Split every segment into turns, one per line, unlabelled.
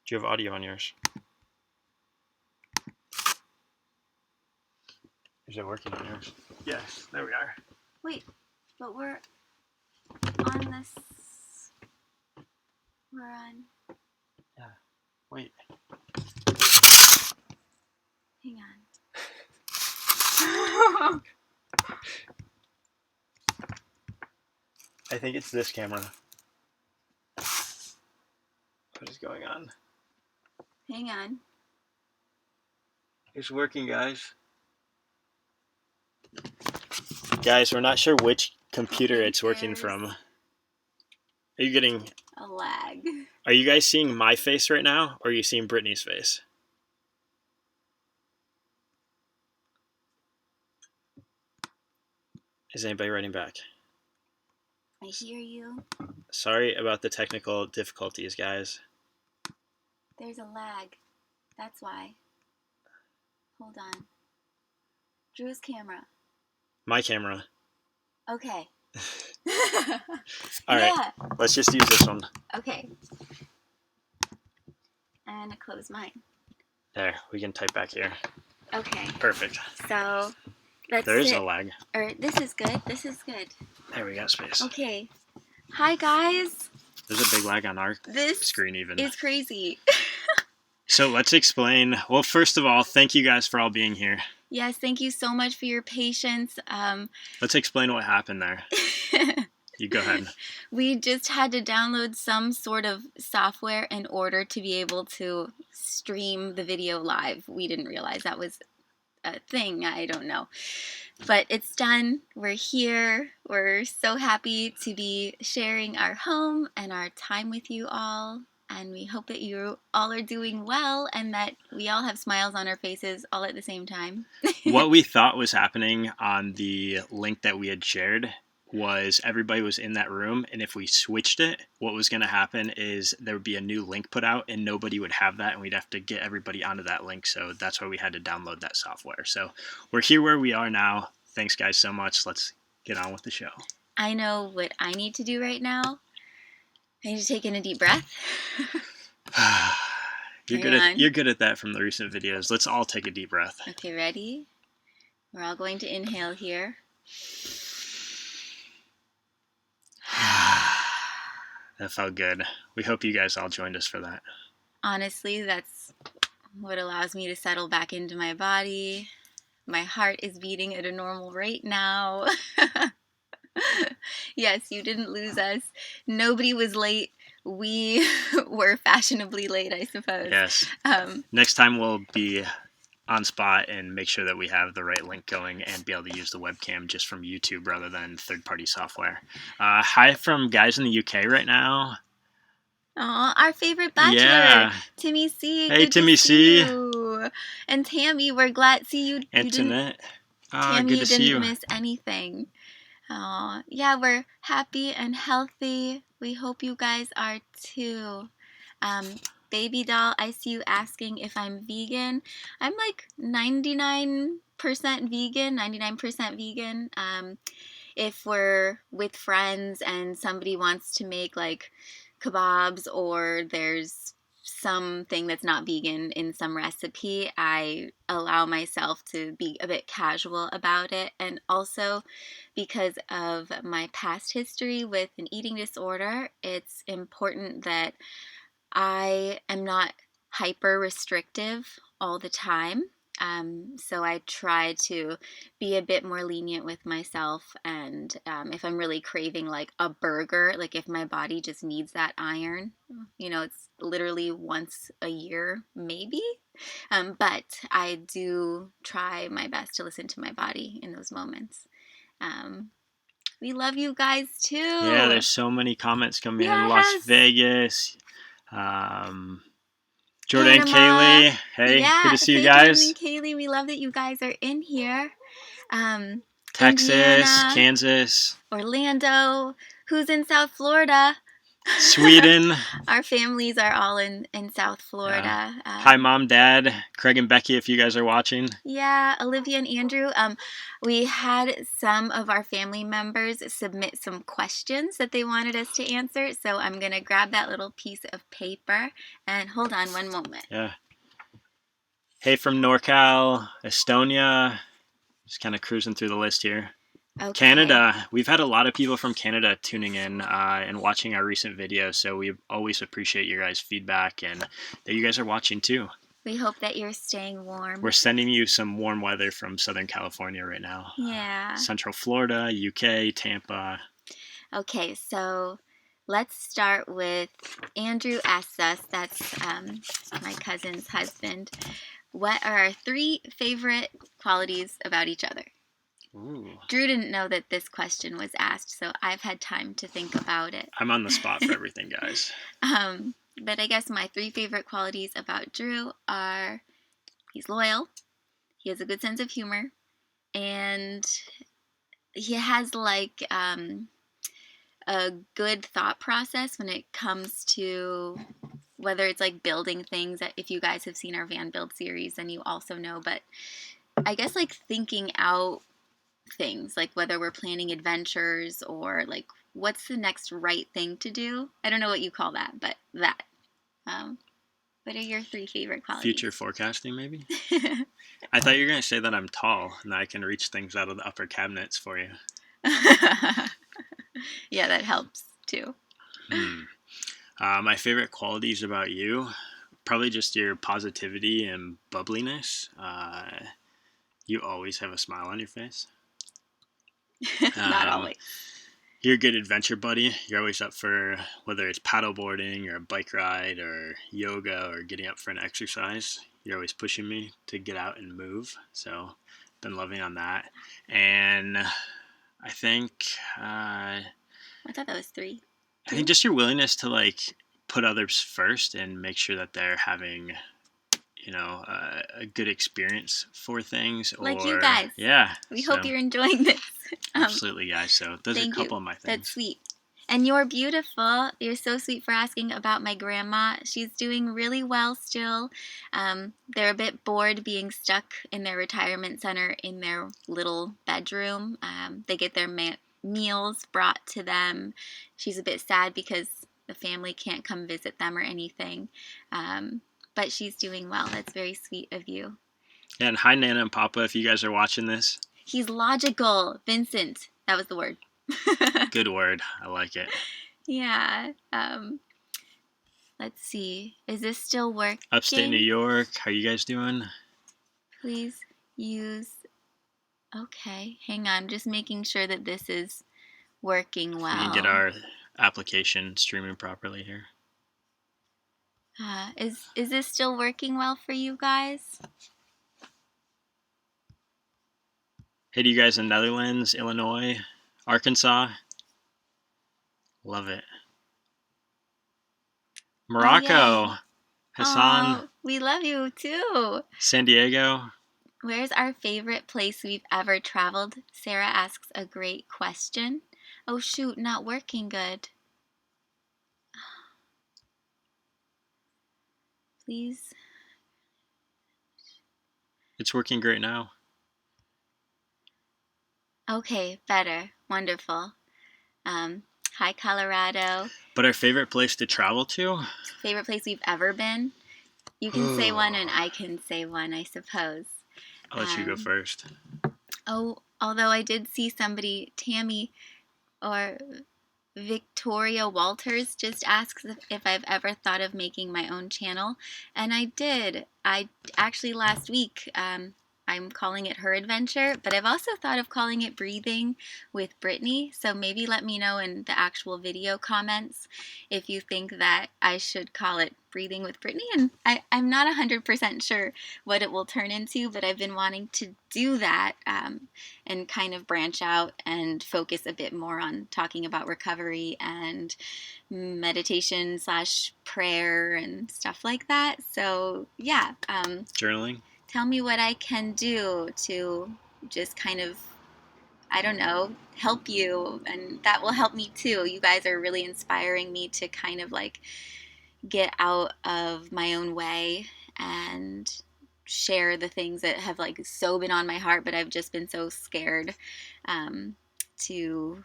Do you have audio on yours? Is it working on yours? Yes, there we are.
Wait, but we're on this. We're on.
Yeah. Wait.
Hang on.
I think it's this camera. What is going on?
Hang on.
It's working, guys. Guys, we're not sure which computer it's working from. Are you getting
a lag?
Are you guys seeing my face right now, or are you seeing Brittany's face? Is anybody writing back?
I hear you.
Sorry about the technical difficulties, guys.
There's a lag. That's why. Hold on. Drew's camera.
My camera.
Okay.
All right. Let's just use this one.
Okay. And I close mine.
There, we can type back here.
Okay.
Perfect.
So,
there is a lag.
Or this is good. This is good.
There we got space.
Okay. Hi guys.
There's a big lag on our screen even.
It's crazy.
So let's explain. Well, first of all, thank you guys for all being here.
Yes, thank you so much for your patience.
Let's explain what happened there. You go ahead.
We just had to download some sort of software in order to be able to stream the video live. We didn't realize that was a thing. I don't know. But it's done. We're here. We're so happy to be sharing our home and our time with you all. And we hope that you all are doing well and that we all have smiles on our faces all at the same time.
What we thought was happening on the link that we had shared was everybody was in that room, and if we switched it, what was going to happen is there would be a new link put out and nobody would have that, and we'd have to get everybody onto that link. So that's why we had to download that software. So we're here where we are now. Thanks guys so much. Let's get on with the show.
I know what I need to do right now. I need to take in a deep breath.
You're good at that from the recent videos. Let's all take a deep breath.
Okay, ready? We're all going to inhale here.
That felt good. We hope you guys all joined us for that.
Honestly, that's what allows me to settle back into my body. My heart is beating at a normal rate now. Yes, you didn't lose us. Nobody was late. We were fashionably late, I suppose.
Yes. Next time we'll be on spot and make sure that we have the right link going and be able to use the webcam just from YouTube rather than third-party software. Hi from guys in the UK right now.
Aw, our favorite bachelor,
yeah.
Timmy C.
Hey,
Good
Timmy C.
You. And Tammy, we're glad. See you.
Antoinette.
Tammy,
good to see you.
You didn't miss anything. Yeah, we're happy and healthy. We hope you guys are too. Baby doll, I see you asking if I'm vegan. I'm like 99% vegan, 99% vegan. If we're with friends and somebody wants to make like kebabs or there's something that's not vegan in some recipe, I allow myself to be a bit casual about it. And also because of my past history with an eating disorder, it's important that I am not hyper restrictive all the time. So I try to be a bit more lenient with myself, and if I'm really craving like a burger, like if my body just needs that iron, you know, it's literally once a year maybe, but I do try my best to listen to my body in those moments. We love you guys too.
Yeah, there's so many comments coming in. Las Vegas. Jordan and Kaylee, hey, good to see you guys.
Jordan and Kaylee, we love that you guys are in here.
Texas,
Indiana,
Kansas,
Orlando. Who's in South Florida?
Sweden.
Our families are all in South Florida.
Hi, Mom, Dad, Craig and Becky, if you guys are watching.
Yeah, Olivia and Andrew. We had some of our family members submit some questions that they wanted us to answer. So I'm going to grab that little piece of paper and hold on one moment.
Yeah. Hey from NorCal, Estonia. Just kind of cruising through the list here.
Okay.
Canada. We've had a lot of people from Canada tuning in and watching our recent videos. So we always appreciate your guys' feedback and that you guys are watching too.
We hope that you're staying warm.
We're sending you some warm weather from Southern California right now.
Yeah.
Central Florida, UK, Tampa.
Okay, so let's start with Andrew asks us, that's my cousin's husband, what are our 3 favorite qualities about each other?
Ooh.
Drew didn't know that this question was asked, so I've had time to think about it.
I'm on the spot for everything, guys.
But I guess my 3 favorite qualities about Drew are he's loyal, he has a good sense of humor, and he has like a good thought process when it comes to whether it's like building things. If you guys have seen our van build series, then you also know, but I guess like thinking out things, like whether we're planning adventures or like what's the next right thing to do. I don't know what you call that, but that. What are your 3 favorite qualities?
Future forecasting, maybe? I thought you were going to say that I'm tall and that I can reach things out of the upper cabinets for you.
Yeah, that helps too.
My favorite qualities about you, probably just your positivity and bubbliness. You always have a smile on your face.
Not always.
You're a good adventure buddy. You're always up for whether it's paddleboarding or a bike ride or yoga or getting up for an exercise. You're always pushing me to get out and move. So, been loving on that. And I think
I thought that was 3.
I think just your willingness to like put others first and make sure that they're having, you know, a good experience for things.
Like you guys.
Yeah.
We hope you're enjoying this.
Absolutely, guys. So those are a couple of my things.
That's sweet. And you're beautiful. You're so sweet for asking about my grandma. She's doing really well still. They're a bit bored being stuck in their retirement center in their little bedroom. They get their meals brought to them. She's a bit sad because the family can't come visit them or anything. But she's doing well. That's very sweet of you.
Yeah, and hi, Nana and Papa, if you guys are watching this.
He's logical. Vincent. That was the word.
Good word. I like it.
Yeah. Let's see. Is this still working?
Upstate New York. How you guys doing?
Please use... Okay. Hang on. Just making sure that this is working well.
We can get our application streaming properly here.
Is this still working well for you guys?
Hey, to you guys in Netherlands, Illinois, Arkansas. Love it. Morocco.
Oh,
Hassan.
Oh, we love you too.
San Diego.
Where's our favorite place we've ever traveled? Sarah asks a great question. Oh shoot, not working good. Please.
It's working great now.
Okay, better. Wonderful. Hi, Colorado.
But our favorite place to travel to?
Favorite place we've ever been? You can say one and I can say one, I suppose.
I'll let you go first.
Oh, although I did see somebody, Tammy or Victoria Walters, just asks if I've ever thought of making my own channel. And I did. I actually last week, I'm calling it Her Adventure, but I've also thought of calling it Breathing with Brittany. So maybe let me know in the actual video comments if you think that I should call it Breathing with Brittany. And I'm not 100% sure what it will turn into, but I've been wanting to do that and kind of branch out and focus a bit more on talking about recovery and meditation / prayer and stuff like that. So yeah.
Journaling?
Tell me what I can do to just kind of I don't know, help you. And that will help me too. You guys are really inspiring me to kind of like get out of my own way and share the things that have like so been on my heart, but I've just been so scared to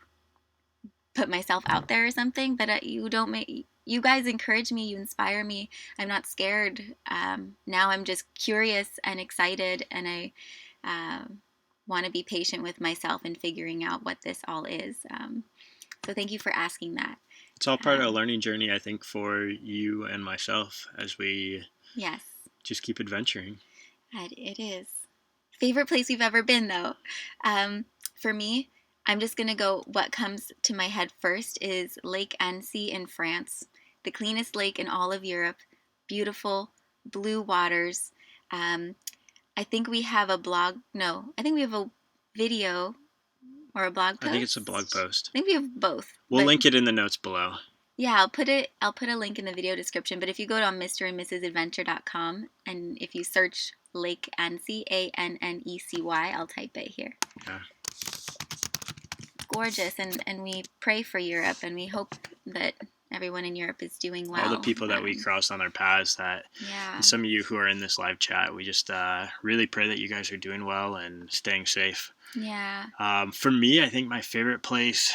put myself out there or something. But you don't make, you guys encourage me, you inspire me. I'm not scared. Now I'm just curious and excited, and I want to be patient with myself in figuring out what this all is. So thank you for asking that.
It's all part of a learning journey, I think, for you and myself as we
Yes,
just keep adventuring.
it is. Favorite place we've ever been, though. For me, I'm just going to go, what comes to my head first is Lake Annecy in France. The cleanest lake in all of Europe. Beautiful, blue waters. I think we have a blog, no, I think we have a video or a blog post.
I think it's a blog post.
I think we have both.
We'll link it in the notes below.
Yeah, I'll put a link in the video description, but if you go to mrandmrsadventure.com and if you search Lake Annecy, Annecy, I'll type it here.
Yeah.
Gorgeous, and we pray for Europe, and we hope that everyone in Europe is doing well.
All the people that we crossed on our paths, that and some of you who are in this live chat, we just really pray that you guys are doing well and staying safe.
Yeah.
For me, I think my favorite place,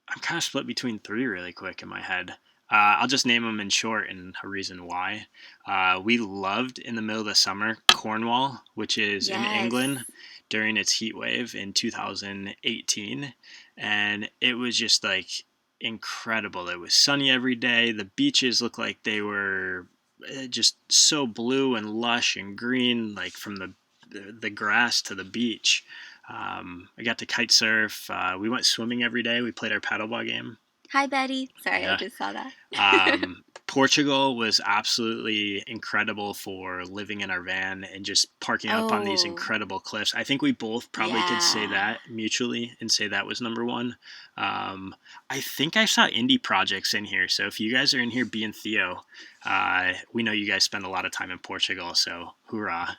I'm kind of split between three really quick in my head. I'll just name them in short and a reason why. We loved in the middle of the summer Cornwall, which is in England, during its heat wave in 2018. And it was just like incredible. It was sunny every day. The beaches looked like they were just so blue and lush and green, like from the grass to the beach. I got to kite surf. We went swimming every day. We played our paddleball game.
Hi, Betty. Sorry, yeah. I just saw that.
Portugal was absolutely incredible for living in our van and just parking up on these incredible cliffs. I think we both probably could say that mutually and say that was number one. I think I saw indie projects in here. So if you guys are in here being Theo, we know you guys spend a lot of time in Portugal, so hoorah.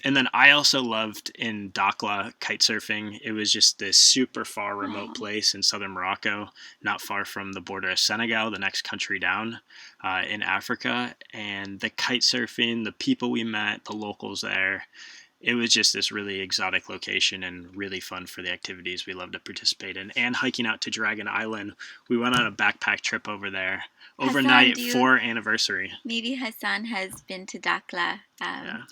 And then I also loved in Dakhla kite surfing. It was just this super far remote place in southern Morocco, not far from the border of Senegal, the next country down in Africa. And the kite surfing, the people we met, the locals there, it was just this really exotic location and really fun for the activities we love to participate in. And hiking out to Dragon Island. We went on a backpack trip over there overnight for our anniversary.
Maybe Hassan has been to Dakhla. Yeah.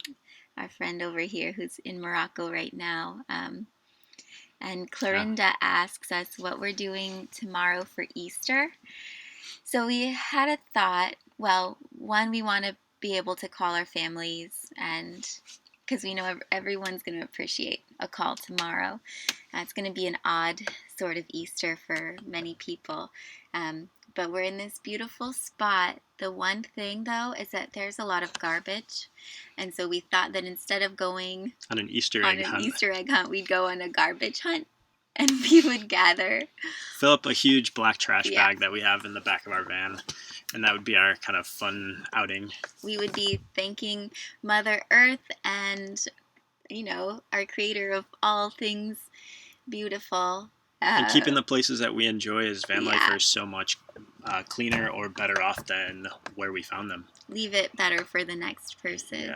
Our friend over here who's in Morocco right now. And Clorinda asks us what we're doing tomorrow for Easter. So we had a thought. Well, one, we want to be able to call our families, and because we know everyone's going to appreciate a call tomorrow. It's going to be an odd sort of Easter for many people. But we're in this beautiful spot. The one thing, though, is that there's a lot of garbage. And so we thought that instead of going
on an Easter egg
hunt, we'd go on a garbage hunt. And we would
fill up a huge black trash bag that we have in the back of our van. And that would be our kind of fun outing.
We would be thanking Mother Earth and, our creator of all things beautiful.
And keeping the places that we enjoy as van lifers so much cleaner or better off than where we found them.
Leave it better for the next person.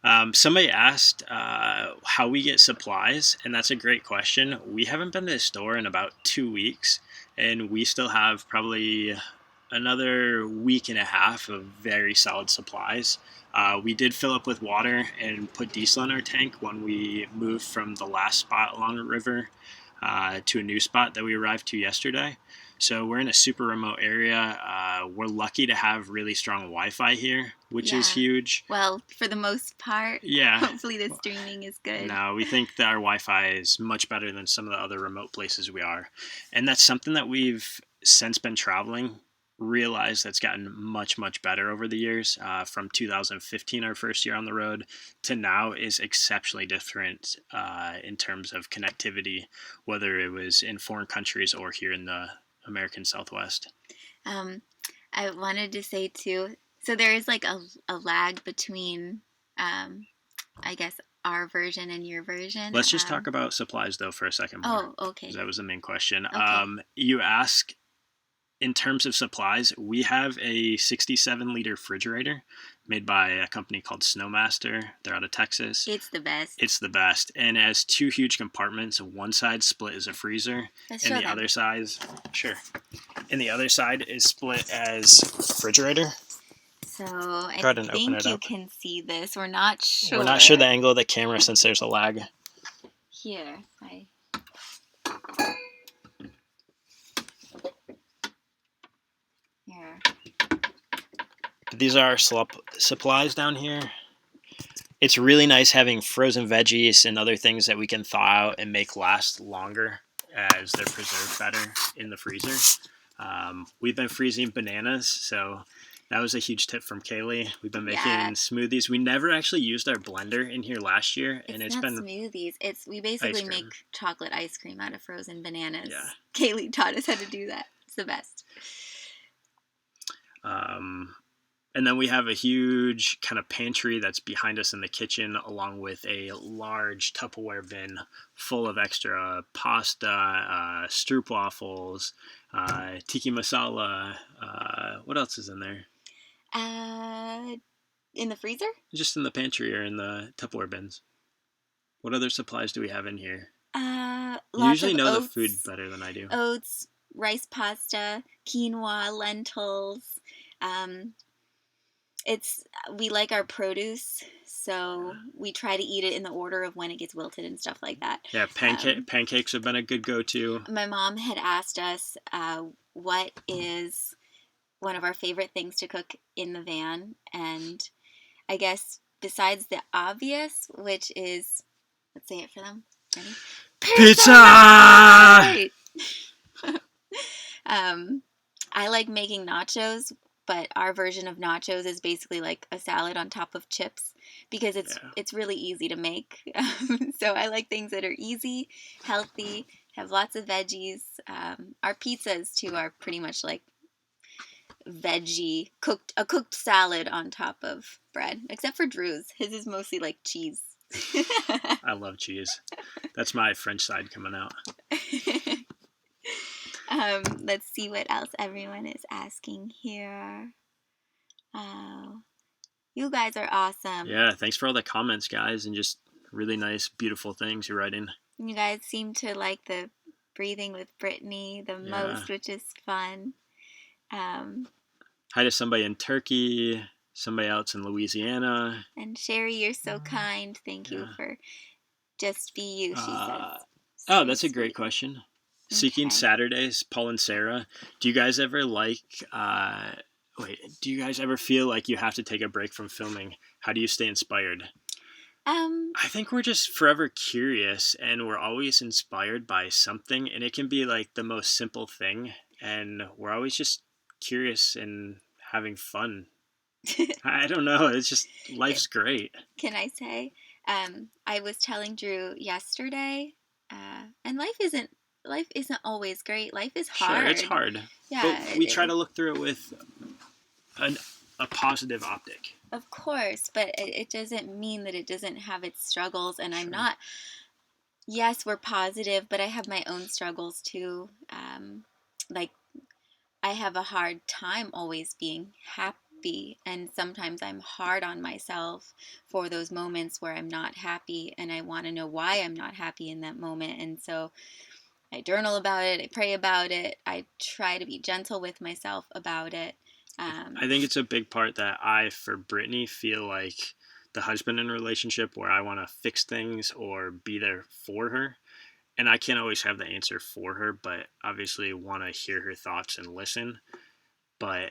Yeah. Somebody asked how we get supplies, and that's a great question. We haven't been to the store in about 2 weeks, and we still have probably another week and a half of very solid supplies. We did fill up with water and put diesel in our tank when we moved from the last spot along the river to a new spot that we arrived to yesterday. So we're in a super remote area. We're lucky to have really strong Wi-Fi here, which is huge.
Well, for the most part.
Yeah.
Hopefully the streaming is good.
No, we think that our Wi-Fi is much better than some of the other remote places we are. And that's something that we've, since been traveling, realized that's gotten much, much better over the years. From 2015, our first year on the road, to now is exceptionally different in terms of connectivity, whether it was in foreign countries or here in the American Southwest.
I wanted to say too, so there is like a lag between, I guess, our version and your version.
Let's just talk about supplies, though, for a second more.
Oh, okay.
Because that was the main question.
Okay.
You ask, in terms of supplies, we have a 67-liter refrigerator made by a company called Snowmaster. They're out of Texas.
It's the best.
It's the best. And it has 2 huge compartments. One side split as a freezer.
Let's show them.
Other side, sure. And the other side is split as refrigerator.
So I think you can see this. We're not sure.
We're not sure the angle of the camera since there's a lag.
Here. Here.
These are our supplies down here. It's really nice having frozen veggies and other things that we can thaw out and make last longer as they're preserved better in the freezer. We've been freezing bananas, so that was a huge tip from Kaylee. We've been making smoothies. We never actually used our blender in here last year, and it's been
smoothies. We basically make chocolate ice cream out of frozen bananas.
Yeah.
Kaylee taught us how to do that. It's the best.
And then we have a huge kind of pantry that's behind us in the kitchen, along with a large Tupperware bin full of extra pasta, stroopwafels, tiki masala. What else is in there?
In the freezer?
Just in the pantry or in the Tupperware bins. What other supplies do we have in here?
You
usually know the food better than I do.
Oats, rice pasta, quinoa, lentils. We like our produce, so we try to eat it in the order of when it gets wilted and stuff like that.
Yeah, pancakes have been a good go-to.
My mom had asked us what is one of our favorite things to cook in the van, and I guess besides the obvious, which is, let's say it for them. Ready?
Pizza!
I like making nachos, but our version of nachos is basically like a salad on top of chips because it's really easy to make. So I like things that are easy, healthy, have lots of veggies. Our pizzas too are pretty much like veggie cooked salad on top of bread, except for Drew's. His is mostly like cheese.
I love cheese. That's my French side coming out.
Let's see what else everyone is asking here. Oh, you guys are awesome.
Yeah, thanks for all the comments, guys, and just really nice, beautiful things you're writing.
You guys seem to like the breathing with Brittany the most, which is fun.
Hi to somebody in Turkey, somebody else in Louisiana.
And Sherry, you're so kind. Thank you for just be you, she says.
Oh, that's a great question. Seeking Saturdays, Paul and Sarah. Do you guys ever do you guys ever feel like you have to take a break from filming? How do you stay inspired? I think we're just forever curious, and we're always inspired by something, and it can be like the most simple thing, and we're always just curious and having fun. I don't know. It's just, life's great.
Can I say, I was telling Drew yesterday, and life isn't always great. Life is hard.
Sure, it's hard. Yeah. But we try to look through it with a positive optic.
Of course, but it doesn't mean that it doesn't have its struggles, and I'm not, yes, we're positive, but I have my own struggles too. Like, I have a hard time always being happy, and sometimes I'm hard on myself for those moments where I'm not happy, and I want to know why I'm not happy in that moment, and so I journal about it, I pray about it, I try to be gentle with myself about it.
I think it's a big part that I, for Brittany, feel like the husband in a relationship where I want to fix things or be there for her. And I can't always have the answer for her, but obviously want to hear her thoughts and listen. But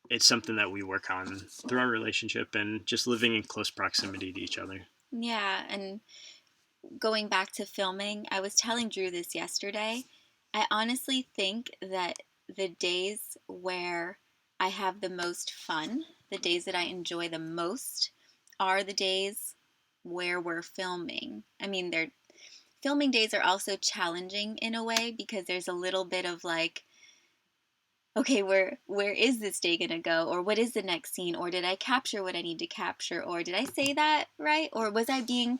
it's something that we work on through our relationship and just living in close proximity to each other.
Yeah, and going back to filming, I was telling Drew this yesterday. I honestly think that the days where I have the most fun, the days that I enjoy the most, are the days where we're filming. I mean, filming days are also challenging in a way because there's a little bit of like, okay, where is this day gonna go? Or what is the next scene? Or did I capture what I need to capture? Or did I say that right? Or was I being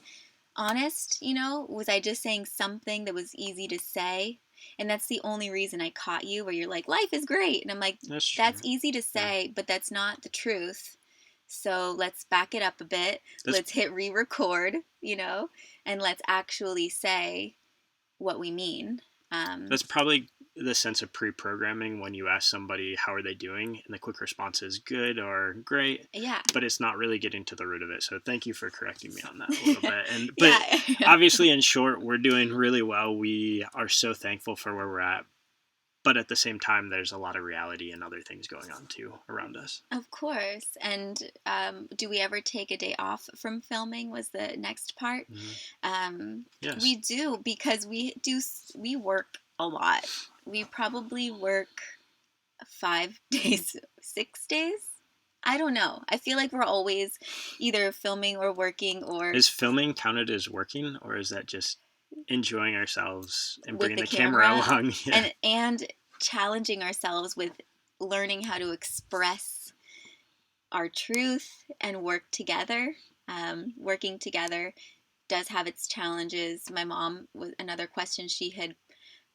honest, was I just saying something that was easy to say? And that's the only reason I caught you, where you're like, life is great. And I'm like,
That's true.
that's easy to
Yeah.
say, but that's not the truth. So let's back it up a bit. Let's hit re-record, and let's actually say what we mean.
That's probably the sense of pre-programming when you ask somebody how are they doing, and the quick response is good or great.
Yeah.
But it's not really getting to the root of it. So thank you for correcting me on that a little bit.
Yeah.
Obviously, in short, we're doing really well. We are so thankful for where we're at. But at the same time, there's a lot of reality and other things going on too around us.
Of course. And do we ever take a day off from filming was the next part.
Yes.
We do, because we work a lot. We probably work 5 days, 6 days. I don't know. I feel like we're always either filming or working. Or
is filming counted as working, or is that just enjoying ourselves and bringing the
camera
along?
Yeah. And challenging ourselves with learning how to express our truth and work together. Working together does have its challenges. My mom, was another question she had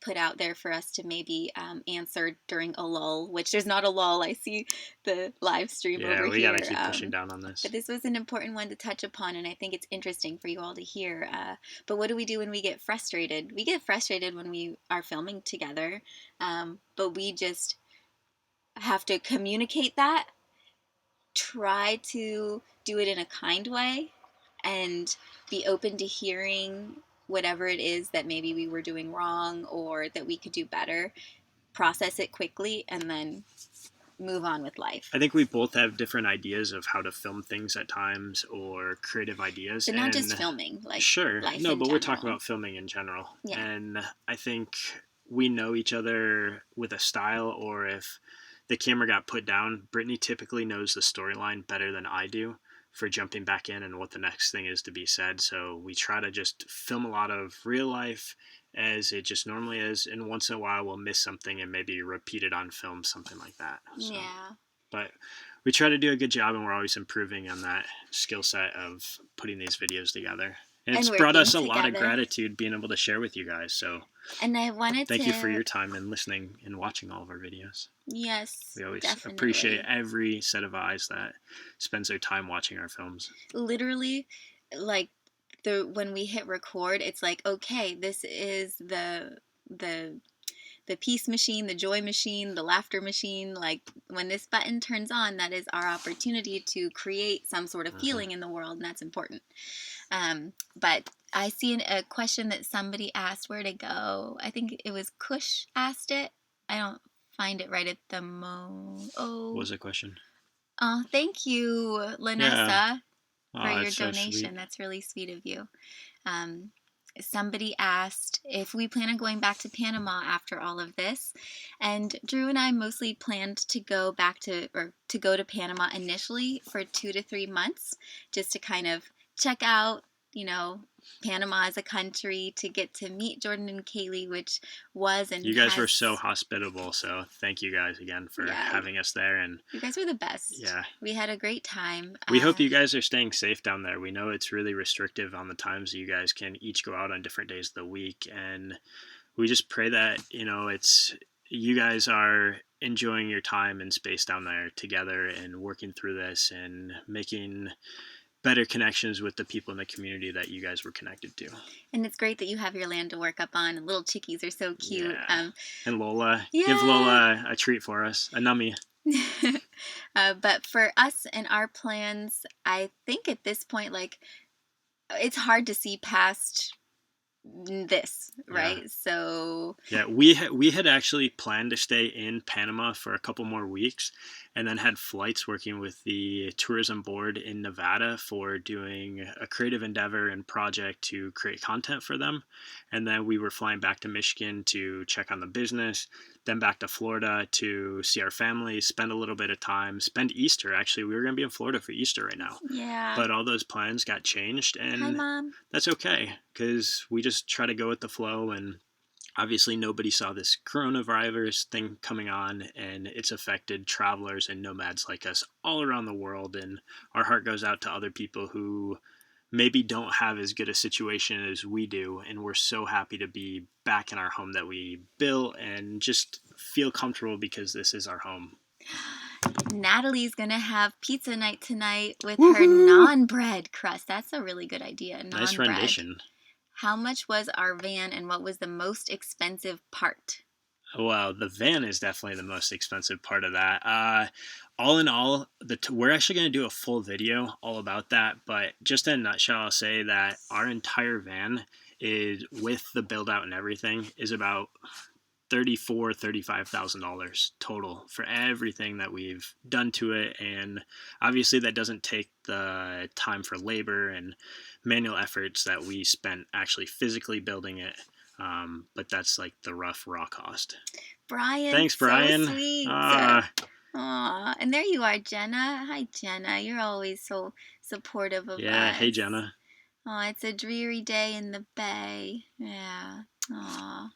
put out there for us to maybe answer during a lull, which there's not a lull. I see the live stream over here.
Yeah, we gotta keep pushing down on this.
But this was an important one to touch upon, and I think it's interesting for you all to hear. But what do we do when we get frustrated? We get frustrated when we are filming together, but we just have to communicate that, try to do it in a kind way, and be open to hearing whatever it is that maybe we were doing wrong or that we could do better, process it quickly, and then move on with life.
I think we both have different ideas of how to film things at times, or creative ideas.
But not just filming, like
sure.
life
No,
in
but
general.
we're talking about filming in general.
Yeah.
And I think we know each other with a style, or if the camera got put down, Brittany typically knows the storyline better than I do for jumping back in and what the next thing is to be said. So we try to just film a lot of real life as it just normally is, and once in a while we'll miss something and maybe repeat it on film, something like that. So,
yeah.
But we try to do a good job, and we're always improving on that skill set of putting these videos together. And it's brought us a lot of gratitude being able to share with you guys. So
and I wanted
thank you for your time and listening and watching all of our videos.
Yes,
we always
definitely
appreciate every set of eyes that spends their time watching our films.
Literally, like when we hit record, it's like, okay, this is the peace machine, the joy machine, the laughter machine. Like when this button turns on, that is our opportunity to create some sort of feeling in the world, and that's important. But I see a question that somebody asked. Where'd it go? I think it was Kush asked it. I don't find it right at the moment. Oh,
what was the question?
Oh, thank you, Lanessa, for your donation.
So
that's really sweet of you. Somebody asked if we plan on going back to Panama after all of this, and Drew and I mostly planned to go to Panama initially for 2 to 3 months, just to kind of check out, Panama as a country, to get to meet Jordan and Kaylee, which was and
you guys were so hospitable. So thank you guys again for having us there, and
you guys were the best.
Yeah,
we had a great time.
We hope you guys are staying safe down there. We know it's really restrictive on the times that you guys can each go out on different days of the week, and we just pray that it's you guys are enjoying your time and space down there together and working through this and making better connections with the people in the community that you guys were connected to.
And it's great that you have your land to work up on, and little chickies are so cute.
Yeah. And Lola, give Lola a treat for us, a nummy.
But for us and our plans, I think at this point, it's hard to see past this, right? So
we had actually planned to stay in Panama for a couple more weeks, and then had flights working with the tourism board in Nevada for doing a creative endeavor and project to create content for them. And then we were flying back to Michigan to check on the business, then back to Florida to see our family, spend a little bit of time, spend Easter. Actually, we were going to be in Florida for Easter right now.
Yeah.
But all those plans got changed, and
Hi, Mom.
That's okay, because we just try to go with the flow. And obviously nobody saw this coronavirus thing coming on, and it's affected travelers and nomads like us all around the world. And our heart goes out to other people who maybe don't have as good a situation as we do, and we're so happy to be back in our home that we built and just feel comfortable because this is our home.
Natalie's gonna have pizza night tonight with her
Woohoo!
non-bread crust. That's a really good idea.
Nice
Non-bread.
rendition.
How much was our van, and what was the most expensive part?
Well, the van is definitely the most expensive part of that. All in all, we're actually going to do a full video all about that. But just in a nutshell, I'll say that our entire van is, with the build out and everything, is about $35,000 total for everything that we've done to it. And obviously that doesn't take the time for labor and manual efforts that we spent actually physically building it. But that's like the rough raw cost.
Brian,
Thanks, Brian.
so sweet. Aw, and there you are, Jenna. Hi, Jenna. You're always so supportive of us.
Yeah, hey, Jenna.
Oh, it's a dreary day in the bay. Yeah. Aw.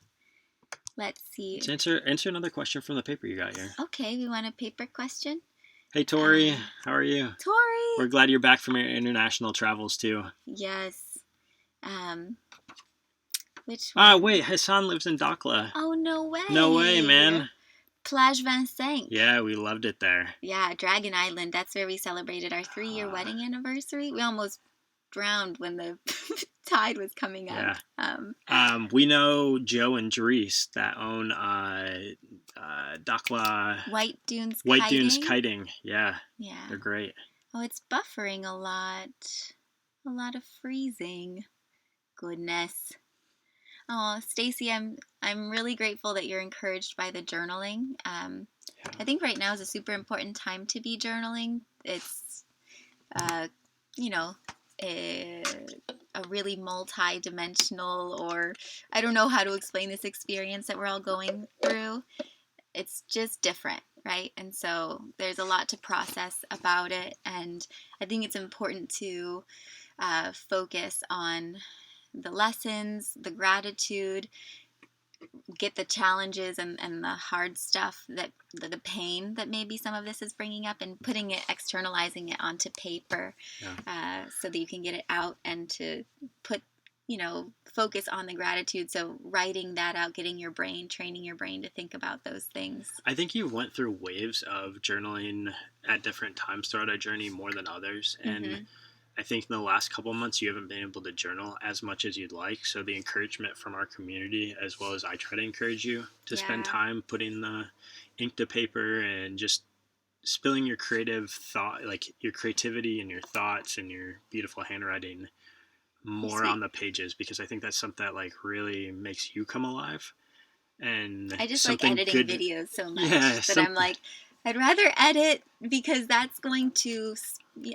Let's see.
Let's answer another question from the paper you got here.
Okay, we want a paper question.
Hey, Tori. How are you?
Tori.
We're glad you're back from your international travels, too.
Yes. Which one?
Wait, Hassan lives in Dakhla.
Oh, no way.
No way, man.
Plage Vincennes.
Yeah, we loved it there.
Yeah, Dragon Island. That's where we celebrated our 3-year wedding anniversary. We almost drowned when the tide was coming up.
Yeah. We know Joe and Dries that own Dakhla.
White Dunes
Kiting. Yeah.
Yeah.
They're great.
Oh, it's buffering a lot. A lot of freezing. Goodness. Oh, Stacy, I'm really grateful that you're encouraged by the journaling. I think right now is a super important time to be journaling. It's, you know, a really multi-dimensional, or I don't know how to explain this experience that we're all going through. It's just different, right? And so there's a lot to process about it, and I think it's important to focus on the lessons, the gratitude, get the challenges and the hard stuff, that the pain that maybe some of this is bringing up, and putting it, externalizing it onto paper, so that you can get it out, and to put, focus on the gratitude. So writing that out, getting your brain, training your brain to think about those things.
I think you went through waves of journaling at different times throughout our journey, more than others. And I think in the last couple of months you haven't been able to journal as much as you'd like. So the encouragement from our community, as well as I try to encourage you to spend time putting the ink to paper and just spilling your creative thought, like your creativity and your thoughts and your beautiful handwriting more on the pages, because I think that's something that like really makes you come alive. And
I just like editing videos so much that I'm like, I'd rather edit, because that's going to,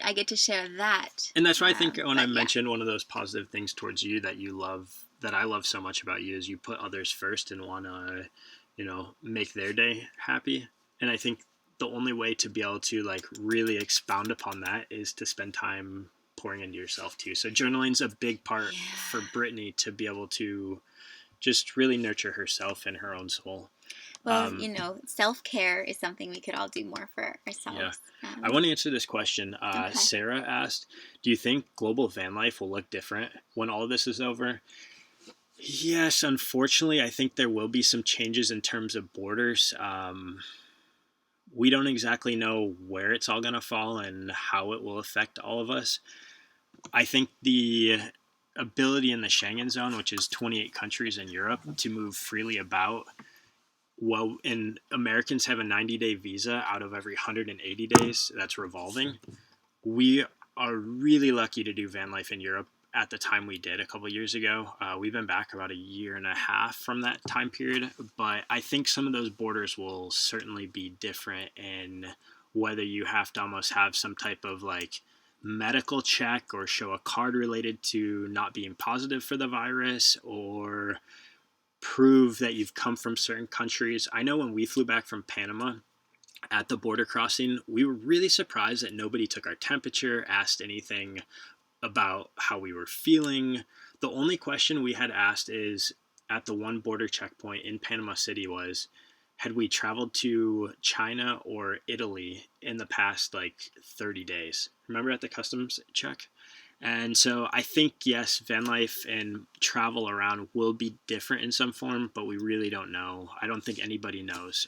I get to share that.
And that's why I think when I mentioned one of those positive things towards you that you love, that I love so much about you, is you put others first and want to, make their day happy. And I think the only way to be able to like really expound upon that is to spend time pouring into yourself too. So journaling's a big part for Brittany to be able to just really nurture herself and her own soul.
Well, self-care is something we could all do more for ourselves.
Yeah. I want to answer this question. Okay. Sarah asked, do you think global van life will look different when all of this is over? Yes, unfortunately, I think there will be some changes in terms of borders. We don't exactly know where it's all going to fall and how it will affect all of us. I think the ability in the Schengen zone, which is 28 countries in Europe, to move freely about. Well, and Americans have a 90-day visa out of every 180 days that's revolving. We are really lucky to do van life in Europe at the time we did a couple of years ago. We've been back about a year and a half from that time period, but I think some of those borders will certainly be different in whether you have to almost have some type of like medical check or show a card related to not being positive for the virus, or prove that you've come from certain countries. I know when we flew back from Panama at the border crossing, we were really surprised that nobody took our temperature, asked anything about how we were feeling. The only question we had asked is at the one border checkpoint in Panama City was, had we traveled to China or Italy in the past like 30 days? Remember at the customs check? And so I think, yes, van life and travel around will be different in some form, but we really don't know. I don't think anybody knows.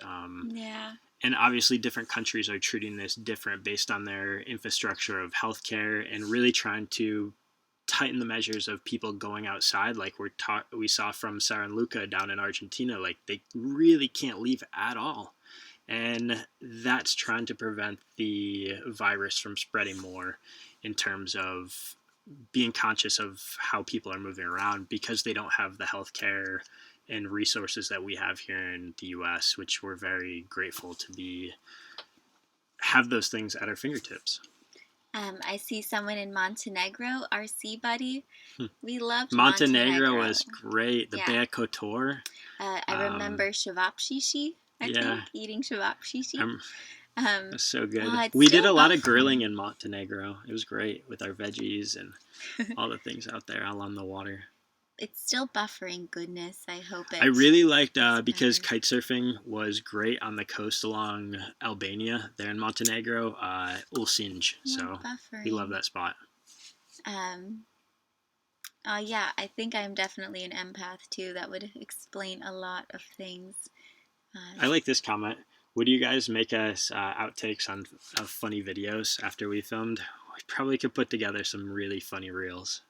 Yeah.
And obviously, different countries are treating this different based on their infrastructure of healthcare and really trying to tighten the measures of people going outside. Like we saw from Sarah and Luca down in Argentina, like they really can't leave at all. And that's trying to prevent the virus from spreading more in terms of being conscious of how people are moving around because they don't have the healthcare and resources that we have here in the US, which we're very grateful to be have those things at our fingertips.
I see someone in Montenegro, our sea buddy. We loved
Montenegro was great. The
Yeah.
Bear Kotor.
I remember shavapshishi, I think, eating shavapshishi.
That's so good.
Oh,
we did a lot of grilling in Montenegro. It was great with our veggies and all the things out there along the water.
It's still buffering goodness. I hope it.
I really liked because kite surfing was great on the coast along Albania there in Montenegro, Ulcinj. So we love that spot.
Yeah, I think I'm definitely an empath too. That would explain a lot of things.
I like this comment. Would you guys make us outtakes of funny videos after we filmed? We probably could put together some really funny reels.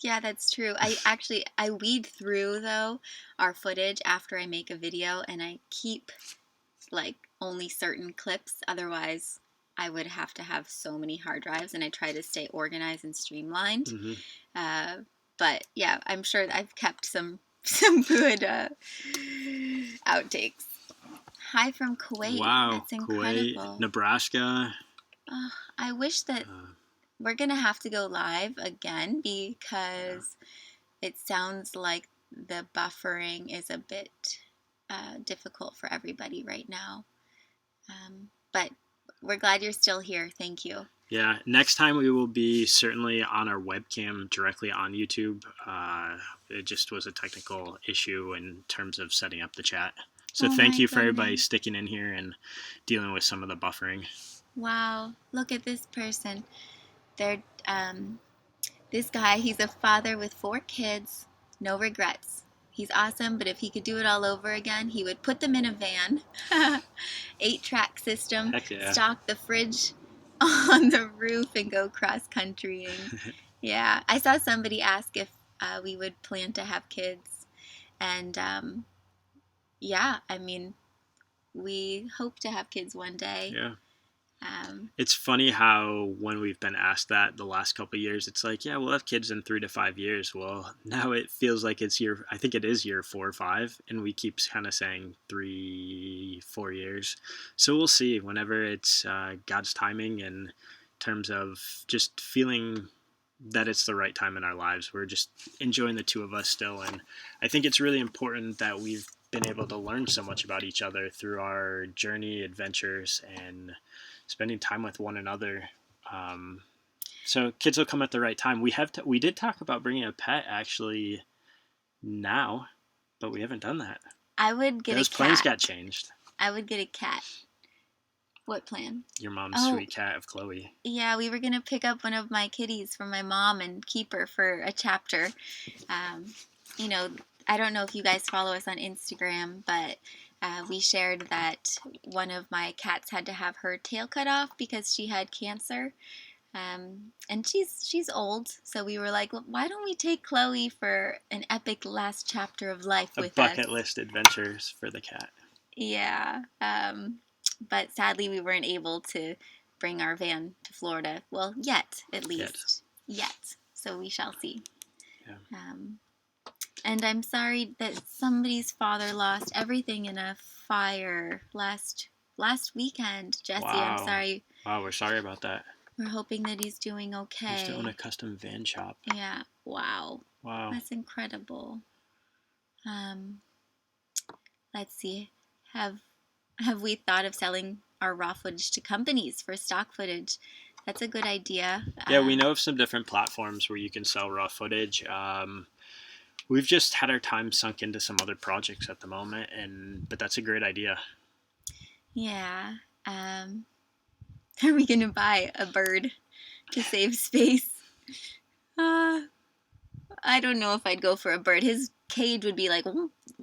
Yeah, that's true. I weed through though our footage after I make a video, and I keep like only certain clips. Otherwise, I would have to have so many hard drives, and I try to stay organized and streamlined. Mm-hmm. But yeah, I'm sure I've kept some good outtakes. Hi from Kuwait.
Wow,
that's incredible.
Kuwait, Nebraska.
I wish that we're gonna have to go live again because it sounds like the buffering is a bit difficult for everybody right now. But we're glad you're still here. Thank you.
Yeah, next time we will be certainly on our webcam directly on YouTube. It just was a technical issue in terms of setting up the chat. So thank you for everybody sticking in here and dealing with some of the buffering.
Wow, look at this person. They're this guy, he's a father with 4 kids, no regrets. He's awesome, but if he could do it all over again, he would put them in a van, 8-track system, stock the fridge on the roof, and go cross-countrying. Yeah, I saw somebody ask if we would plan to have kids, and yeah, I mean, we hope to have kids one day.
Yeah. It's funny how when we've been asked that the last couple of years, it's like, yeah, we'll have kids in 3 to 5 years. Well, now it feels like I think it is year 4 or 5, and we keep kind of saying 3, 4 years. So we'll see whenever it's God's timing in terms of just feeling that it's the right time in our lives. We're just enjoying the 2 of us still. And I think it's really important that we've been able to learn so much about each other through our journey, adventures, and spending time with one another. So kids will come at the right time. We did talk about bringing a pet actually now, but we haven't done that.
I would get
Those
a cat.
plans got changed.
I would get a cat. What plan?
Your mom's sweet cat of Chloe.
Yeah, we were going to pick up one of my kitties from my mom and keep her for a chapter. You know, I don't know if you guys follow us on Instagram, but we shared that one of my cats had to have her tail cut off because she had cancer. And she's old, so we were like, well, why don't we take Chloe for an epic last chapter of life with us? A
bucket list adventures for the cat.
Yeah. But sadly, we weren't able to bring our van to Florida. Well, yet, at least. Yet. So we shall see. Yeah. And I'm sorry that somebody's father lost everything in a fire last weekend. Jesse, wow. I'm sorry.
Wow, we're sorry about that.
We're hoping that he's doing okay.
He's doing a custom van shop.
Yeah. Wow.
Wow.
That's incredible. Let's see. Have we thought of selling our raw footage to companies for stock footage? That's a good idea.
Yeah, we know of some different platforms where you can sell raw footage. We've just had our time sunk into some other projects at the moment, but that's a great idea.
Yeah. Are we going to buy a bird to save space? I don't know if I'd go for a bird. His cage would be like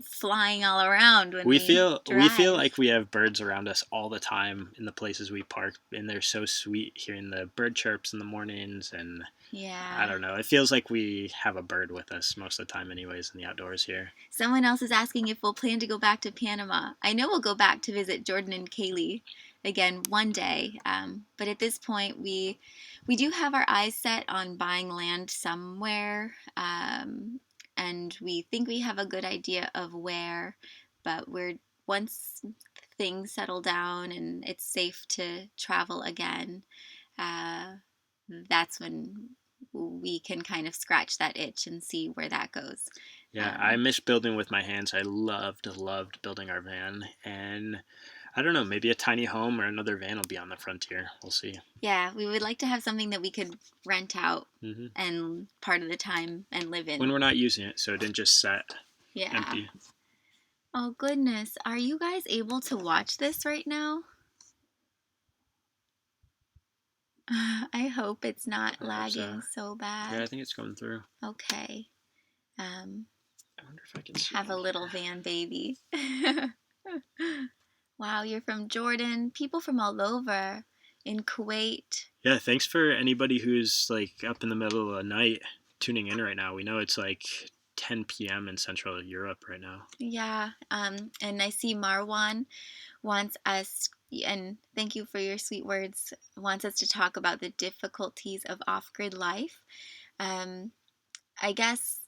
flying all around when
We
we
feel
drive.
like we have birds around us all the time in the places we park, and they're so sweet hearing the bird chirps in the mornings, and I
Yeah.
don't know. It feels like we have a bird with us most of the time, anyways, in the outdoors here.
Someone else is asking if we'll plan to go back to Panama. I know we'll go back to visit Jordan and Kaylee again one day, but at this point, we do have our eyes set on buying land somewhere, and we think we have a good idea of where. But we're once things settle down and it's safe to travel again, uh, that's when we can kind of scratch that itch and see where that goes.
Yeah, I
Um,
miss building with my hands. I loved building our van, and I don't know, maybe a tiny home or another van will be on the frontier. We'll see.
yeah, we would like to have something that we could rent out
Hmm.
and part of the time and live
When
in.
we're not using it, so it didn't just sit
Yeah.
empty.
Oh, goodness. Are you guys able to watch this right now? I hope it's not
I hope so.
lagging so
Yeah, I
bad.
think it's going through.
Okay. Um,
I wonder if I can see
have
it
a
on
little
here.
van baby. Wow, you're from Jordan. People from all over in Kuwait.
Yeah, thanks for anybody who's like up in the middle of the night tuning in right now. We know it's like 10 p.m. in Central Europe right now.
Yeah. And I see Marwan wants us, and thank you for your sweet words, wants us to talk about the difficulties of off grid life. Um, I guess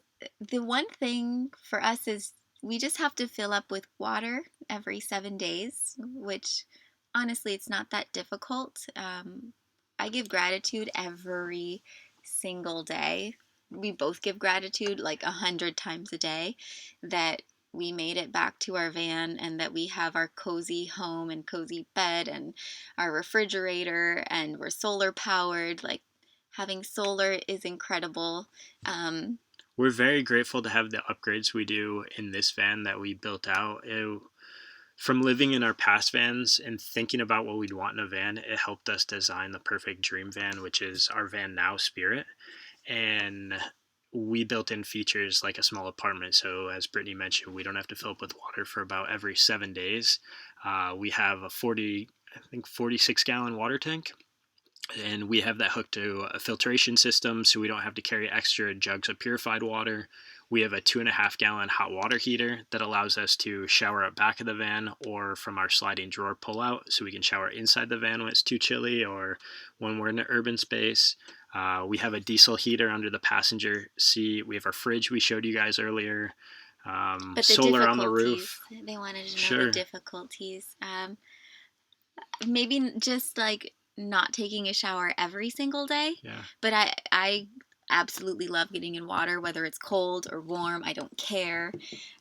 the one thing for us is we just have to fill up with water every 7 days, which honestly, it's not that difficult. I give gratitude every single day. We both give gratitude like 100 times a day that we made it back to our van and that we have our cozy home and cozy bed and our refrigerator and we're solar powered. Like having solar is incredible. Um,
We're very grateful to have the upgrades we do in this van that we built out. From living in our past vans and thinking about what we'd want in a van, it helped us design the perfect dream van, which is our van now, Spirit. And we built in features like a small apartment. So, as Brittany mentioned, we don't have to fill up with water for about every 7 days. We have a 46 gallon water tank, and we have that hooked to a filtration system, so we don't have to carry extra jugs of purified water. We have a 2.5 gallon hot water heater that allows us to shower at back of the van or from our sliding drawer pull out, so we can shower inside the van when it's too chilly or when we're in an urban space. We have a diesel heater under the passenger seat. We have our fridge we showed you guys earlier.
but the
Solar on the
difficulties,
roof.
they wanted to know the
Sure.
difficulties. Maybe just like not taking a shower every single day,
Yeah.
but I absolutely love getting in water, whether it's cold or warm. I don't care.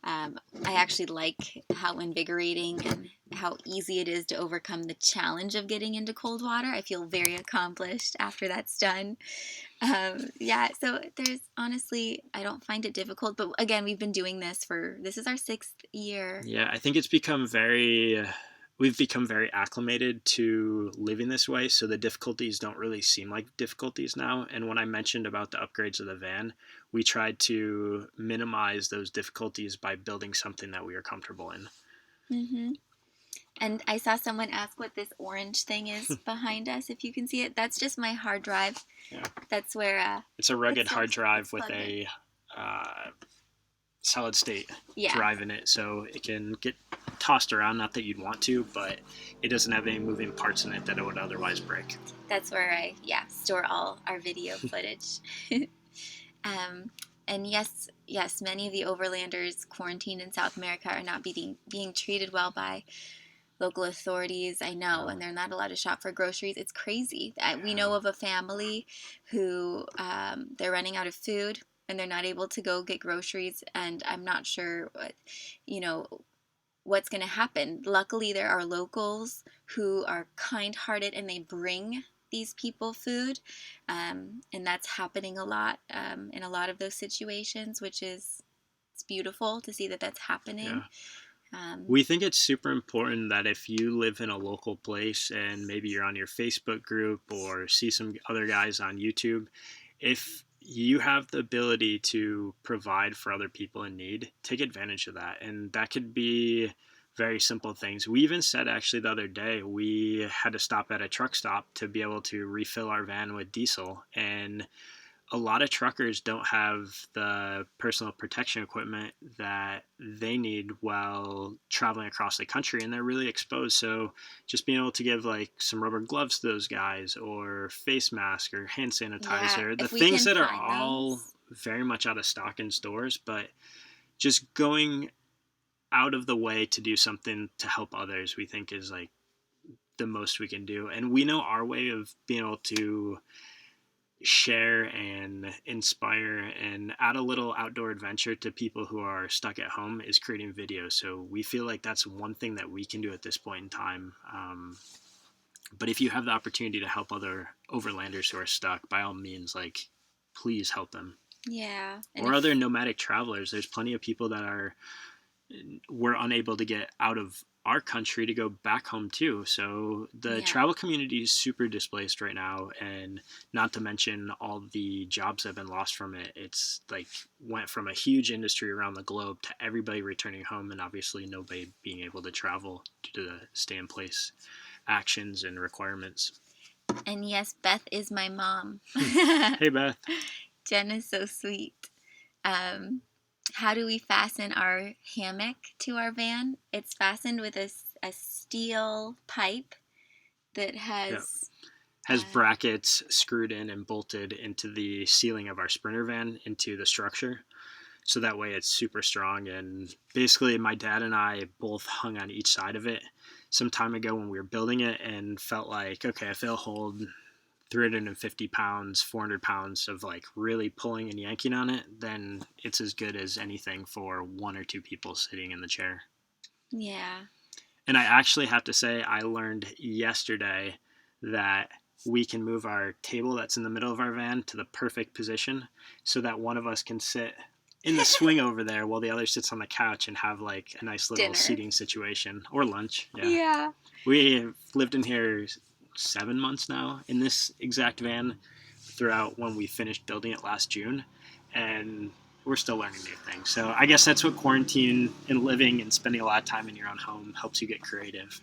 I actually like how invigorating and how easy it is to overcome the challenge of getting into cold water. I feel very accomplished after that's done. Yeah, so there's honestly, I don't find it difficult. But again, we've been doing this is our 6th year.
Yeah, I think we've become very acclimated to living this way, so the difficulties don't really seem like difficulties now. And when I mentioned about the upgrades of the van, we tried to minimize those difficulties by building something that we are comfortable in.
Mm-hmm. And I saw someone ask what this orange thing is behind us. If you can see it, that's just my hard drive.
Yeah.
That's where
It's a rugged hard drive with
plugged in.
a solid state
Yeah,
drive in it, so it can get tossed around. Not that you'd want to, but it doesn't have any moving parts in it that it would otherwise break.
that's where I store all our video footage. um, and yes, many of the overlanders quarantined in South America are not being treated well by local authorities. I know, and they're not allowed to shop for groceries. It's crazy. We know of a family who they're running out of food and they're not able to go get groceries, and I'm not sure you know what's going to happen. Luckily, there are locals who are kind-hearted and they bring these people food, and that's happening a lot in a lot of those situations, which is it's beautiful to see that that's happening.
Yeah. We think it's super important that if you live in a local place and maybe you're on your Facebook group or see some other guys on YouTube, if you have the ability to provide for other people in need, take advantage of that. And that could be very simple things. We even said actually the other day, we had to stop at a truck stop to be able to refill our van with diesel. And a lot of truckers don't have the personal protection equipment that they need while traveling across the country, and they're really exposed. So just being able to give like some rubber gloves to those guys, or face mask, or hand
Yeah,
sanitizer, the
if we
things
can
that are
find
all
those.
very much out of stock in stores, but just going out of the way to do something to help others, we think is like the most we can do. And we know our way of being able to share and inspire and add a little outdoor adventure to people who are stuck at home is creating videos. So we feel like that's one thing that we can do at this point in time. But if you have the opportunity to help other overlanders who are stuck, by all means, like, please help them.
Yeah. And
Or other nomadic travelers. There's plenty of people that were unable to get out of our country to go back home too. So the travel community is super displaced right now, and not to mention all the jobs that have been lost from it. It's like went from a huge industry around the globe to everybody returning home, and obviously nobody being able to travel due to the stay in place actions and requirements.
And yes, Beth is my mom.
Hey Beth.
Jen is so sweet. How do we fasten our hammock to our van? It's fastened with a steel pipe that has
brackets screwed in and bolted into the ceiling of our Sprinter van, into the structure. So that way it's super strong. And basically my dad and I both hung on each side of it some time ago when we were building it, and felt like, okay, if it'll hold 350 pounds, 400 pounds of like really pulling and yanking on it, then it's as good as anything for one or two people sitting in the chair.
Yeah.
And I actually have to say, I learned yesterday that we can move our table that's in the middle of our van to the perfect position so that one of us can sit in the swing over there while the other sits on the couch and have like a nice little seating situation, or lunch.
Yeah.
We lived in here 7 months now in this exact van throughout when we finished building it last June, and we're still learning new things. So I guess that's what quarantine and living and spending a lot of time in your own home helps you get creative.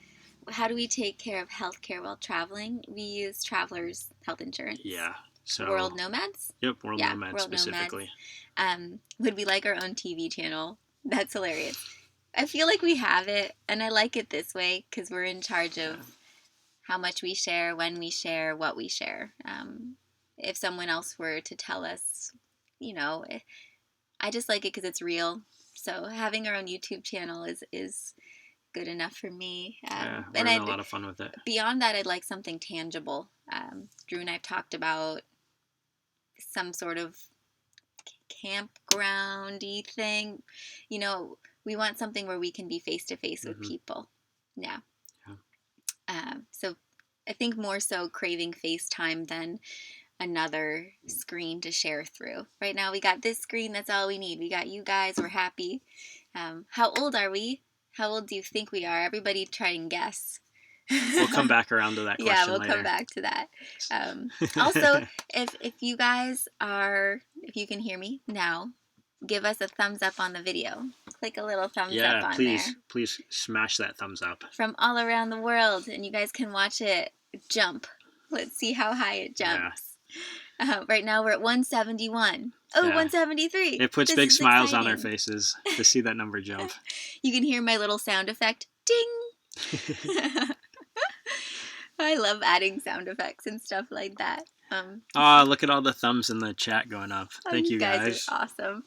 How do we take care of healthcare while traveling? We use travelers' health insurance.
Yeah. So
World Nomads?
Yep, World Nomads
World
specifically.
Nomads. Would we like our own TV channel? That's hilarious. I feel like we have it, and I like it this way because we're in charge of how much we share, when we share, what we share. If someone else were to tell us, I just like it because it's real. So having our own YouTube channel is good enough for me.
We're
and
having a lot of fun with it.
Beyond that, I'd like something tangible. Drew and I have talked about some sort of campground-y thing. We want something where we can be face-to-face with people. Yeah. So I think more so craving FaceTime than another screen to share through. Right now we got this screen, that's all we need. We got you guys, we're happy. How old are we? How old do you think we are? Everybody try and guess.
We'll come back around to that question
Yeah, we'll
later.
come back to that. Also, if you guys are, if you can hear me now, give us a thumbs up on the video. Click a little thumbs up on there.
Yeah, please smash that thumbs up.
From all around the world, and you guys can watch it jump. Let's see how high it jumps. Right now we're at 171. Oh, 173.
It puts big smiles on our faces to see that number jump.
You can hear my little sound effect. Ding! I love adding sound effects and stuff like that.
Look at all the thumbs in the chat going up. Thank you guys.
Are awesome.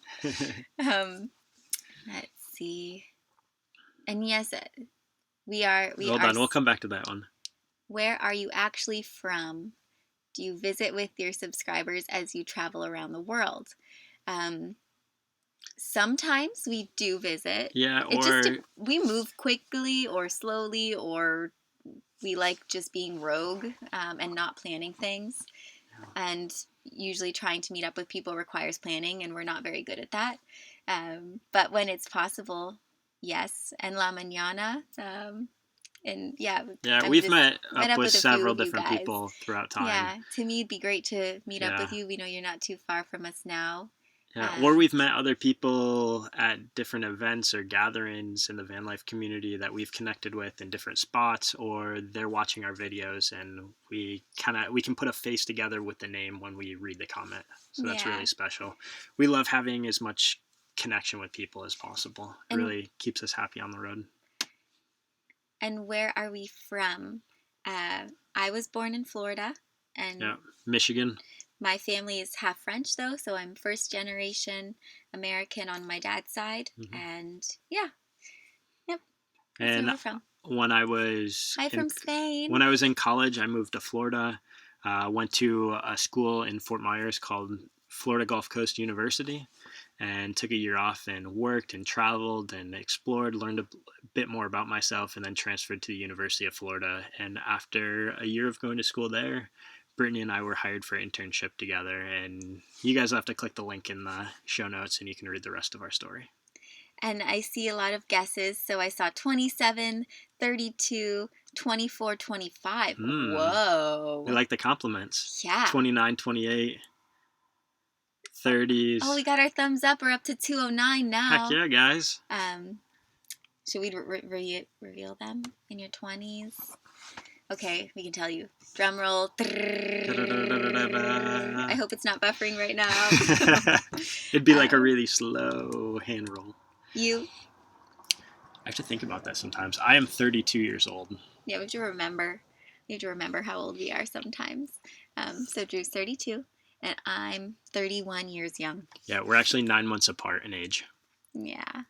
Let's see. And yes, we are.
Hold on, we'll come back to that one.
Where are you actually from? Do you visit with your subscribers as you travel around the world? Sometimes we do visit.
Yeah,
we move quickly or slowly, or we like just being rogue and not planning things. And usually trying to meet up with people requires planning, and we're not very good at that. But when it's possible, yes. And La Mañana, And yeah,
Yeah,
I've
we've
just
met
met
up
up
with
with a few
several
of you
different
guys.
people throughout time.
Yeah, to me, it'd be great to meet up
Yeah.
with you. We know you're not too far from us now.
Yeah, or we've met other people at different events or gatherings in the van life community that we've connected with in different spots, or they're watching our videos and we can put a face together with the name when we read the comment. So that's
Yeah.
really special. We love having as much connection with people as possible. It
And-
really keeps us happy on the road.
And where are we from? I was born in Florida, and
Yeah, Michigan.
my family is half French, though, so I'm first generation American on my dad's side.
Mhm.
And yeah, yep, that's
And
where we're from.
when I was
Hi from Spain.
when I was in college, I moved to Florida. Went to a school in Fort Myers called Florida Gulf Coast University, and took a year off and worked and traveled and explored, learned a bit more about myself, and then transferred to the University of Florida. And after a year of going to school there, Brittany and I were hired for an internship together. And you guys will have to click the link in the show notes and you can read the rest of our story.
And I see a lot of guesses. So I saw 27, 32, 24, 25. Whoa.
We like the compliments.
Yeah.
29, 28, 30s.
Oh, we got our thumbs up. We're up to 209 now.
Heck yeah, guys.
Should we reveal them in your 20s? Okay, we can tell you. Drum roll. I hope it's not buffering right now.
It'd be like a really slow hand roll.
You?
I have to think about that sometimes. I am 32 years old.
Yeah, we have to remember. We have to remember how old we are sometimes. So Drew's 32, and I'm 31 years young.
Yeah, we're actually 9 months apart in age.
Yeah.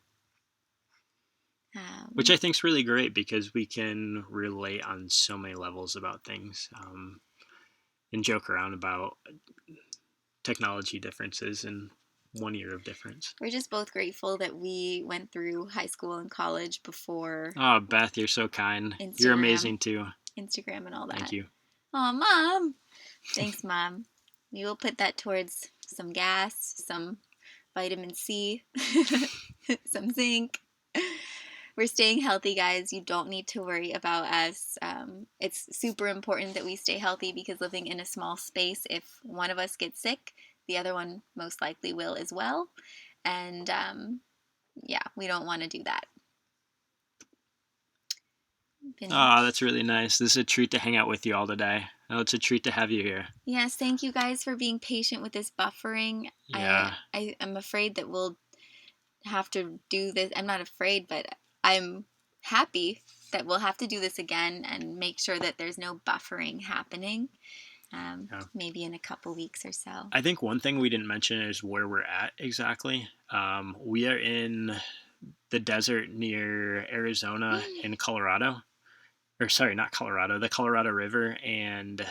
Which I think is really great because we can relate on so many levels about things, and joke around about technology differences and 1 year of difference.
We're just both grateful that we went through high school and college before.
Oh, Beth, you're so kind.
Instagram.
You're amazing too.
Instagram and all that.
Thank you.
Oh, Mom. Thanks, Mom. We will put that towards some gas, some vitamin C, some zinc. We're staying healthy, guys. You don't need to worry about us. It's super important that we stay healthy because living in a small space, if one of us gets sick, the other one most likely will as well. And yeah, we don't want to do that.
Oh, that's really nice. This is a treat to hang out with you all today. Oh, it's a treat to have you here.
Yes, thank you guys for being patient with this buffering.
Yeah.
I'm afraid that we'll have to do this. I'm not afraid, but I'm happy that we'll have to do this again and make sure that there's no buffering happening. Maybe in a couple weeks or so.
I think one thing we didn't mention is where we're at exactly. We are in the desert near Arizona and Colorado. Or sorry, not Colorado, the Colorado River, and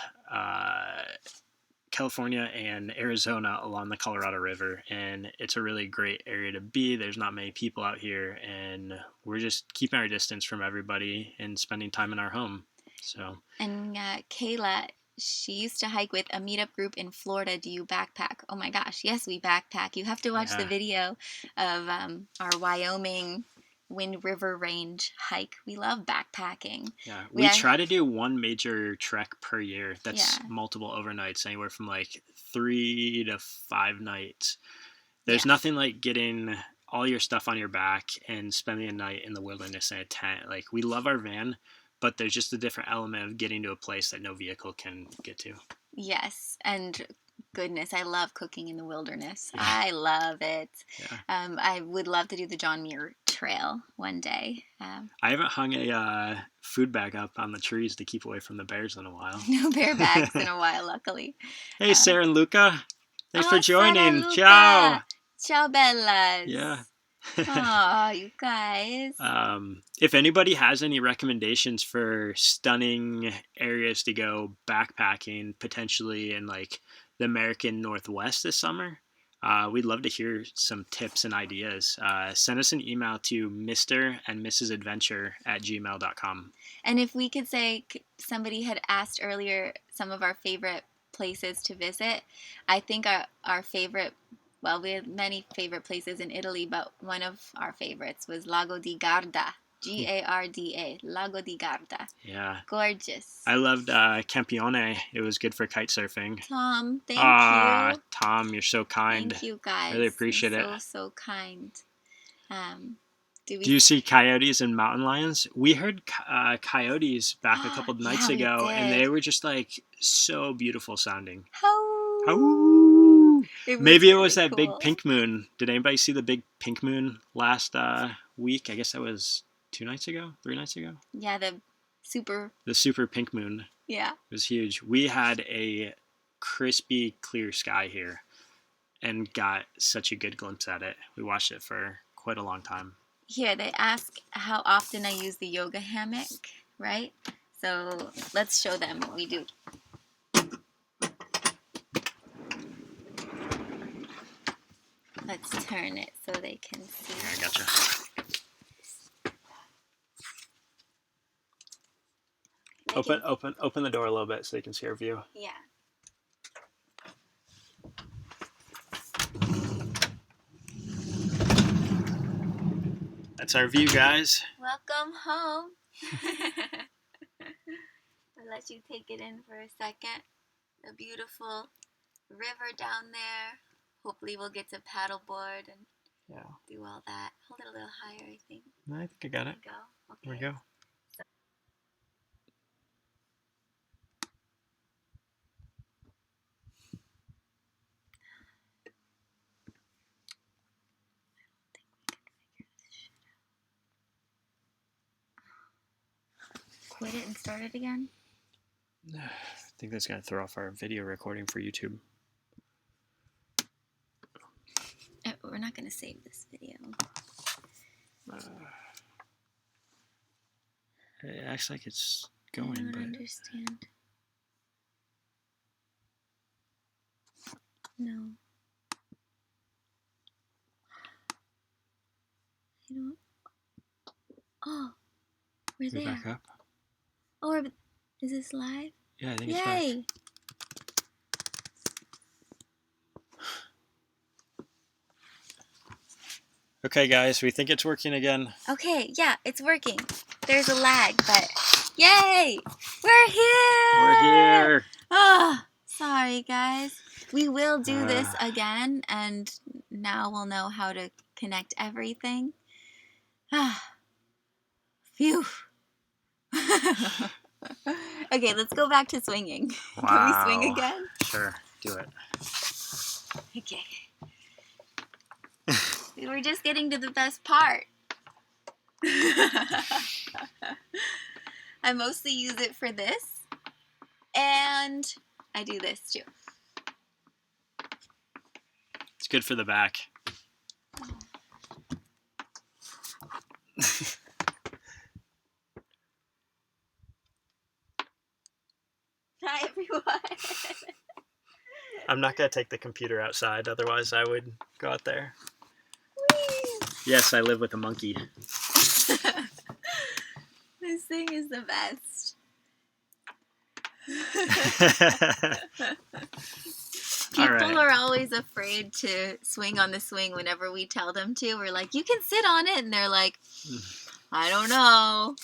California and Arizona along the Colorado River. And it's a really great area to be. There's not many people out here, and we're just keeping our distance from everybody and spending time in our home. So. And
Kayla, she used to hike with a meetup group in Florida. Do you backpack? Oh my gosh, yes, we backpack. You have to watch the video of our Wyoming Wind River Range hike. We love backpacking.
Yeah, we try to do one major trek per year. That's multiple overnights, anywhere from like 3 to 5 nights. There's nothing like getting all your stuff on your back and spending a night in the wilderness in a tent. Like, we love our van, but there's just a different element of getting to a place that no vehicle can get to. Yes, and goodness, I love cooking in the wilderness. Yeah. I love it. Yeah. I would love to do the John Muir Trail one day. I haven't hung a food bag up on the trees to keep away from the bears in a while. No bear bags in a while, luckily. Hey, Sarah and Luca. Thanks for joining. Ciao. Ciao, bellas. Yeah. Oh, you guys. If anybody has any recommendations for stunning areas to go backpacking, potentially in like the American Northwest this summer, we'd love to hear some tips and ideas. Send us an email to mr.and.mrs.adventure@gmail.com. And if we could say, somebody had asked earlier some of our favorite places to visit, I think our favorite, well, we have many favorite places in Italy, but one of our favorites was Lago di Garda.
Garda, Lago di Garda.
Yeah.
Gorgeous.
I loved Campione. It was good for kite surfing.
Tom, thank you.
Tom, you're so kind.
Thank you, guys.
Really appreciate it.
So kind.
Do you see coyotes and mountain lions? We heard coyotes back a couple nights ago, and they were just like so beautiful sounding. Maybe it was that big pink moon. Did anybody see the big pink moon last week? I guess that was 3 nights ago.
Yeah, the
super pink moon.
Yeah.
It was huge. We had a crispy clear sky here and got such a good glimpse at it. We watched it for quite a long time.
Here, they ask how often I use the yoga hammock, right? So let's show them what we do. Let's turn it so they can see.
Yeah, I gotcha. Open the door a little bit so they can see our view.
Yeah.
That's our view, guys.
Welcome home. I'll let you take it in for a second. The beautiful river down there. Hopefully we'll get to paddleboard and do all that. Hold it a little higher, I think.
I think I got it.
There we go. Okay.
There we go.
Quit it and start it again?
I think that's going to throw off our video recording for YouTube.
We're not going to save this video.
It acts like it's going,
I don't
but...
understand. No. You know what? Oh, we're there.
Back up.
Oh, is this live?
Yeah, I think it's
Yay!
back. Okay, guys, we think it's working again.
Okay, yeah, it's working. There's a lag, but yay! We're here!
We're here!
Oh, sorry, guys. We will do this again, and now we'll know how to connect everything. Phew. Okay, let's go back to swinging.
Wow.
Can we swing again?
Sure, do it.
Okay. We were just getting to the best part. I mostly use it for this, and I do this too.
It's good for the back.
Hi, everyone.
I'm not going to take the computer outside, otherwise I would go out there.
Whee!
Yes, I live with a monkey.
This thing is the best. People are always afraid to swing on the swing whenever we tell them to. We're like, you can sit on it. And they're like, I don't know.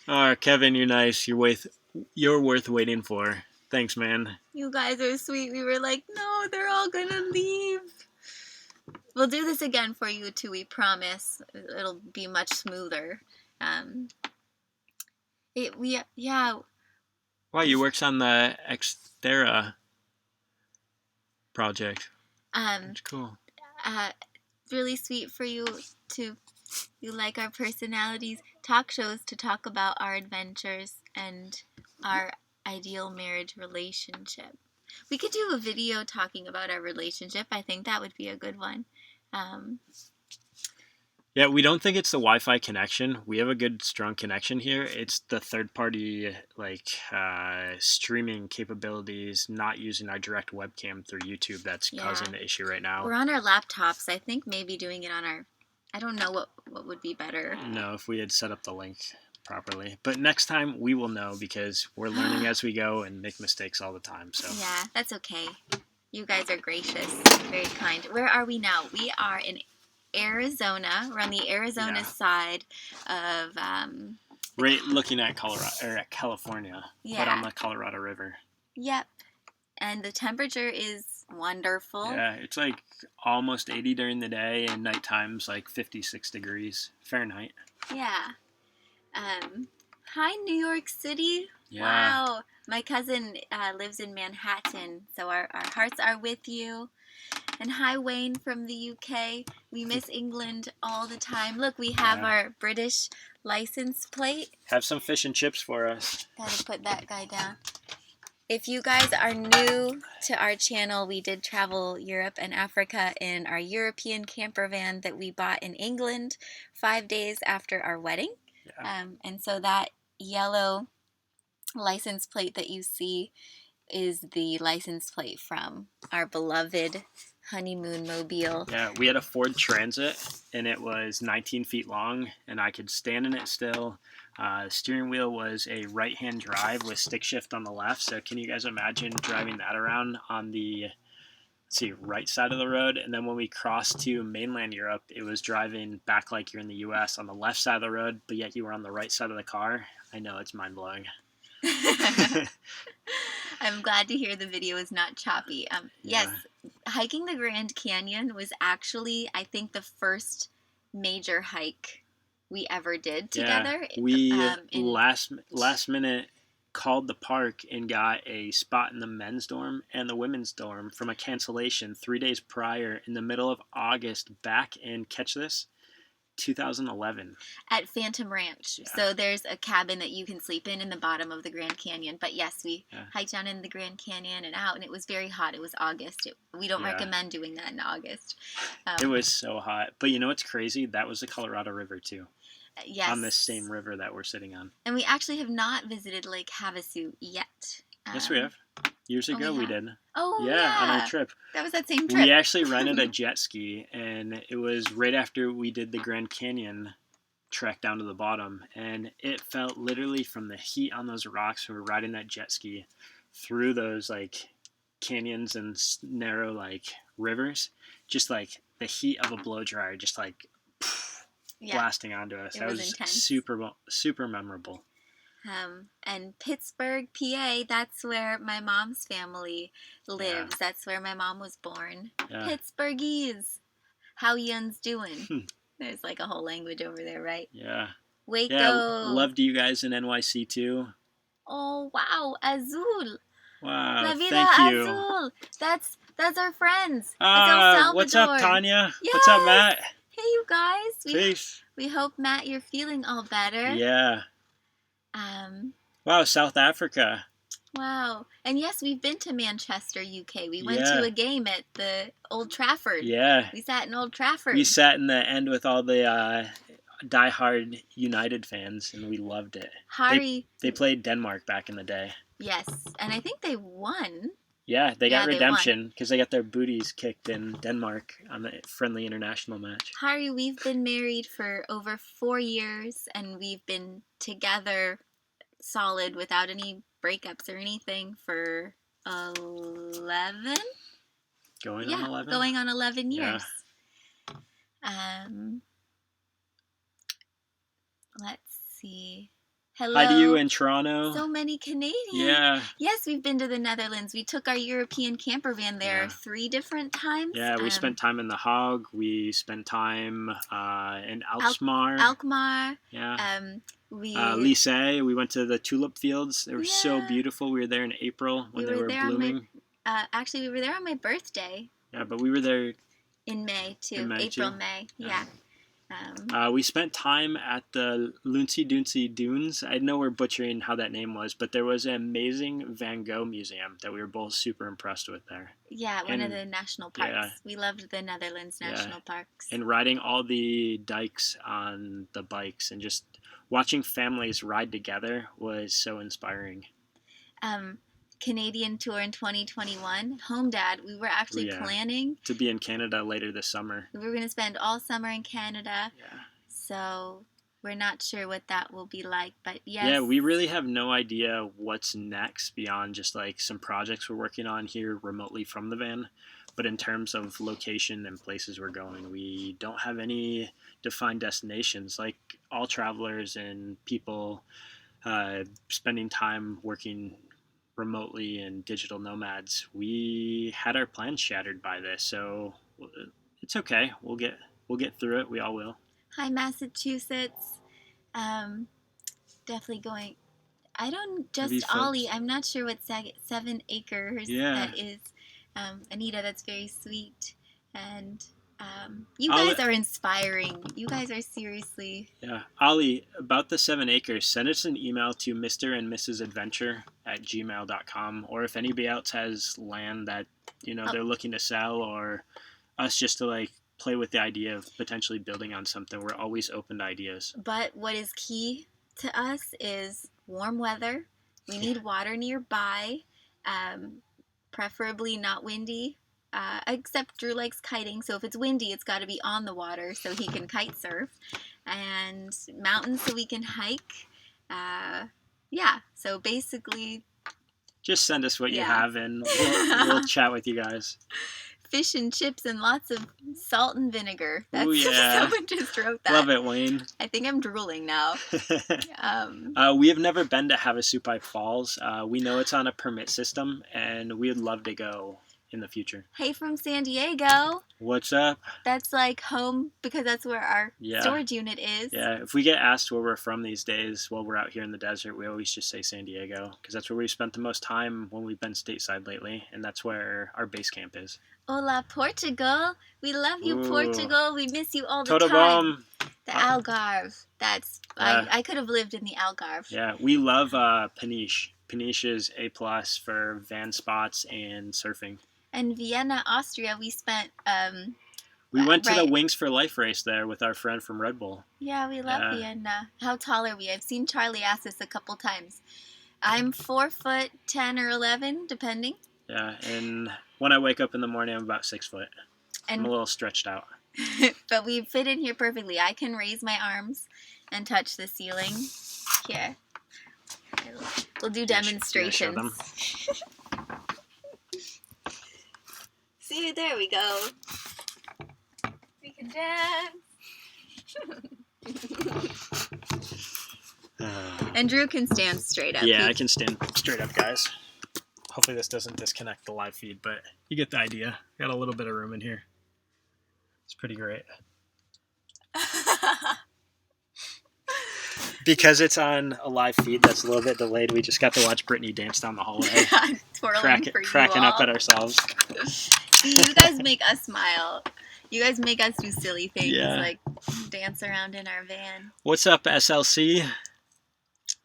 Oh, Kevin, you're nice. You're worth waiting for. Thanks, man.
You guys are sweet. We were like, no, they're all going to leave. We'll do this again for you too, we promise. It'll be much smoother.
Wow, you worked on the Xterra project. That's cool.
Really sweet for you to like our personalities. Talk shows to talk about our adventures and our ideal marriage relationship. We could do a video talking about our relationship. I think that would be a good one.
Yeah, we don't think it's the Wi-Fi connection. We have a good, strong connection here. It's the third-party streaming capabilities, not using our direct webcam through YouTube that's causing the issue right now.
We're on our laptops. I think maybe doing it on our... I don't know what would be better.
No, if we had set up the link properly. But next time we will know because we're learning as we go and make mistakes all the time. So
yeah, that's okay. You guys are gracious, very kind. Where are we now? We are in Arizona. We're on the Arizona side of
right, looking at Colorado or at California, but on
yeah.
the Colorado River.
Yep. And the temperature is wonderful.
Yeah, it's like almost 80 during the day, and night time's like 56 degrees Fahrenheit.
Yeah. Hi, New York City.
Yeah.
Wow. My cousin lives in Manhattan, so our hearts are with you. And hi, Wayne from the UK. We miss England all the time. Look, we have our British license plate.
Have some fish and chips for us.
Gotta put that guy down. If you guys are new to our channel, we did travel Europe and Africa in our European camper van that we bought in England 5 days after our wedding. Yeah. And so that yellow license plate that you see is the license plate from our beloved honeymoon mobile.
Yeah, we had a Ford Transit, and it was 19 feet long, and I could stand in it still. Steering wheel was a right-hand drive with stick shift on the left, so can you guys imagine driving that around on the right side of the road? And then when we crossed to mainland Europe, it was driving back like you're in the US on the left side of the road, but yet you were on the right side of the car. I know, it's mind-blowing.
I'm glad to hear the video is not choppy. Yes, hiking the Grand Canyon was actually, I think, the first major hike we ever did together.
Yeah, we last minute called the park and got a spot in the men's dorm and the women's dorm from a cancellation 3 days prior in the middle of August back in, catch this, 2011.
At Phantom Ranch. Yeah. So there's a cabin that you can sleep in the bottom of the Grand Canyon. But yes, we hiked down in the Grand Canyon and out, and it was very hot. It was August. We don't recommend doing that in August.
It was so hot. But you know what's crazy? That was the Colorado River too.
Yes.
On this same river that we're sitting on.
And we actually have not visited Lake Havasu yet.
Yes, we have. Years ago we did.
Oh, yeah.
On our trip.
That was that same trip.
We actually rented a jet ski, and it was right after we did the Grand Canyon trek down to the bottom. And it felt literally from the heat on those rocks. We were riding that jet ski through those like canyons and narrow like rivers. Just like the heat of a blow dryer, just like blasting onto us. That was intense. super memorable.
And Pittsburgh, PA, that's where my mom's family lives. Yeah. That's where my mom was born. Yeah. Pittsburghese. How yun's doing? There's like a whole language over there, right?
Yeah.
Waco.
Yeah, loved you guys in NYC too.
Oh, wow. Azul.
Wow,
La Vida
thank you.
Azul. That's our friends.
What's up, Tanya? Yes. What's up, Matt?
Hey, you guys.
Peace.
We hope, Matt, you're feeling all better.
Yeah. Wow, South Africa.
Wow. And yes, we've been to Manchester, UK. We went to a game at the Old Trafford.
Yeah.
We sat in Old Trafford.
We sat in the end with all the diehard United fans, and we loved it. They played Denmark back in the day.
Yes, and I think they won.
Yeah, they got redemption because they got their booties kicked in Denmark on the friendly international match.
Hari, we've been married for over 4 years, and we've been together solid without any breakups or anything for 11?
Going on 11?
Going on 11 years. Yeah. Let's see. Hello.
Hi to you in Toronto.
So many Canadians.
Yeah.
Yes, we've been to the Netherlands. We took our European camper van there 3 different times.
Yeah, we spent time in The Hague. We spent time in Alkmaar.
Alkmaar.
Yeah. Lycée. We went to the tulip fields. They were so beautiful. We were there in April when they were blooming.
Actually, we were there on my birthday.
Yeah, but we were there
in May too. May. Yeah.
We spent time at the Loonsy Doonsy Dunes. I know we're butchering how that name was, but there was an amazing Van Gogh museum that we were both super impressed with there.
Yeah, one of the national parks. Yeah. We loved the Netherlands national parks.
And riding all the dikes on the bikes and just watching families ride together was so inspiring.
Canadian tour in 2021. Home Dad, we were actually planning
to be in Canada later this summer.
We were going to spend all summer in Canada.
Yeah.
So we're not sure what that will be like, but yes.
Yeah, we really have no idea what's next beyond just like some projects we're working on here remotely from the van. But in terms of location and places we're going, we don't have any defined destinations. Like all travelers and people spending time working remotely and digital nomads, we had our plans shattered by this. So it's okay. We'll get through it. We all will.
Hi, Massachusetts. Definitely going. I don't just Ollie. I'm not sure what 7 acres that is. Anita, that's very sweet. And you guys are inspiring. You guys are seriously.
Yeah. Ollie, about the 7 acres, send us an email to Mr. and Mrs. Adventure at gmail.com. Or if anybody else has land that, they're looking to sell, or us just to like play with the idea of potentially building on something, we're always open to ideas.
But what is key to us is warm weather. We need water nearby, preferably not windy. Except Drew likes kiting, so if it's windy, it's got to be on the water so he can kite surf. And mountains so we can hike. So basically...
just send us what you have, and we'll chat with you guys.
Fish and chips and lots of salt and vinegar. That's someone just wrote that.
Love it, Wayne.
I think I'm drooling now.
We have never been to Havasupai Falls. We know it's on a permit system, and we'd love to go in the future.
Hey, from San Diego.
What's up?
That's like home because that's where our storage unit is.
Yeah, if we get asked where we're from these days while we're out here in the desert, we always just say San Diego because that's where we've spent the most time when we've been stateside lately, and that's where our base camp is.
Hola, Portugal. We love you, Portugal. We miss you all the time. The Algarve. I could have lived in the Algarve.
Yeah, we love Peniche. Peniche is A+ for van spots and surfing.
And Vienna, Austria, we spent...
we went to the Wings for Life race there with our friend from Red Bull.
Yeah, we love Vienna. How tall are we? I've seen Charlie ask this a couple times. I'm 4'10" or 11, depending.
Yeah, and when I wake up in the morning, I'm about 6 foot. I'm a little stretched out.
But we fit in here perfectly. I can raise my arms and touch the ceiling. Here. We'll do demonstrations. See, there we go. We can dance. And Drew can stand straight up.
Yeah, I can stand straight up, guys. Hopefully this doesn't disconnect the live feed, but you get the idea. Got a little bit of room in here. It's pretty great. Because it's on a live feed that's a little bit delayed, we just got to watch Brittany dance down the hallway. Cracking up at ourselves.
You guys make us smile. You guys make us do silly things, like dance around in our van.
What's up, SLC?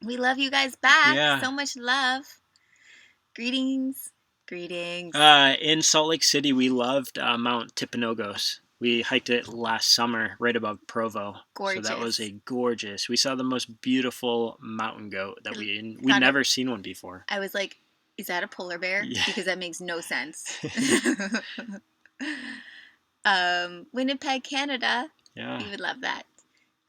We love you guys back. Yeah. So much love. Greetings.
In Salt Lake City, we loved Mount Timpanogos. We hiked it last summer, right above Provo.
Gorgeous.
So that was gorgeous. We saw the most beautiful mountain goat that we'd never seen one before.
I was like, is that a polar bear? Yeah. Because that makes no sense. Winnipeg, Canada. Yeah. You would love that.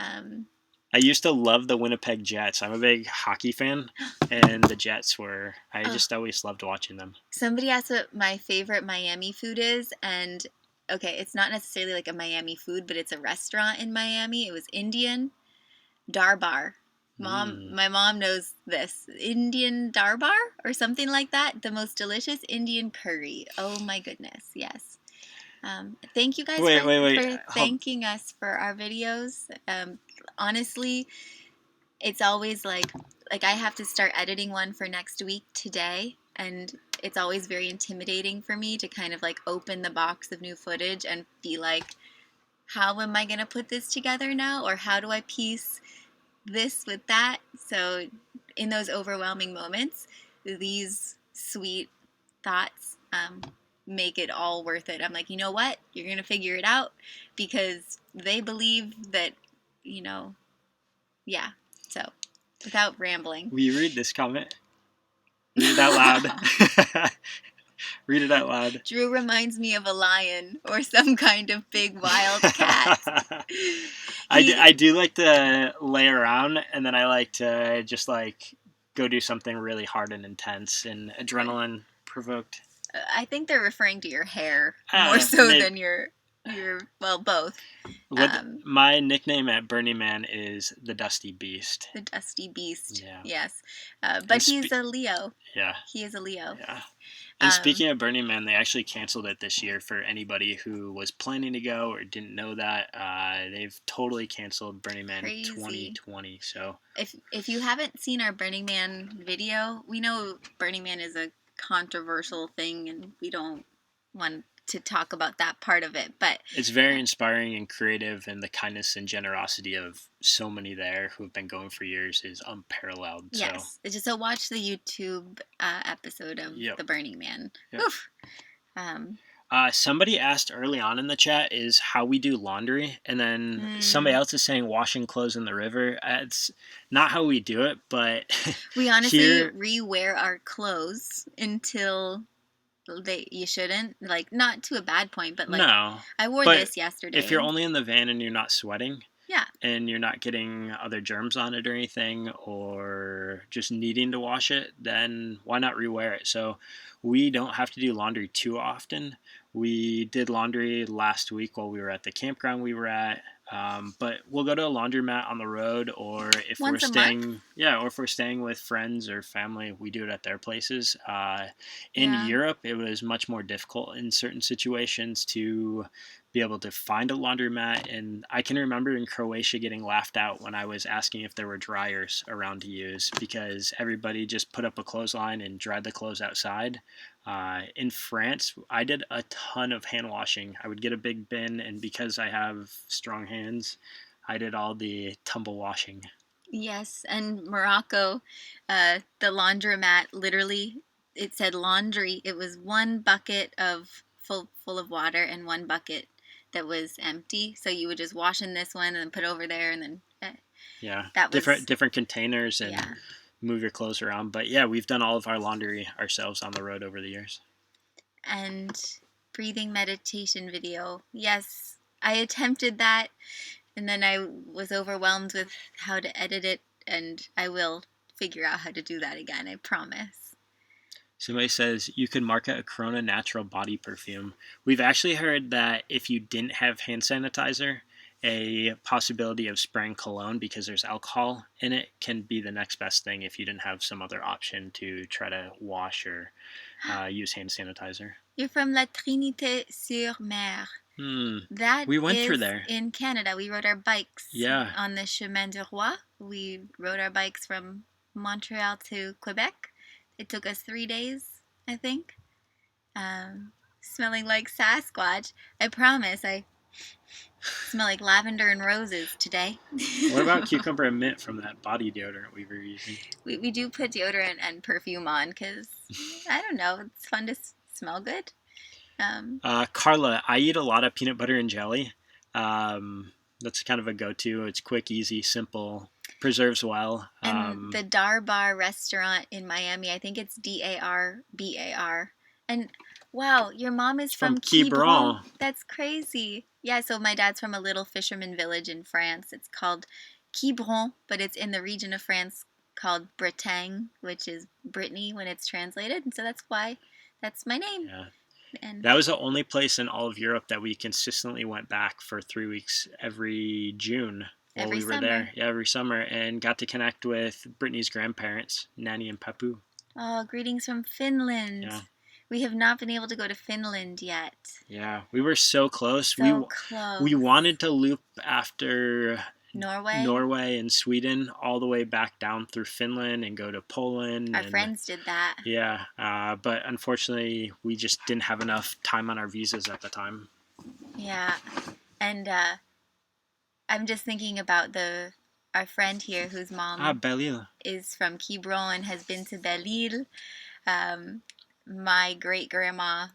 I used to love the Winnipeg Jets. I'm a big hockey fan, and the Jets were... I just always loved watching them.
Somebody asked what my favorite Miami food is, and... Okay, it's not necessarily like a Miami food, but it's a restaurant in Miami. It was Indian Darbar. My mom knows this. Indian Darbar or something like that. The most delicious Indian curry. Oh my goodness, yes. Thank you guys for thanking us for our videos. Honestly, it's always like I have to start editing one for next week today, and it's always very intimidating for me to kind of like open the box of new footage and be like, how am I going to put this together now? Or how do I piece this with that? So in those overwhelming moments, these sweet thoughts make it all worth it. I'm like, you know what? You're going to figure it out because they believe that, So without rambling.
Will you read this comment? Read it out loud. Read it out loud.
Drew reminds me of a lion or some kind of big wild cat.
I do like to lay around, and then I like to just like go do something really hard and intense and adrenaline provoked.
I think they're referring to your hair more so than your well, both.
My nickname at Burning Man is the Dusty Beast.
The Dusty Beast.
Yeah.
Yes. But he's a Leo.
Yeah.
He is a Leo.
Yeah. And speaking of Burning Man, they actually canceled it this year for anybody who was planning to go or didn't know that. They've totally canceled Burning Man 2020. So
if you haven't seen our Burning Man video, we know Burning Man is a controversial thing, and we don't want to talk about that part of it, but
it's very inspiring and creative, and the kindness and generosity of so many there who have been going for years is unparalleled.
Yes. So watch the YouTube episode of the Burning Man.
Yep. Somebody asked early on in the chat is how we do laundry, and then somebody else is saying washing clothes in the river. It's not how we do it, but
we honestly re-wear our clothes until you shouldn't, like, not to a bad point, but like, no, I wore this yesterday.
If you're only in the van and you're not sweating,
yeah,
and you're not getting other germs on it or anything, or just needing to wash it, then why not rewear it? So we don't have to do laundry too often. We did laundry last week while we were at the campground we were at. But we'll go to a laundromat on the road, or if we're staying with friends or family, we do it at their places. In Europe, it was much more difficult in certain situations to be able to find a laundromat, and I can remember in Croatia getting laughed out when I was asking if there were dryers around to use, because everybody just put up a clothesline and dried the clothes outside. In France, I did a ton of hand washing. I would get a big bin, and because I have strong hands, I did all the tumble washing.
Yes, and Morocco, the laundromat, literally, it said laundry. It was one bucket of full of water and one bucket that was empty. So you would just wash in this one and then put over there, and then
that was different containers and move your clothes around. But yeah, we've done all of our laundry ourselves on the road over the years.
And breathing meditation video. Yes, I attempted that, and then I was overwhelmed with how to edit it, and I will figure out how to do that again, I promise.
Somebody says you could market a Corona natural body perfume. We've actually heard that if you didn't have hand sanitizer, a possibility of spraying cologne, because there's alcohol in it, can be the next best thing if you didn't have some other option to try to wash or use hand sanitizer.
You're from La Trinité-sur-Mer.
We went through there.
In Canada. We rode our bikes on the Chemin du Roi. We rode our bikes from Montreal to Quebec. It took us 3 days, I think. Smelling like Sasquatch. I promise, I smell like lavender and roses today.
What about cucumber and mint from that body deodorant we were using?
We do put deodorant and perfume on because, I don't know, it's fun to smell good.
Carla, I eat a lot of peanut butter and jelly. That's kind of a go-to. It's quick, easy, simple, preserves well.
And the Dar Bar restaurant in Miami, I think it's Darbar. And wow, your mom is from Quiberon. That's crazy. Yeah, so my dad's from a little fisherman village in France. It's called Quiberon, but it's in the region of France called Bretagne, which is Brittany when it's translated. And so that's why that's my name.
Yeah. And that was the only place in all of Europe that we consistently went back for 3 weeks every June while we were there. Yeah, every summer, and got to connect with Brittany's grandparents, Nanny and Papu.
Oh, greetings from Finland. Yeah. We have not been able to go to Finland yet.
Yeah, we were so close. We wanted to loop after Norway and Sweden all the way back down through Finland and go to Poland.
Our friends did that.
Yeah, but unfortunately, we just didn't have enough time on our visas at the time.
Yeah, and I'm just thinking about our friend here whose mom is from Quiberon and has been to Belle-Île. My great-grandma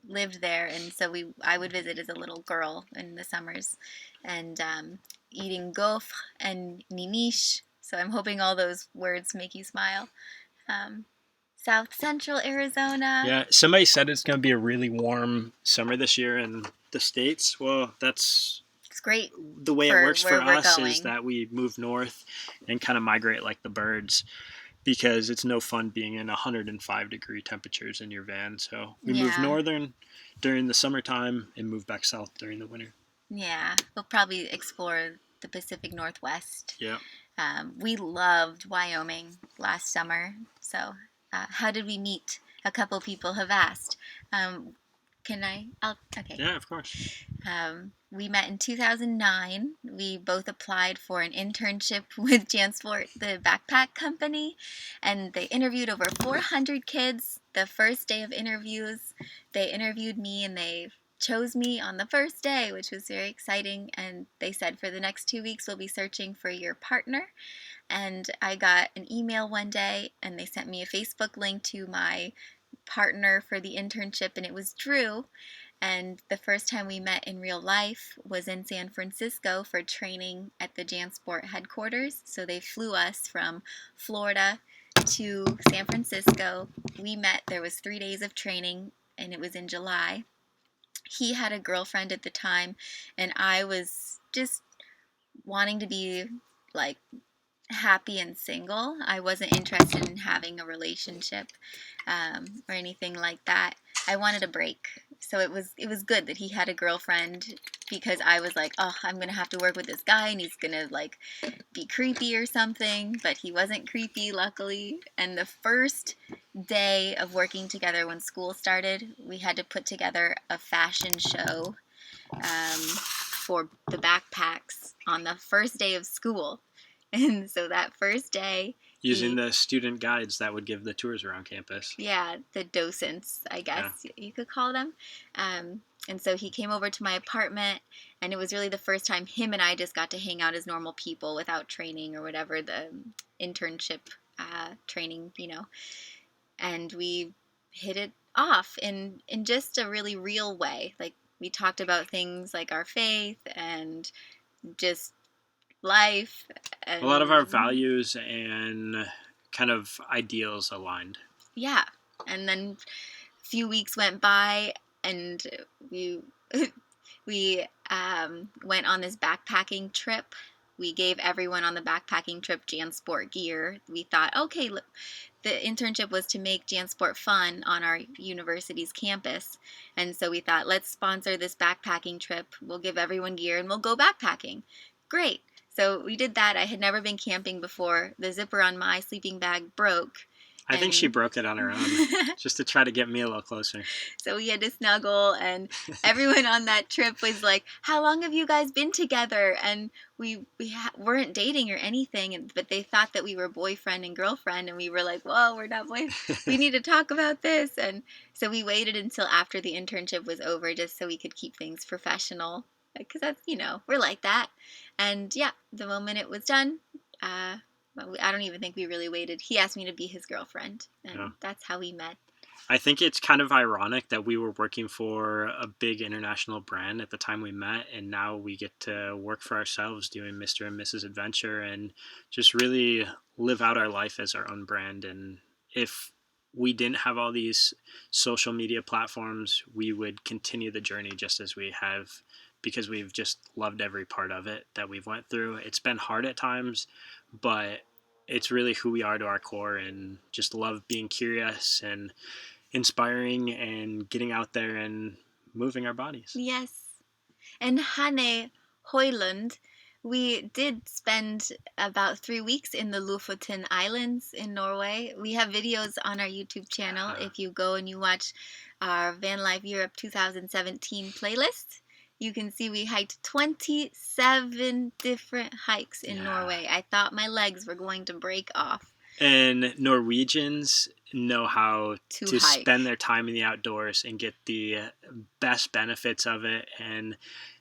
lived there, and so I would visit as a little girl in the summers, and eating gaufre and niniche. So I'm hoping all those words make you smile. South Central Arizona.
Yeah, somebody said it's going to be a really warm summer this year in the States. Well, that's
It's great
the way it
for
works for
where we're
us is
going.
that we move north and kind of migrate like the birds because it's no fun being in 105-degree temperatures in your van. So we move
Yeah.
northern during the summertime and move back south during the winter.
Yeah. We'll probably explore the Pacific Northwest.
Yeah.
We loved Wyoming last summer. So, how did we meet? A couple people have asked. Can I? Okay.
Yeah, of course.
We met in 2009. We both applied for an internship with Jansport, the backpack company, and they interviewed over 400 kids. The first day of interviews, they interviewed me and they chose me on the first day, which was very exciting. And they said for the next 2 weeks, we'll be searching for your partner. And I got an email one day and they sent me a Facebook link to my partner for the internship, and it was Drew. And the first time we met in real life was in San Francisco for training at the Jansport headquarters. So they flew us from Florida to San Francisco. We met, there was 3 days of training, and it was in July. He had a girlfriend at the time, and I was just wanting to be like happy and single. I wasn't interested in having a relationship or anything like that. I wanted a break. So it was good that he had a girlfriend because I was like, oh, I'm gonna have to work with this guy and he's gonna like be creepy or something. But he wasn't creepy, luckily. And the first day of working together when school started, we had to put together a fashion show for the backpacks on the first day of school. And so that first day,
using the student guides that would give the tours around campus.
Yeah, the docents, I guess you could call them. And so he came over to my apartment, and it was really the first time him and I just got to hang out as normal people without training or whatever the internship training, And we hit it off in just a really real way. Like we talked about things like our faith and just life. And
a lot of our values and kind of ideals aligned.
Yeah. And then a few weeks went by, and we we went on this backpacking trip. We gave everyone on the backpacking trip Jansport gear. We thought, okay, look, the internship was to make Jansport fun on our university's campus. And so we thought, let's sponsor this backpacking trip. We'll give everyone gear and we'll go backpacking. Great. So we did that. I had never been camping before. The zipper on my sleeping bag broke.
I think she broke it on her own just to try to get me a little closer.
So we had to snuggle, and everyone on that trip was like, how long have you guys been together? And we weren't dating or anything, but they thought that we were boyfriend and girlfriend, and we were like, whoa, we're not boyfriend. We need to talk about this. And so we waited until after the internship was over just so we could keep things professional, because that's, we're like that. And yeah, the moment it was done, I don't even think we really waited. He asked me to be his girlfriend, and that's how we met.
I think it's kind of ironic that we were working for a big international brand at the time we met, and now we get to work for ourselves doing Mr. and Mrs. Adventure and just really live out our life as our own brand. And if we didn't have all these social media platforms, we would continue the journey just as we have, because we've just loved every part of it that we've went through. It's been hard at times, but it's really who we are to our core, and just love being curious and inspiring and getting out there and moving our bodies.
Yes. And Hanne Hoyland, we did spend about 3 weeks in the Lofoten Islands in Norway. We have videos on our YouTube channel. If you go and you watch our Van Life Europe 2017 playlist, you can see we hiked 27 different hikes in Norway. I thought my legs were going to break off.
And Norwegians know how to spend their time in the outdoors and get the best benefits of it. And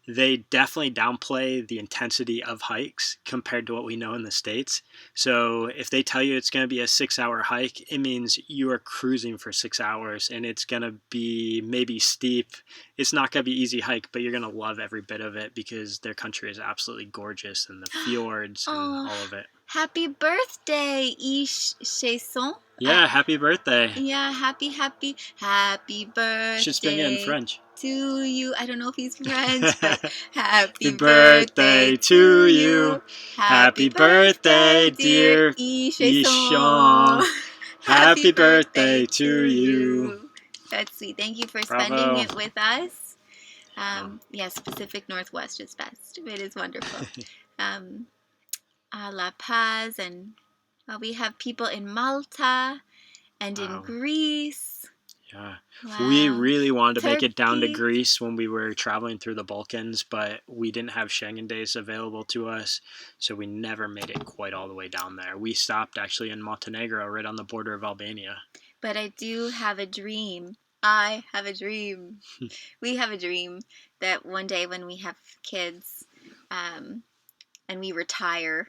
they definitely downplay the intensity of hikes compared to what we know in the States. So if they tell you it's going to be a 6-hour hike, it means you are cruising for 6 hours, and it's going to be maybe steep. It's not going to be easy hike, but you're going to love every bit of it because their country is absolutely gorgeous, and the fjords and all of it.
Happy birthday, Ish Chesson.
Yeah, happy birthday.
Yeah, happy birthday.
Should sing it in French.
To you. I don't know if he's French, but happy
birthday to you. Happy birthday, dear Ishon. Happy birthday to you.
That's sweet. Thank you for
Bravo.
spending it with us. Yes, Pacific Northwest is best. It is wonderful. La Paz, and we have people in Malta and in Greece.
Yeah.
Wow.
We really wanted to make it down to
Turkey.
Greece when we were traveling through the Balkans, but we didn't have Schengen days available to us, so we never made it quite all the way down there. We stopped actually in Montenegro, right on the border of Albania.
But I do have a dream. I have a dream. We have a dream that one day when we have kids, and we retire,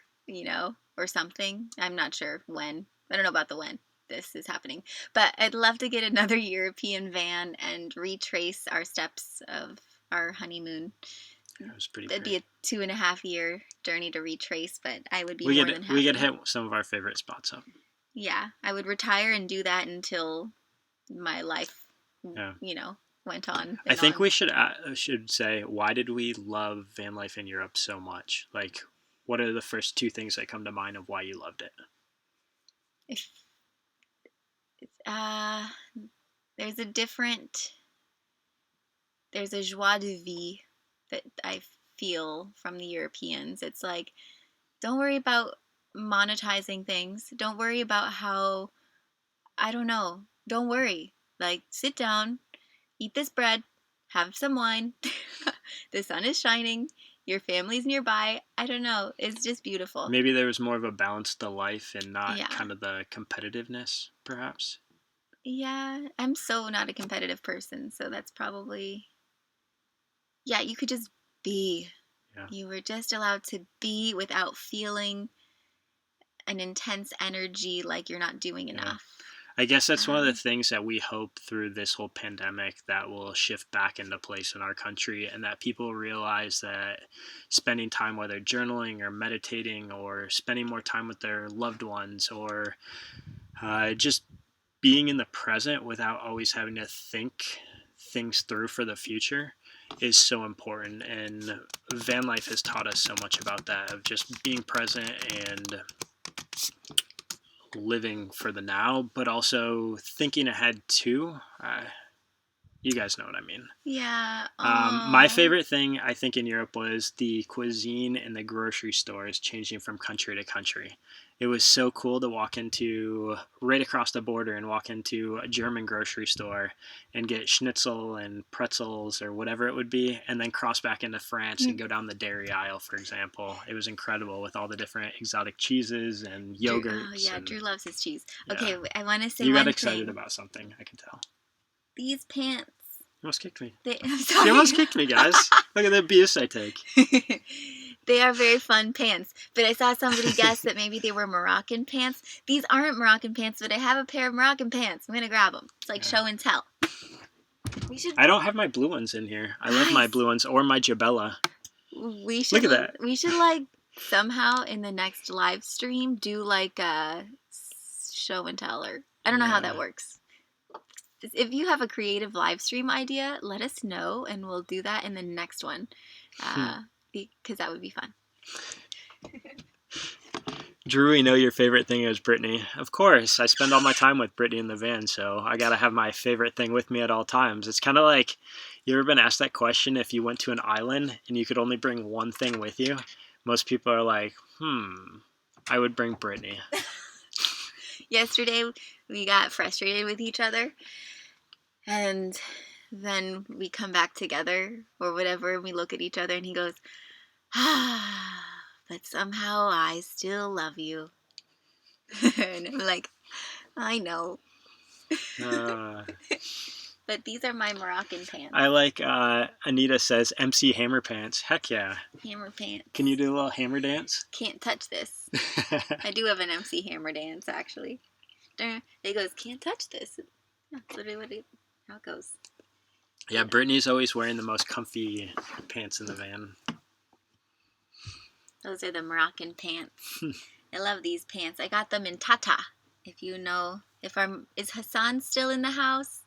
or something. I'm not sure when. I don't know about the when this is happening. But I'd love to get another European van and retrace our steps of our honeymoon.
That was pretty
It'd
great.
be a 2.5-year journey to retrace, but I would be more than happy.
We could hit some of our favorite spots up.
Yeah, I would retire and do that until my life, went on.
I think we should say, why did we love van life in Europe so much? Like, what are the first 2 things that come to mind of why you loved it?
There's a joie de vivre that I feel from the Europeans. It's like, don't worry about monetizing things. Don't worry about how, I don't know. Don't worry. Like, sit down, eat this bread, have some wine. The sun is shining. Your family's nearby. I don't know. It's just beautiful.
Maybe there was more of a balance to life and not kind of the competitiveness, perhaps.
Yeah, I'm so not a competitive person, so that's probably... Yeah, you could just be. Yeah. You were just allowed to be without feeling an intense energy like you're not doing enough.
I guess that's one of the things that we hope through this whole pandemic that will shift back into place in our country, and that people realize that spending time, whether journaling or meditating or spending more time with their loved ones, or just being in the present without always having to think things through for the future, is so important. And van life has taught us so much about that, of just being present and living for the now, but also thinking ahead too. You guys know what I mean.
Yeah.
My favorite thing, I think, in Europe was the cuisine in the grocery stores changing from country to country. It was so cool to walk into, right across the border, and walk into a German grocery store and get schnitzel and pretzels or whatever it would be, and then cross back into France and go down the dairy aisle, for example. It was incredible with all the different exotic cheeses and yogurts.
Drew loves his cheese. Yeah. Okay, I want to say
you got excited about something, I can tell.
These pants.
You almost kicked me.
I'm sorry.
She almost kicked me, guys. Look at the abuse I take.
They are very fun pants, but I saw somebody guess that maybe they were Moroccan pants. These aren't Moroccan pants, but I have a pair of Moroccan pants. I'm going to grab them. It's like show and tell.
I don't have my blue ones in here. I love my blue ones, or my Jabella. Look at that.
We should, somehow in the next live stream do, a show and tell, or I don't know how that works. If you have a creative live stream idea, let us know, and we'll do that in the next one, because that would be fun.
Drew, we know your favorite thing is Brittany. Of course, I spend all my time with Brittany in the van, so I gotta have my favorite thing with me at all times. It's kind of like, you ever been asked that question, if you went to an island and you could only bring one thing with you? Most people are like, I would bring Brittany.
Yesterday, we got frustrated with each other, and then we come back together or whatever, and we look at each other, and he goes, but somehow I still love you. And I'm like, I know. But these are my Moroccan pants.
I like, Anita says, MC Hammer Pants. Heck yeah.
Hammer pants.
Can you do a little hammer dance?
Can't touch this. I do have an MC Hammer dance, actually. It goes, can't touch this. That's literally how it goes.
Yeah, Brittany's always wearing the most comfy pants in the van.
Those are the Moroccan pants. I love these pants. I got them in Tata. If you know, is Hassan still in the house?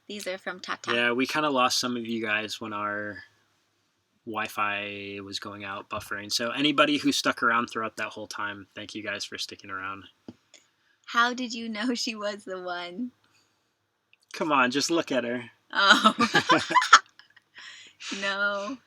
These are from Tata.
Yeah, we kind of lost some of you guys when our Wi-Fi was going out, buffering. So anybody who stuck around throughout that whole time, thank you guys for sticking around.
How did you know she was the one?
Come on, just look at her.
Oh. No.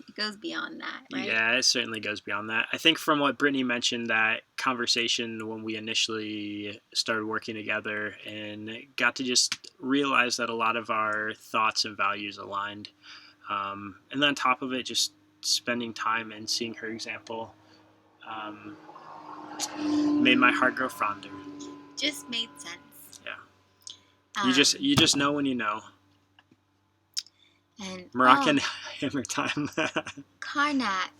It goes beyond that, right?
Yeah, it certainly goes beyond that. I think from what Brittany mentioned, that conversation when we initially started working together and got to just realize that a lot of our thoughts and values aligned. And then on top of it, just spending time and seeing her example made my heart grow fonder.
Just made sense.
Yeah. You just know when you know.
And
Moroccan hammer time.
Karnak.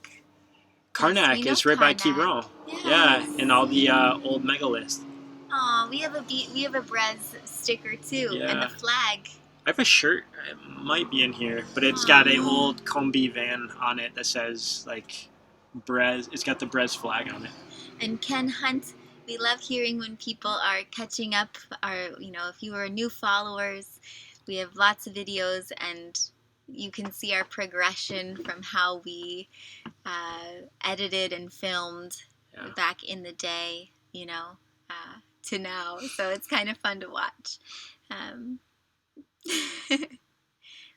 Karnak
Yes,
is right by Quiberon.
Yes.
Yeah, and all the old megaliths.
Oh, we have a Brez sticker too,
Yeah.
and the flag.
I have a shirt. It might be in here, but it's got an old Combi van on it that says like Brez. It's got the Brez flag on it.
And Ken Hunt. We love hearing when people are catching up. If you are new followers, we have lots of videos, and you can see our progression from how we edited and filmed back in the day, to now. So it's kind of fun to watch.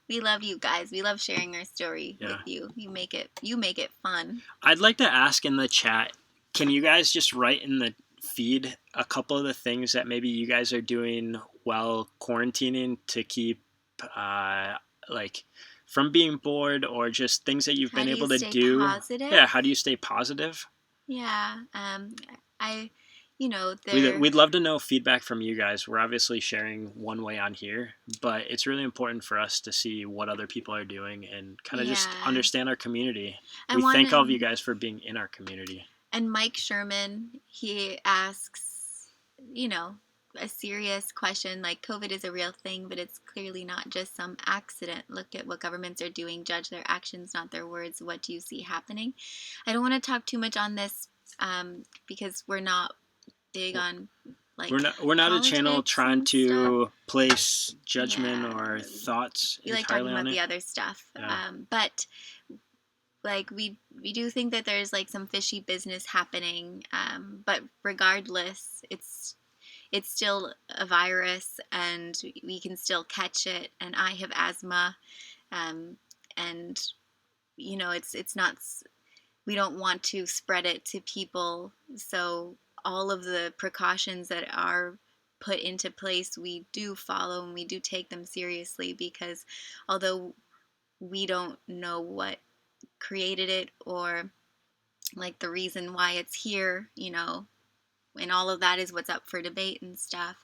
We love you guys. We love sharing our story with you. You make it fun.
I'd like to ask in the chat, can you guys just write in the feed a couple of the things that maybe you guys are doing while quarantining to keep from being bored, or just things that you've been able to do?
Positive?
Yeah, how do you stay positive?
Yeah.
We'd love to know feedback from you guys. We're obviously sharing one way on here, but it's really important for us to see what other people are doing and kind of just understand our community. We thank all of you guys for being in our community.
And Mike Sherman, he asks, a serious question, like COVID is a real thing, but it's clearly not just some accident. Look at what governments are doing. Judge their actions, not their words. What do you see happening? I don't want to talk too much on this because we're not big on
we're not a channel trying to place judgment or thoughts.
We like talking about the other stuff, but we do think that there's some fishy business happening. But regardless, it's still a virus, and we can still catch it. And I have asthma, and it's not. We don't want to spread it to people, so all of the precautions that are put into place, we do follow and we do take them seriously, because although we don't know what created it or the reason why it's here, and all of that is what's up for debate and stuff,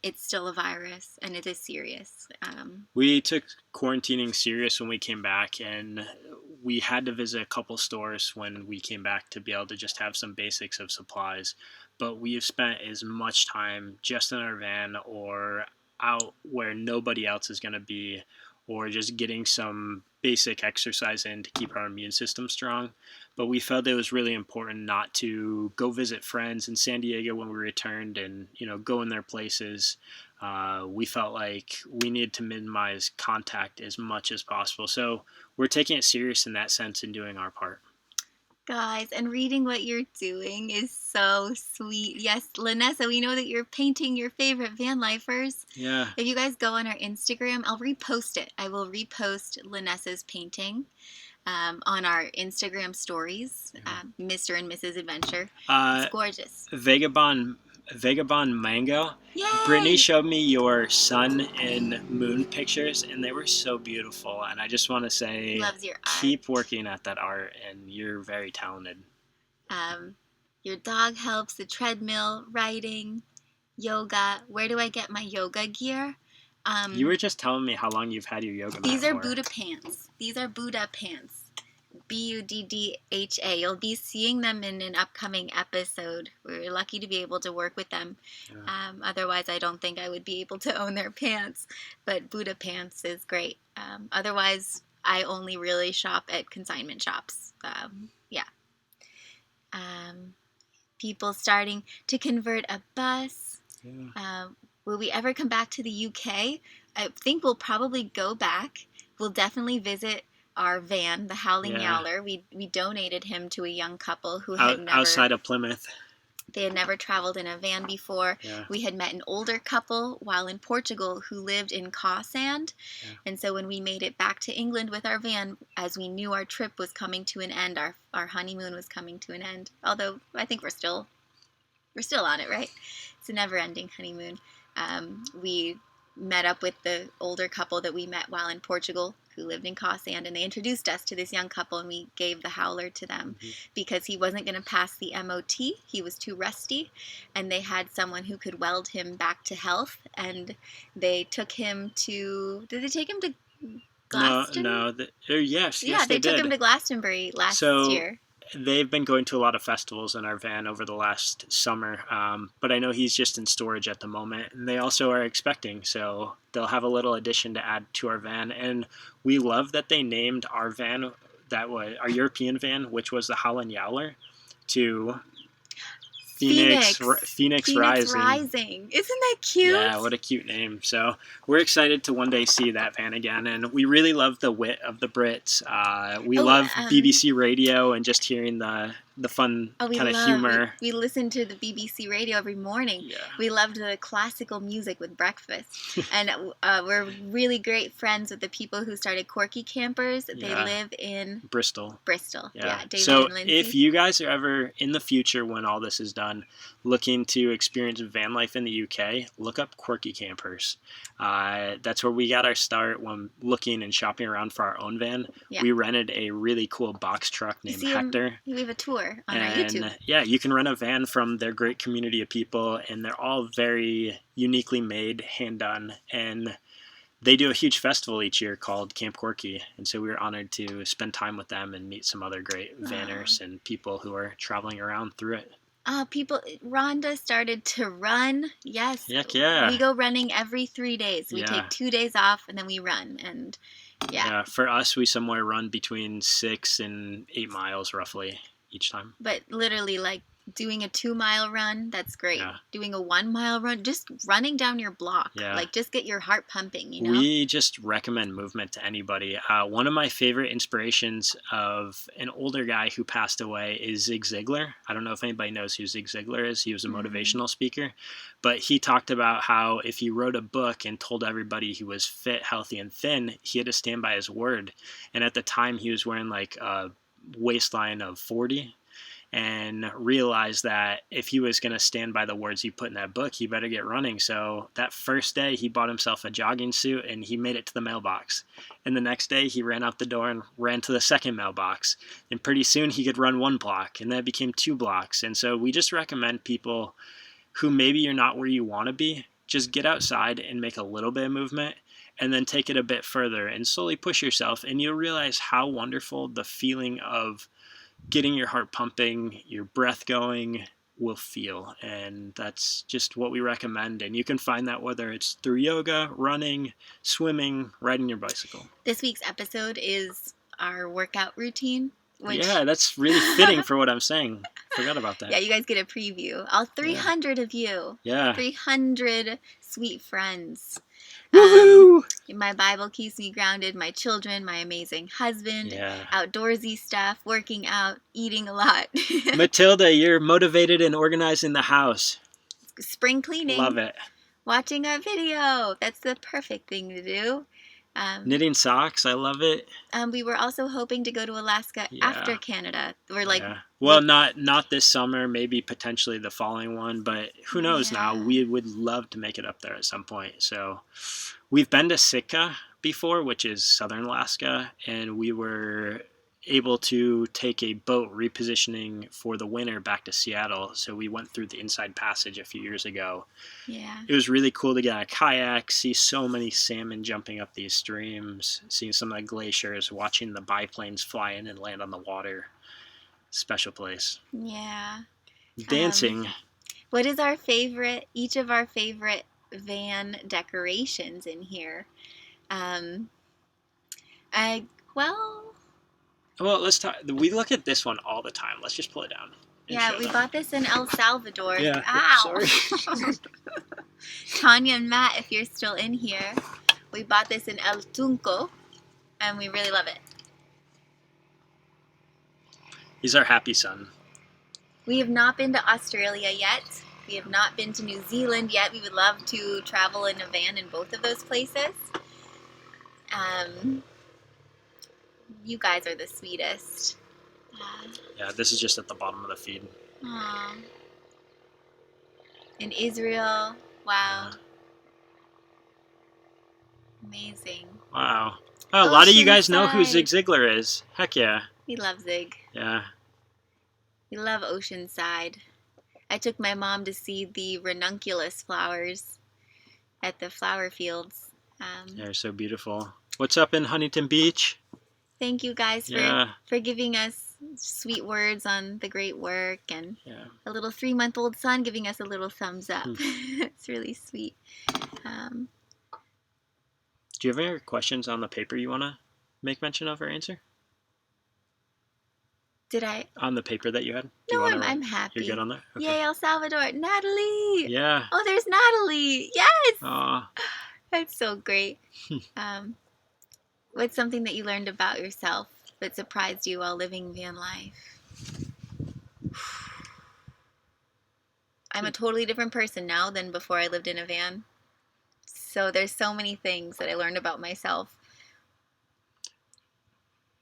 it's still a virus and it is serious.
We took quarantining serious when we came back, and we had to visit a couple stores when we came back to be able to just have some basics of supplies. But we have spent as much time just in our van or out where nobody else is going to be, or just getting some basic exercise in to keep our immune system strong. But we felt it was really important not to go visit friends in San Diego when we returned and, go in their places. We felt like we needed to minimize contact as much as possible. So we're taking it serious in that sense and doing our part.
Guys, and reading what you're doing is so sweet. Yes, Lanessa, we know that you're painting your favorite van lifers.
Yeah.
If you guys go on our Instagram, I'll repost it. I will repost Lanessa's painting on our Instagram stories, Mr. and Mrs. Adventure. It's gorgeous.
Vagabond Mango.
Yay!
Brittany showed me your sun and moon pictures, and they were so beautiful. And I just want to say,
loves your art.
Keep working at that art, and you're very talented.
Your dog helps, the treadmill, writing, yoga. Where do I get my yoga gear?
You were just telling me how long you've had your yoga mat.
These are Buddha pants. These are Buddha pants. Buddha. You'll be seeing them in an upcoming episode. We're lucky to be able to work with them. Yeah. Otherwise, I don't think I would be able to own their pants. But Buddha pants is great. Otherwise, I only really shop at consignment shops. Yeah. People starting to convert a bus.
Yeah.
Will we ever come back to the UK? I think we'll probably go back. We'll definitely visit our van, the Howling
Yeah.
Yowler. We donated him to a young couple who had never
outside of Plymouth.
They had never traveled in a van before.
Yeah.
We had met an older couple while in Portugal who lived in Cawsand.
Yeah.
And so when we made it back to England with our van, as we knew our trip was coming to an end, our honeymoon was coming to an end. Although I think we're still on it, right? It's a never-ending honeymoon. We met up with the older couple that we met while in Portugal who lived in Cawsand, and they introduced us to this young couple, and we gave the howler to them because he wasn't going to pass the MOT. He was too rusty, and they had someone who could weld him back to health, and they took him to... Did they take him to Glastonbury?
Yes,
they
did.
took him to Glastonbury last year.
They've been going to a lot of festivals in our van over the last summer, but I know he's just in storage at the moment, and they also are expecting, so they'll have a little addition to add to our van. And we love that they named our van, that was our European van, which was the Howlin' Yowler, to Phoenix Rising.
Isn't that cute?
Yeah, what a cute name. So we're excited to one day see that van again, and we really love the wit of the Brits. We love BBC Radio and just hearing the fun kind of humor.
We listen to the BBC Radio every morning.
Yeah.
We loved the classical music with breakfast. And we're really great friends with the people who started Corky Campers. They live in
Bristol.
Yeah, David
so
and Lindsay.
If you guys are ever in the future, when all this is done, looking to experience van life in the UK, look up Corky Campers. That's where we got our start when looking and shopping around for our own van. Yeah. We rented a really cool box truck named Hector.
We have a tour on our YouTube.
Yeah, you can rent a van from their great community of people, and they're all very uniquely made, hand done, and they do a huge festival each year called Camp Corky, and so we were honored to spend time with them and meet some other great vanners and people who are traveling around through it.
Rhonda started to run. Yes.
Heck yeah.
We go running every 3 days. We take 2 days off and then we run. And yeah,
for us, we somewhere run between 6 and 8 miles roughly each time.
But literally, like, doing a 2-mile run, that's great. Yeah. Doing a 1-mile run, just running down your block. Yeah. Like, just get your heart pumping, you know?
We just recommend movement to anybody. One of my favorite inspirations of an older guy who passed away is Zig Ziglar. I don't know if anybody knows who Zig Ziglar is. He was a motivational speaker. But he talked about how if he wrote a book and told everybody he was fit, healthy, and thin, he had to stand by his word. And at the time, he was wearing, like, a waistline of 40, and realized that if he was going to stand by the words he put in that book, he better get running. So that first day, he bought himself a jogging suit and he made it to the mailbox. And the next day, he ran out the door and ran to the second mailbox. And pretty soon, he could run 1 block, and that became 2 blocks. And so we just recommend people who maybe you're not where you want to be, just get outside and make a little bit of movement, and then take it a bit further and slowly push yourself. And you'll realize how wonderful the feeling of getting your heart pumping, your breath going will feel. And that's just what we recommend. And you can find that whether it's through yoga, running, swimming, riding your bicycle.
This week's episode is our workout routine.
Yeah, that's really fitting for what I'm saying. Forgot about that.
Yeah, you guys get a preview. All 300 of you.
Yeah.
300 sweet friends.
Woohoo!
My Bible keeps me grounded. My children, my amazing husband. Yeah. Outdoorsy stuff, working out, eating a lot.
Matilda, you're motivated and organizing the house.
Spring cleaning.
Love it.
Watching our video. That's the perfect thing to do.
Knitting socks, I love it.
We were also hoping to go to Alaska after Canada. We're like,
well, not this summer, maybe potentially the following one, but who knows now? We would love to make it up there at some point. So we've been to Sitka before, which is southern Alaska, and we were able to take a boat repositioning for the winter back to Seattle. So we went through the Inside Passage a few years ago.
Yeah.
It was really cool to get on a kayak, see so many salmon jumping up these streams, seeing some of the glaciers, watching the biplanes fly in and land on the water. Special place.
Yeah.
Dancing.
What is each of our favorite van decorations in here? Well,
let's talk. We look at this one all the time. Let's just pull it down.
Yeah, we bought this in El Salvador.
Yeah.
Ow.
Sorry.
Tanya and Matt, if you're still in here, we bought this in El Tunco, and we really love it.
He's our happy son.
We have not been to Australia yet. We have not been to New Zealand yet. We would love to travel in a van in both of those places. You guys are the sweetest.
Yeah, this is just at the bottom of the feed.
Aww. In Israel. Wow.
Yeah.
Amazing.
Wow. Oh, a lot of you guys know who
Oceanside.
Zig Ziglar is. Heck yeah.
We love Zig.
Yeah.
We love Oceanside. I took my mom to see the ranunculus flowers at the flower fields.
They're so beautiful. What's up in Huntington Beach?
Thank you guys for giving us sweet words on the great work, and a little 3-month-old son giving us a little thumbs up. It's really sweet.
Do you have any questions on the paper you want to make mention of or answer?
Did I?
On the paper that you had?
No, I'm happy.
You're good on that? Okay.
Yay, El Salvador. Natalie!
Yeah.
Oh, there's Natalie! Yes!
Aw.
That's so great. What's something that you learned about yourself that surprised you while living van life? I'm a totally different person now than before I lived in a van. So there's so many things that I learned about myself.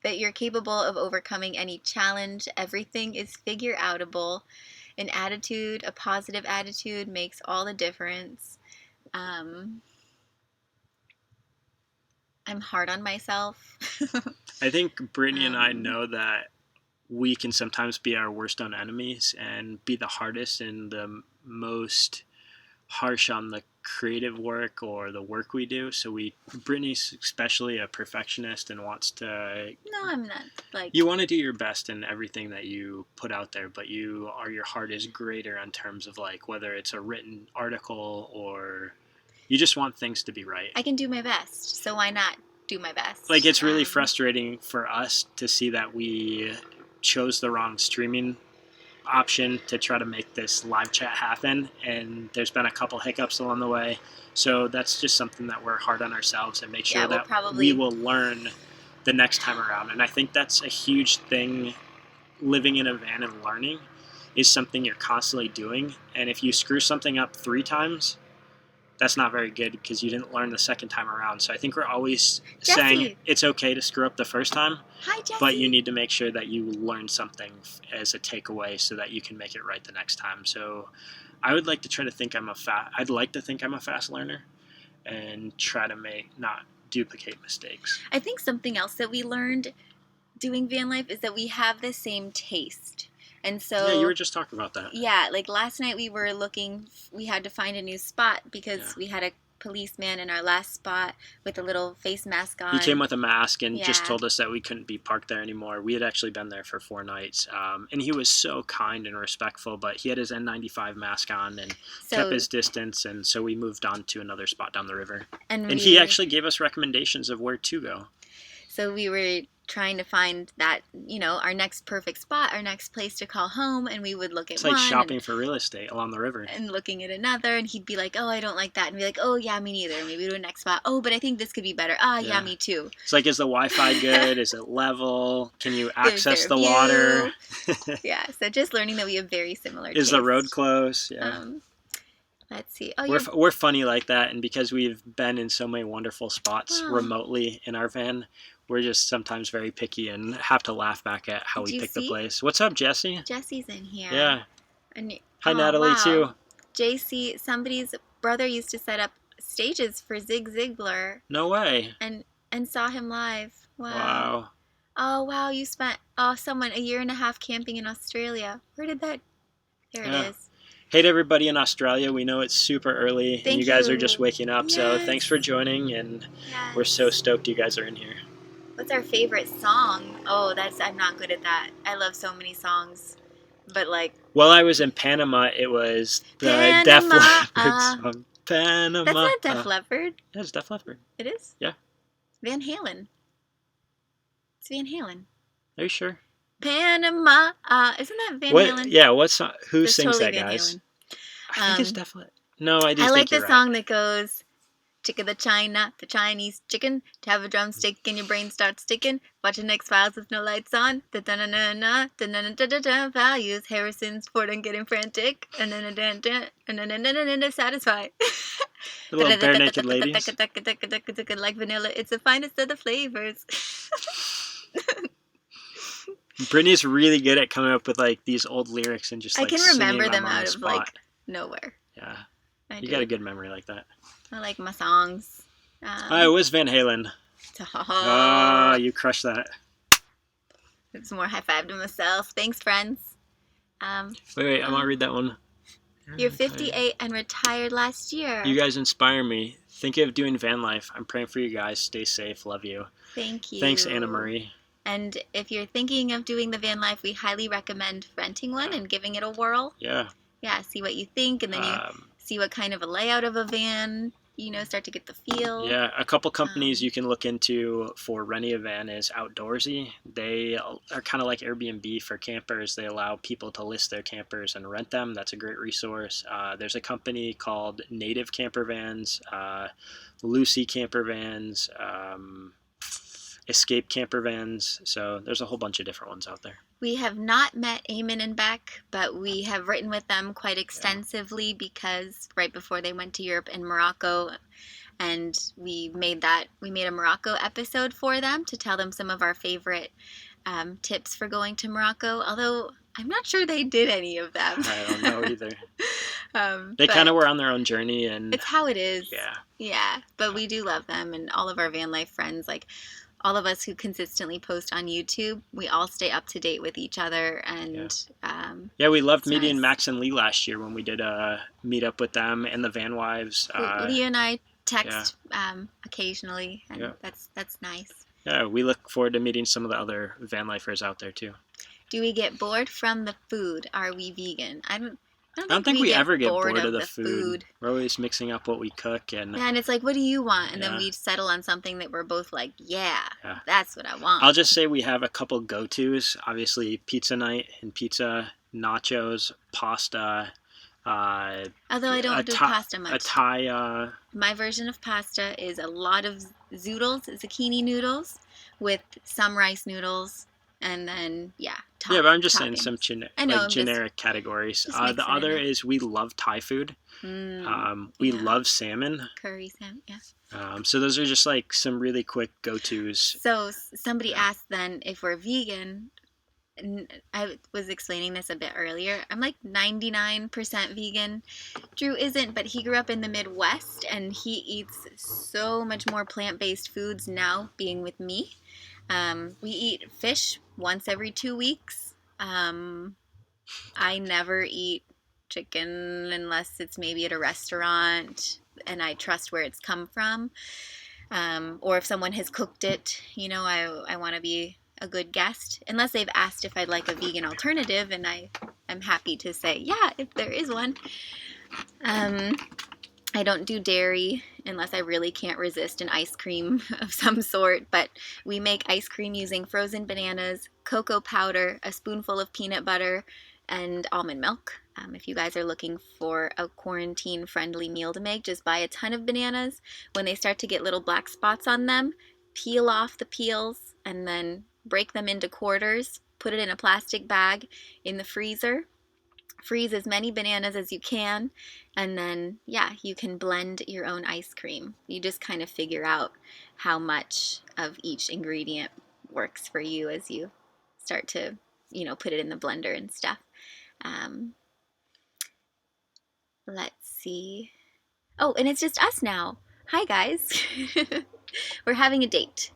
That you're capable of overcoming any challenge. Everything is figure-outable. An attitude, a positive attitude, makes all the difference. I'm hard on myself.
I think Brittany and I know that we can sometimes be our worst own enemies and be the hardest and the most harsh on the creative work or the work we do. So Brittany's especially a perfectionist and wants to...
No, I'm not.
You want to do your best in everything that you put out there, but your heart is greater in terms of whether it's a written article or... You just want things to be right.
I can do my best, so why not do my best?
It's really frustrating for us to see that we chose the wrong streaming option to try to make this live chat happen, and there's been a couple hiccups along the way. So that's just something that we're hard on ourselves and make sure we will learn the next time around. And I think that's a huge thing. Living in a van and learning is something you're constantly doing. And if you screw something up 3 times, that's not very good because you didn't learn the second time around. So I think we're always saying it's okay to screw up the first time.
Hi, Jesse.
But you need to make sure that you learn something as a takeaway so that you can make it right the next time. So I would like to try to think I'd like to think I'm a fast learner and try to not duplicate mistakes.
I think something else that we learned doing van life is that we have the same taste. And so,
yeah, you were just talking about that.
Yeah, last night we had to find a new spot because we had a policeman in our last spot with a little face mask on.
He came with a mask and just told us that we couldn't be parked there anymore. We had actually been there for 4 nights. And he was so kind and respectful, but he had his N95 mask on and kept his distance. And so we moved on to another spot down the river. And he actually gave us recommendations of where to go.
So we were trying to find that, our next perfect spot, our next place to call home, and we would look at one.
It's like shopping for real estate along the river.
And looking at another, and he'd be like, oh, I don't like that. And be like, oh, yeah, me neither. Maybe to the next spot. Oh, but I think this could be better. Yeah, me too.
It's like, is the Wi-Fi good? Is it level? Can you access the water?
Yeah, so just learning that we have very similar tastes.
Is the road close? Yeah.
Let's see.
We're funny like that, and because we've been in so many wonderful spots remotely in our van, we're just sometimes very picky and have to laugh back at how we pick the place. What's up, Jesse?
Jesse's in here.
Yeah. Hi, Natalie, too.
JC, somebody's brother used to set up stages for Zig Ziglar.
No way.
And saw him live.
Wow.
Oh, wow. You spent a year and a half camping in Australia. Where did that... There it is.
Hey to everybody in Australia. We know it's super early and you guys are just waking up. Yes. So thanks for joining, and we're so stoked you guys are in here.
What's our favorite song? Oh, I'm not good at that. I love so many songs. But
While I was in Panama, it was the Def Leppard song. Panama.
That's not Def Leppard.
Yeah, it's Def Leppard.
It is?
Yeah.
Van Halen. It's Van Halen.
Are you sure?
Panama. Isn't that Van
What?
Halen?
Yeah. What song? Who
That's
sings
totally
that,
Van
guys?
Halen.
I think it's definitely. No, I do
I like
think
the
you're right.
song that goes, chicken the China, the Chinese chicken. To have a drumstick and your brain starts sticking. Watching X-Files with no lights on. Da-da-na-na-na, da-da-da-da-da, values. Harrison's Ford and getting frantic. And satisfied.
The little bare naked ladies.
Like vanilla, it's the finest of the flavors.
Brittany's really good at coming up with like these old lyrics and just
I
like
can
singing
remember
them
them
on
out
the
of
spot.
like nowhere.
Yeah,
I
you
do.
got a good memory like that.
I like my songs.
It was Van Halen. You crushed that.
It's more high five to myself. Thanks, friends.
Wait, I want to read that one.
You're 58 and retired last year.
You guys inspire me. Thinking of doing van life. I'm praying for you guys. Stay safe. Love you.
Thank you.
Thanks, Anna Marie.
And if you're thinking of doing the van life, we highly recommend renting one and giving it a whirl.
Yeah.
Yeah, see what you think, and then you see what kind of a layout of a van, start to get the feel.
Yeah, a couple companies you can look into for renting a van is Outdoorsy. They are kind of like Airbnb for campers. They allow people to list their campers and rent them. That's a great resource. There's a company called Native Camper Vans, Lucy Camper Vans, Escape Camper Vans. So there's a whole bunch of different ones out there.
We have not met Eamon and Beck, but we have written with them quite extensively because right before they went to Europe and Morocco, and we made a Morocco episode for them to tell them some of our favorite tips for going to Morocco, although I'm not sure they did any of them.
I don't know either. They kind of were on their own journey, and
it's how it is.
Yeah,
but we do love them, and all of our van life friends, like all of us who consistently post on YouTube, we all stay up to date with each other. And
we loved meeting Max and Lee last year when we did a meetup with them and the Van Wives.
Lee and I text occasionally, and that's nice.
Yeah, we look forward to meeting some of the other van lifers out there too.
Do we get bored from the food? Are we vegan? I don't
think we ever get bored of the food. We're always mixing up what we cook, and
it's like, what do you want? And then we settle on something that we're both like, that's what I want.
I'll just say we have a couple go-tos. Obviously, pizza night and pizza, nachos, pasta.
Although I don't do pasta much.
A Thai.
My version of pasta is a lot of zoodles, zucchini noodles, with some rice noodles. And then,
but I'm just saying some generic categories. The other is we love Thai food. We love salmon.
Curry salmon,
so those are just like some really quick go-tos.
So somebody asked then if we're vegan. I was explaining this a bit earlier. I'm like 99% vegan. Drew isn't, but he grew up in the Midwest, and he eats so much more plant-based foods now being with me. We eat fish once every 2 weeks. I never eat chicken unless it's maybe at a restaurant and I trust where it's come from. Or if someone has cooked it, I want to be a good guest. Unless they've asked if I'd like a vegan alternative, and I'm happy to say, if there is one. I don't do dairy unless I really can't resist an ice cream of some sort, but we make ice cream using frozen bananas, cocoa powder, a spoonful of peanut butter, and almond milk. If you guys are looking for a quarantine-friendly meal to make, just buy a ton of bananas. When they start to get little black spots on them, peel off the peels and then break them into quarters, put it in a plastic bag in the freezer. Freeze as many bananas as you can, and then, you can blend your own ice cream. You just kind of figure out how much of each ingredient works for you as you start to, put it in the blender and stuff. Let's see. Oh, and it's just us now. Hi, guys. We're having a date.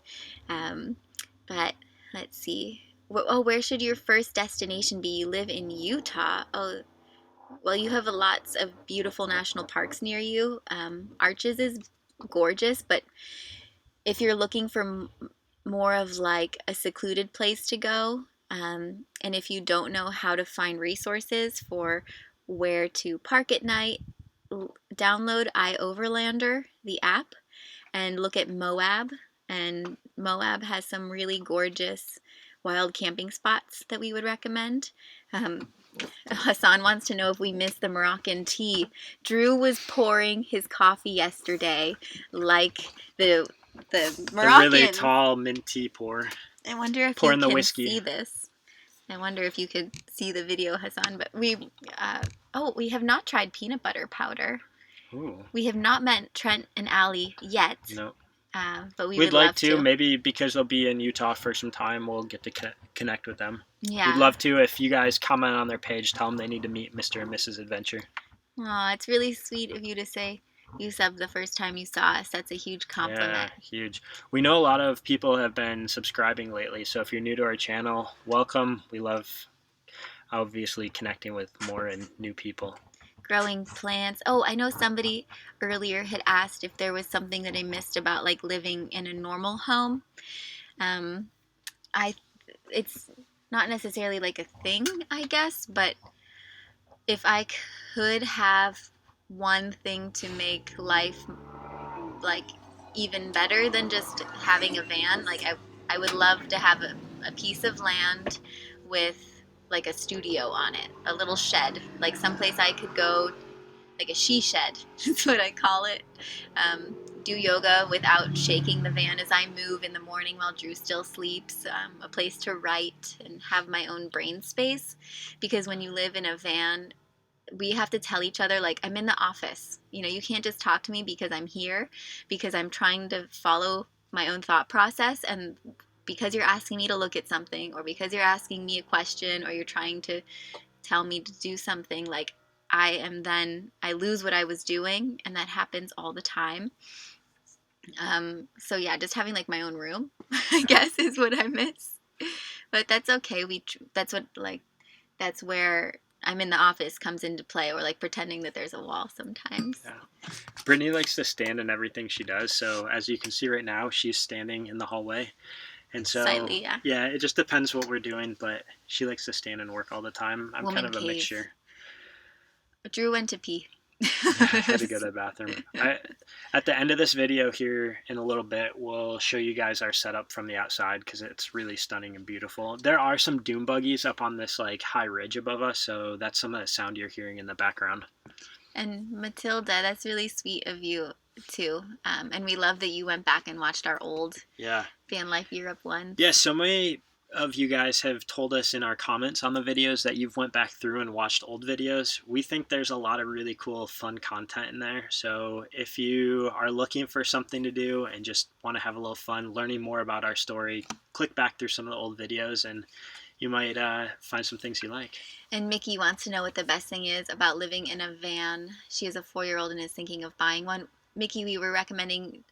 But let's see. Where should your first destination be? You live in Utah. Oh, well, you have lots of beautiful national parks near you. Arches is gorgeous, but if you're looking for more of like a secluded place to go, and if you don't know how to find resources for where to park at night, download iOverlander, the app, and look at Moab. And Moab has some really gorgeous wild camping spots that we would recommend. Hassan wants to know if we miss the Moroccan tea. Drew was pouring his coffee yesterday like the
The really
Moroccan.
tall mint tea pour.
I wonder if
Pouring
you
the
can
whiskey.
see this. I wonder if you could see the video, Hassan. But we have not tried peanut butter powder.
Ooh.
We have not met Trent and Allie yet.
No.
But we
We'd
would
like
love
to. Maybe because they'll be in Utah for some time, we'll get to connect with them.
Yeah.
We'd love to. If you guys comment on their page, tell them they need to meet Mr. and Mrs. Adventure.
Aw, it's really sweet of you to say you subbed the first time you saw us. That's a huge compliment.
Yeah, huge. We know a lot of people have been subscribing lately, so if you're new to our channel, welcome. We love, obviously, connecting with more and new people.
Growing plants. Oh, I know somebody earlier had asked if there was something that I missed about like living in a normal home. It's not necessarily like a thing, I guess, but if I could have one thing to make life like even better than just having a van, like I would love to have a piece of land with like a studio on it, a little shed, like someplace I could go, like a she shed is what I call it. Do yoga without shaking the van as I move in the morning while Drew still sleeps. A place to write and have my own brain space, because when you live in a van, we have to tell each other, like, I'm in the office. You know, you can't just talk to me because I'm here, because I'm trying to follow my own thought process. And because you're asking me to look at something, or because you're asking me a question, or you're trying to tell me to do something, like, I lose what I was doing, and that happens all the time. So yeah, just having like my own room, I guess, is what I miss. But that's okay. That's where I'm in the office comes into play, or like pretending that there's a wall sometimes.
Yeah. Brittany likes to stand in everything she does. So as you can see right now, she's standing in the hallway. And so,
slightly, yeah,
it just depends what we're doing, but she likes to stand and work all the time. I'm
Woman
kind of a
cave.
mixture.
Drew went to pee.
I had to go to the bathroom. At the end of this video here in a little bit, we'll show you guys our setup from the outside because it's really stunning and beautiful. There are some dune buggies up on this like high ridge above us, so that's some of the sound you're hearing in the background.
And Matilda, that's really sweet of you too. And we love that you went back and watched our old Van Life Europe ones.
Yeah, so many of you guys have told us in our comments on the videos that you've went back through and watched old videos. We think there's a lot of really cool, fun content in there. So if you are looking for something to do and just want to have a little fun learning more about our story, click back through some of the old videos and you might find some things you like.
And Mickey wants to know what the best thing is about living in a van. She has a 4-year-old and is thinking of buying one. Mickey, we were recommending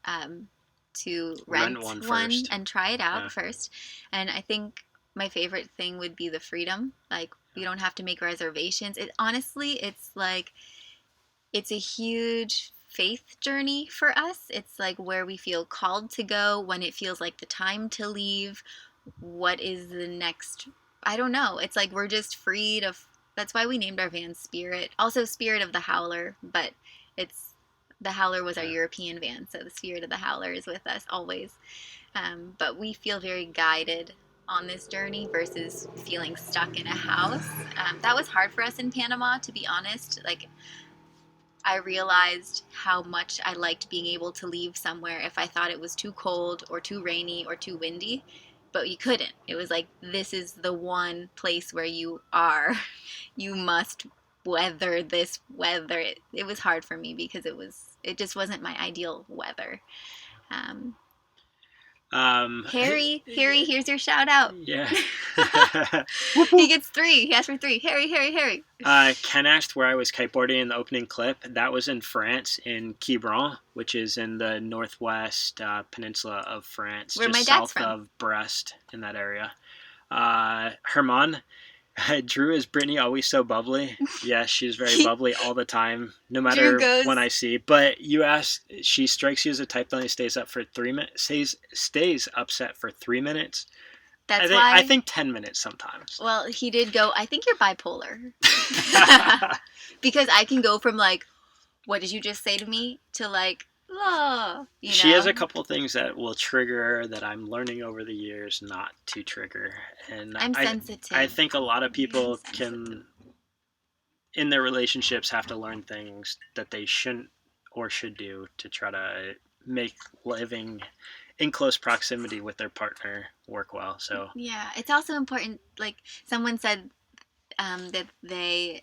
to rent one and try it out first. And I think my favorite thing would be the freedom. Like, you don't have to make reservations. Honestly, it's like, it's a huge faith journey for us. It's like where we feel called to go, when it feels like the time to leave. What is the next? I don't know. It's like we're just free to. That's why we named our van Spirit. Also, Spirit of the Howler, but the Howler was our European van, so the Spirit of the Howler is with us always. But we feel very guided on this journey versus feeling stuck in a house. That was hard for us in Panama, to be honest. Like, I realized how much I liked being able to leave somewhere if I thought it was too cold or too rainy or too windy. But you couldn't. It was like, this is the one place where you are. You must weather this weather. It was hard for me because it just wasn't my ideal weather. Harry, here's your shout out.
Yeah.
He gets 3. He asked for 3. Harry.
Ken asked where I was kiteboarding in the opening clip. That was in France, in Quiberon, which is in the northwest peninsula of France,
where
just
my dad's
south
from.
of Brest, in that area. Herman, Drew, is Brittany always so bubbly? Yes, she's very bubbly all the time, no matter when I see. But you asked, she strikes you as a type that only stays up for 3 minutes. Stays upset for 3 minutes. I think 10 minutes sometimes.
Well, he did go, I think you're bipolar. Because I can go from like, what did you just say to me, to like,
She has a couple things that will trigger that I'm learning over the years not to trigger, and
I'm sensitive.
I think a lot of people can, in their relationships, have to learn things that they shouldn't or should do to try to make living in close proximity with their partner work well. So
yeah, it's also important. Like someone said, that they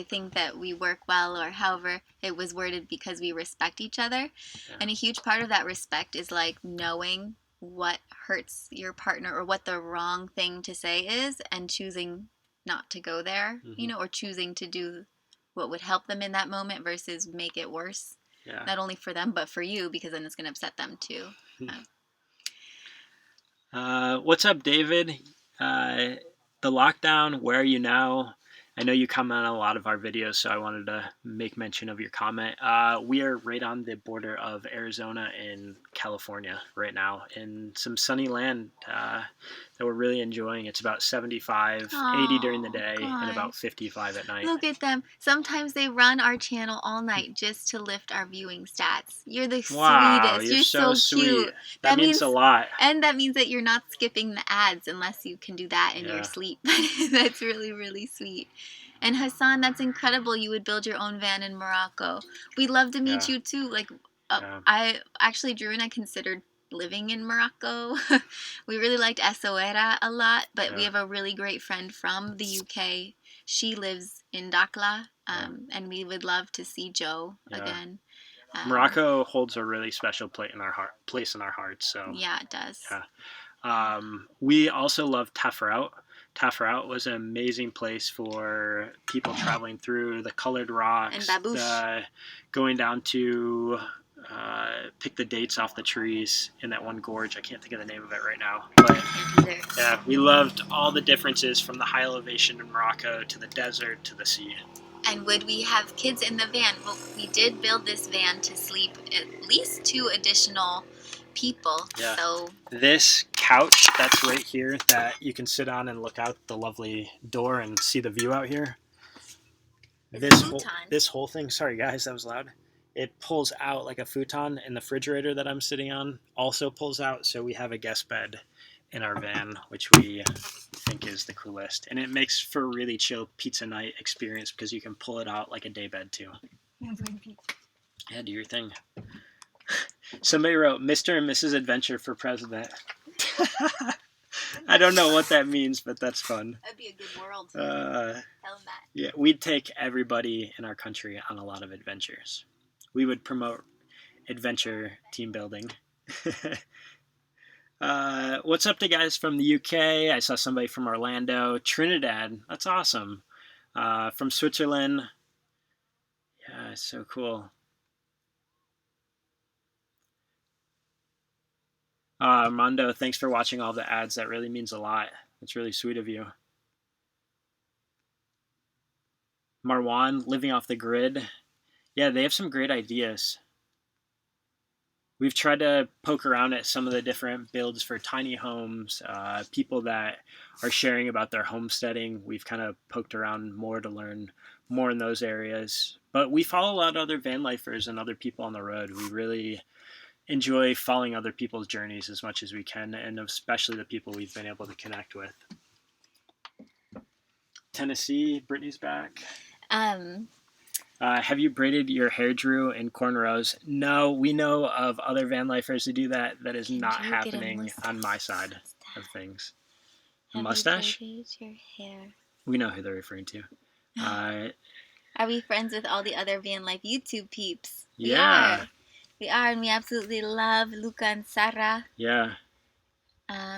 think that we work well, or however it was worded, because we respect each other.
Yeah.
And a huge part of that respect is like knowing what hurts your partner or what the wrong thing to say is, and choosing not to go there, or choosing to do what would help them in that moment versus make it worse.
Yeah.
Not only for them but for you, because then it's going to upset them too.
What's up, David? The lockdown, where are you now? I know you comment on a lot of our videos, so I wanted to make mention of your comment. We are right on the border of Arizona and California right now, in some sunny land that we're really enjoying. It's about 75, 80 during the day, and about 55 at night.
Look at them. Sometimes they run our channel all night just to lift our viewing stats. You're the sweetest. You're so
sweet.
Cute.
That means a lot.
And that means that you're not skipping the ads unless you can do that in your sleep. That's really, really sweet. And Hassan, that's incredible. You would build your own van in Morocco. We'd love to meet you too. Like, I actually, Drew and I considered living in Morocco. We really liked Essaouira a lot, but we have a really great friend from the UK. She lives in Dakhla, and we would love to see Joe again.
Morocco holds a really special place in our hearts. So
yeah, it does.
Yeah. We also love Tafraout. Tafraout was an amazing place for people traveling through the colored rocks, and going down to pick the dates off the trees in that one gorge. I can't think of the name of it right now. But yeah, we loved all the differences from the high elevation in Morocco to the desert to the sea.
And would we have kids in the van? Well, we did build this van to sleep at least 2 additional people.
Yeah.
So
this couch that's right here that you can sit on and look out the lovely door and see the view out here. This whole thing, sorry guys, that was loud. It pulls out like a futon, and the refrigerator that I'm sitting on also pulls out, so we have a guest bed in our van, which we think is the coolest. And it makes for a really chill pizza night experience because you can pull it out like a day bed too. Yeah, do your thing. Somebody wrote Mr. and Mrs. Adventure for President. I don't know what that means, but that's fun.
That'd be a good world. Tell them that.
Yeah, we'd take everybody in our country on a lot of adventures. We would promote adventure team building. What's up to guys from the UK? I saw somebody from Orlando. Trinidad, that's awesome. From Switzerland. Yeah, it's so cool. Armando, thanks for watching all the ads. That really means a lot. That's really sweet of you. Marwan, living off the grid. Yeah, they have some great ideas. We've tried to poke around at some of the different builds for tiny homes, people that are sharing about their homesteading. We've kind of poked around more to learn more in those areas. But we follow a lot of other van lifers and other people on the road. We really enjoy following other people's journeys as much as we can, and especially the people we've been able to connect with. Tennessee, Brittany's back. Have you braided your hair, Drew, in cornrows? No, we know of other van lifers who do that. That is not happening on my side of things. A mustache?
Have you braided your hair?
We know who they're referring to.
Are we friends with all the other van life YouTube peeps?
Yeah.
We are, and we absolutely love Luca and Sarah.
Yeah.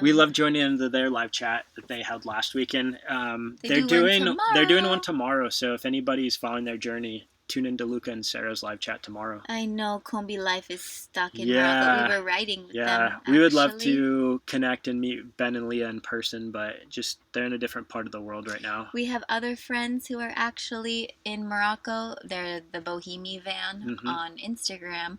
We love joining into their live chat that they held last weekend. They're doing one tomorrow. So if anybody's following their journey, tune into Luca and Sarah's live chat tomorrow.
I know Combi Life is stuck in Morocco. We were riding with them.
Yeah, we would love to connect and meet Ben and Leah in person, but just they're in a different part of the world right now.
We have other friends who are actually in Morocco. They're the Bohemi van on Instagram,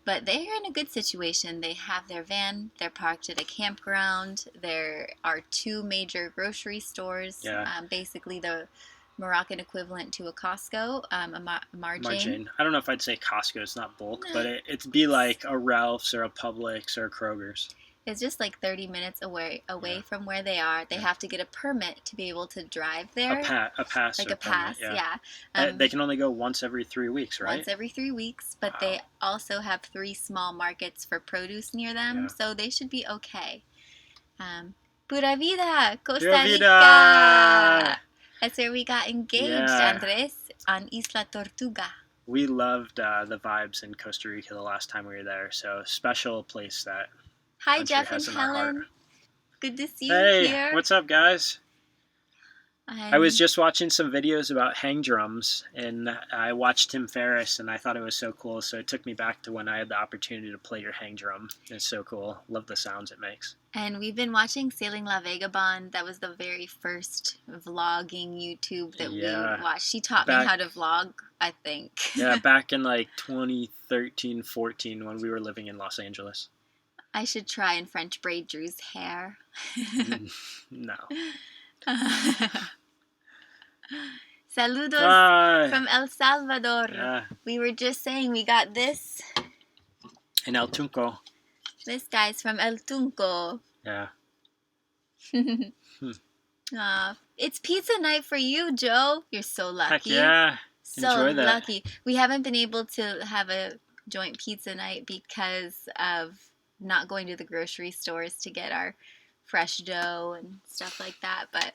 but they're in a good situation. They have their van. They're parked at a campground. There are 2 major grocery stores.
Yeah.
Basically, the Moroccan equivalent to a Costco, Marjane.
I don't know if I'd say Costco. It's not bulk, but it'd be like a Ralph's or a Publix or a Kroger's.
It's just like 30 minutes away from where they are. They have to get a permit to be able to drive there.
A pass.
Like
or
a pass,
permit,
yeah.
They can only go once every 3 weeks, right?
Once every 3 weeks, but they also have 3 small markets for produce near them, so they should be okay. Pura vida, Costa
Pura
Rica.
vida!
That's where we got engaged, Andres, on Isla Tortuga.
We loved the vibes in Costa Rica the last time we were there, so special place that
Hi, Jeff and Helen. Good to see you
here.
Hey,
what's up, guys? I was just watching some videos about hang drums, and I watched Tim Ferriss, and I thought it was so cool, so it took me back to when I had the opportunity to play your hang drum. It's so cool. Love the sounds it makes.
And we've been watching Sailing La Vagabond. That was the very first vlogging YouTube that we watched. She taught me how to vlog, I think.
Yeah, back in like 2013, 14, when we were living in Los Angeles.
I should try and French braid Drew's hair.
No.
Saludos from El Salvador. Yeah. We were just saying we got this.
In El Tunco.
This guy's from El Tunco.
Yeah.
It's pizza night for you, Joe. You're so lucky.
Heck yeah.
So enjoy that. Lucky. We haven't been able to have a joint pizza night because of not going to the grocery stores to get our fresh dough and stuff like that, but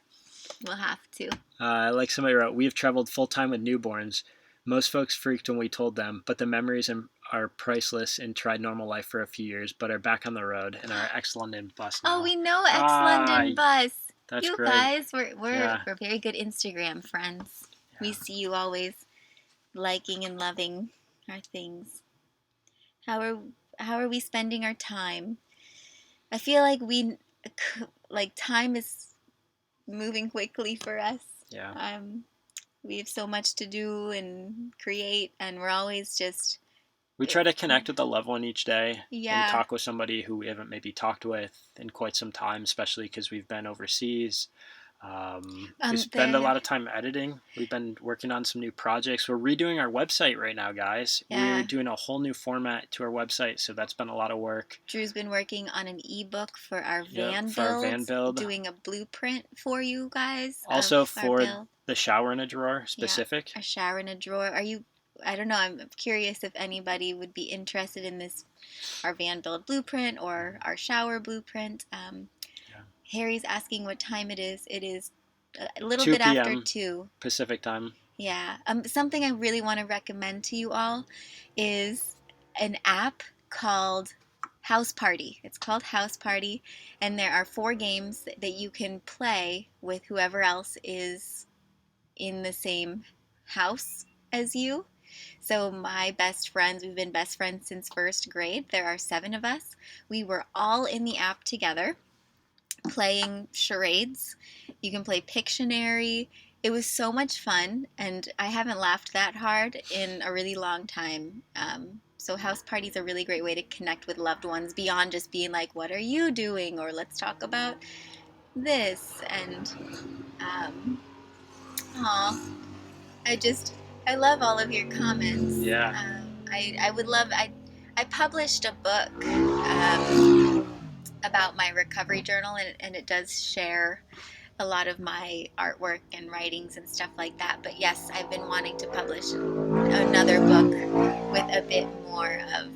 we'll have to.
Like somebody wrote, we have traveled full-time with newborns. Most folks freaked when we told them, but the memories are priceless and tried normal life for a few years, but are back on the road in our ex-London bus now.
Oh, we know ex-London bus.
That's
you
great.
Guys, we're very good Instagram friends. Yeah. We see you always liking and loving our things. How are we spending our time? I feel like time is moving quickly for us.
Yeah.
We have so much to do and create, and we're always just...
We try to connect with a loved one each day and talk with somebody who we haven't maybe talked with in quite some time, especially because we've been overseas. We spend a lot of time editing. We've been working on some new projects. We're redoing our website right now, guys. Yeah. We're doing a whole new format to our website, so that's been a lot of work.
Drew's been working on an ebook for our van build, doing a blueprint for you guys.
Also for the shower in a drawer specific.
Yeah, a shower in a drawer. I don't know, I'm curious if anybody would be interested in this, our van build blueprint or our shower blueprint. Harry's asking what time it is. It is a little bit after 2
Pacific time.
Yeah. Something I really want to recommend to you all is an app called House Party. It's called House Party, and there are 4 games that you can play with whoever else is in the same house as you. So my best friends, we've been best friends since 1st grade. There are 7 of us. We were all in the app together, playing charades. You can play Pictionary. It was so much fun, and I haven't laughed that hard in a really long time. So House Party is a really great way to connect with loved ones beyond just being like, what are you doing? Or let's talk about this. And, I love all of your comments.
Yeah.
I published a book about my recovery journal, and it does share a lot of my artwork and writings and stuff like that. But yes, I've been wanting to publish another book with a bit more of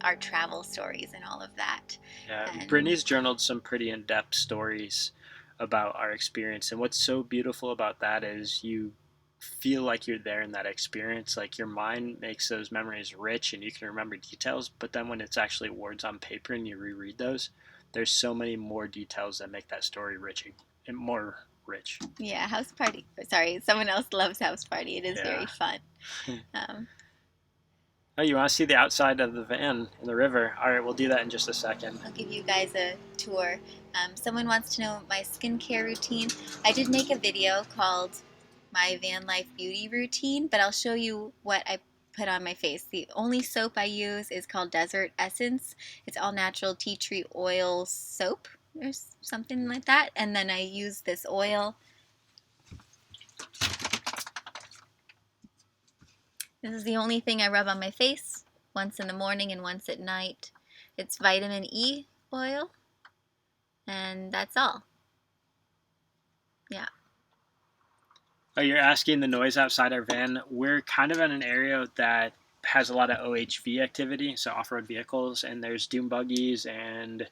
our travel stories and all of that.
Yeah, Brittany's journaled some pretty in-depth stories about our experience, and what's so beautiful about that is you feel like you're there in that experience. Like your mind makes those memories rich and you can remember details, but then when it's actually words on paper and you reread those, there's so many more details that make that story rich and more rich.
Yeah, House Party. Sorry, someone else loves House Party. It is very fun.
Oh, you want to see the outside of the van in the river? All right, we'll do that in just a second.
I'll give you guys a tour. Someone wants to know my skincare routine. I did make a video called my van life beauty routine, but I'll show you what I put on my face. The only soap I use is called Desert Essence. It's all natural tea tree oil soap or something like that, and then I use this oil This is the only thing I rub on my face, once in the morning and once at night. It's vitamin E oil, and that's all. Yeah.
Oh, you're asking the noise outside our van. We're kind of in an area that has a lot of OHV activity, so off-road vehicles, and there's dune buggies and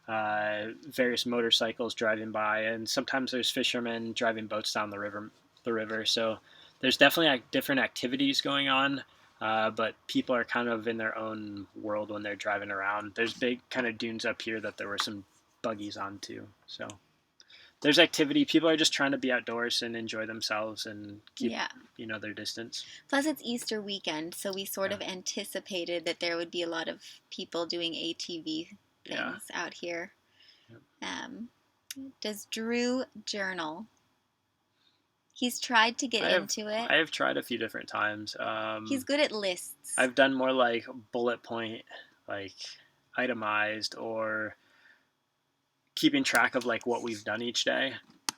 various motorcycles driving by, and sometimes there's fishermen driving boats down the river. So there's definitely different activities going on, but people are kind of in their own world when they're driving around. There's big kind of dunes up here that there were some buggies on too. So there's activity. People are just trying to be outdoors and enjoy themselves and keep their distance.
Plus, it's Easter weekend, so we sort of anticipated that there would be a lot of people doing ATV things out here. Does Drew journal? He's tried to get into it.
I have tried a few different times.
He's good at lists.
I've done more like bullet point, like itemized, or keeping track of like what we've done each day.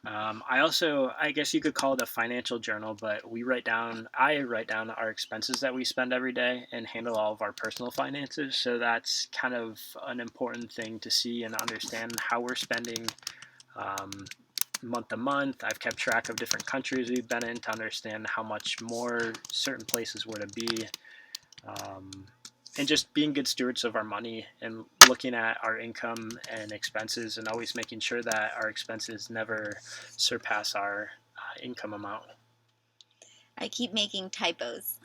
I guess you could call it a financial journal, but I write down our expenses that we spend every day and handle all of our personal finances. So that's kind of an important thing to see and understand how we're spending month to month. I've kept track of different countries we've been in to understand how much more certain places were to be. And just being good stewards of our money and looking at our income and expenses and always making sure that our expenses never surpass our income amount.
I keep making typos.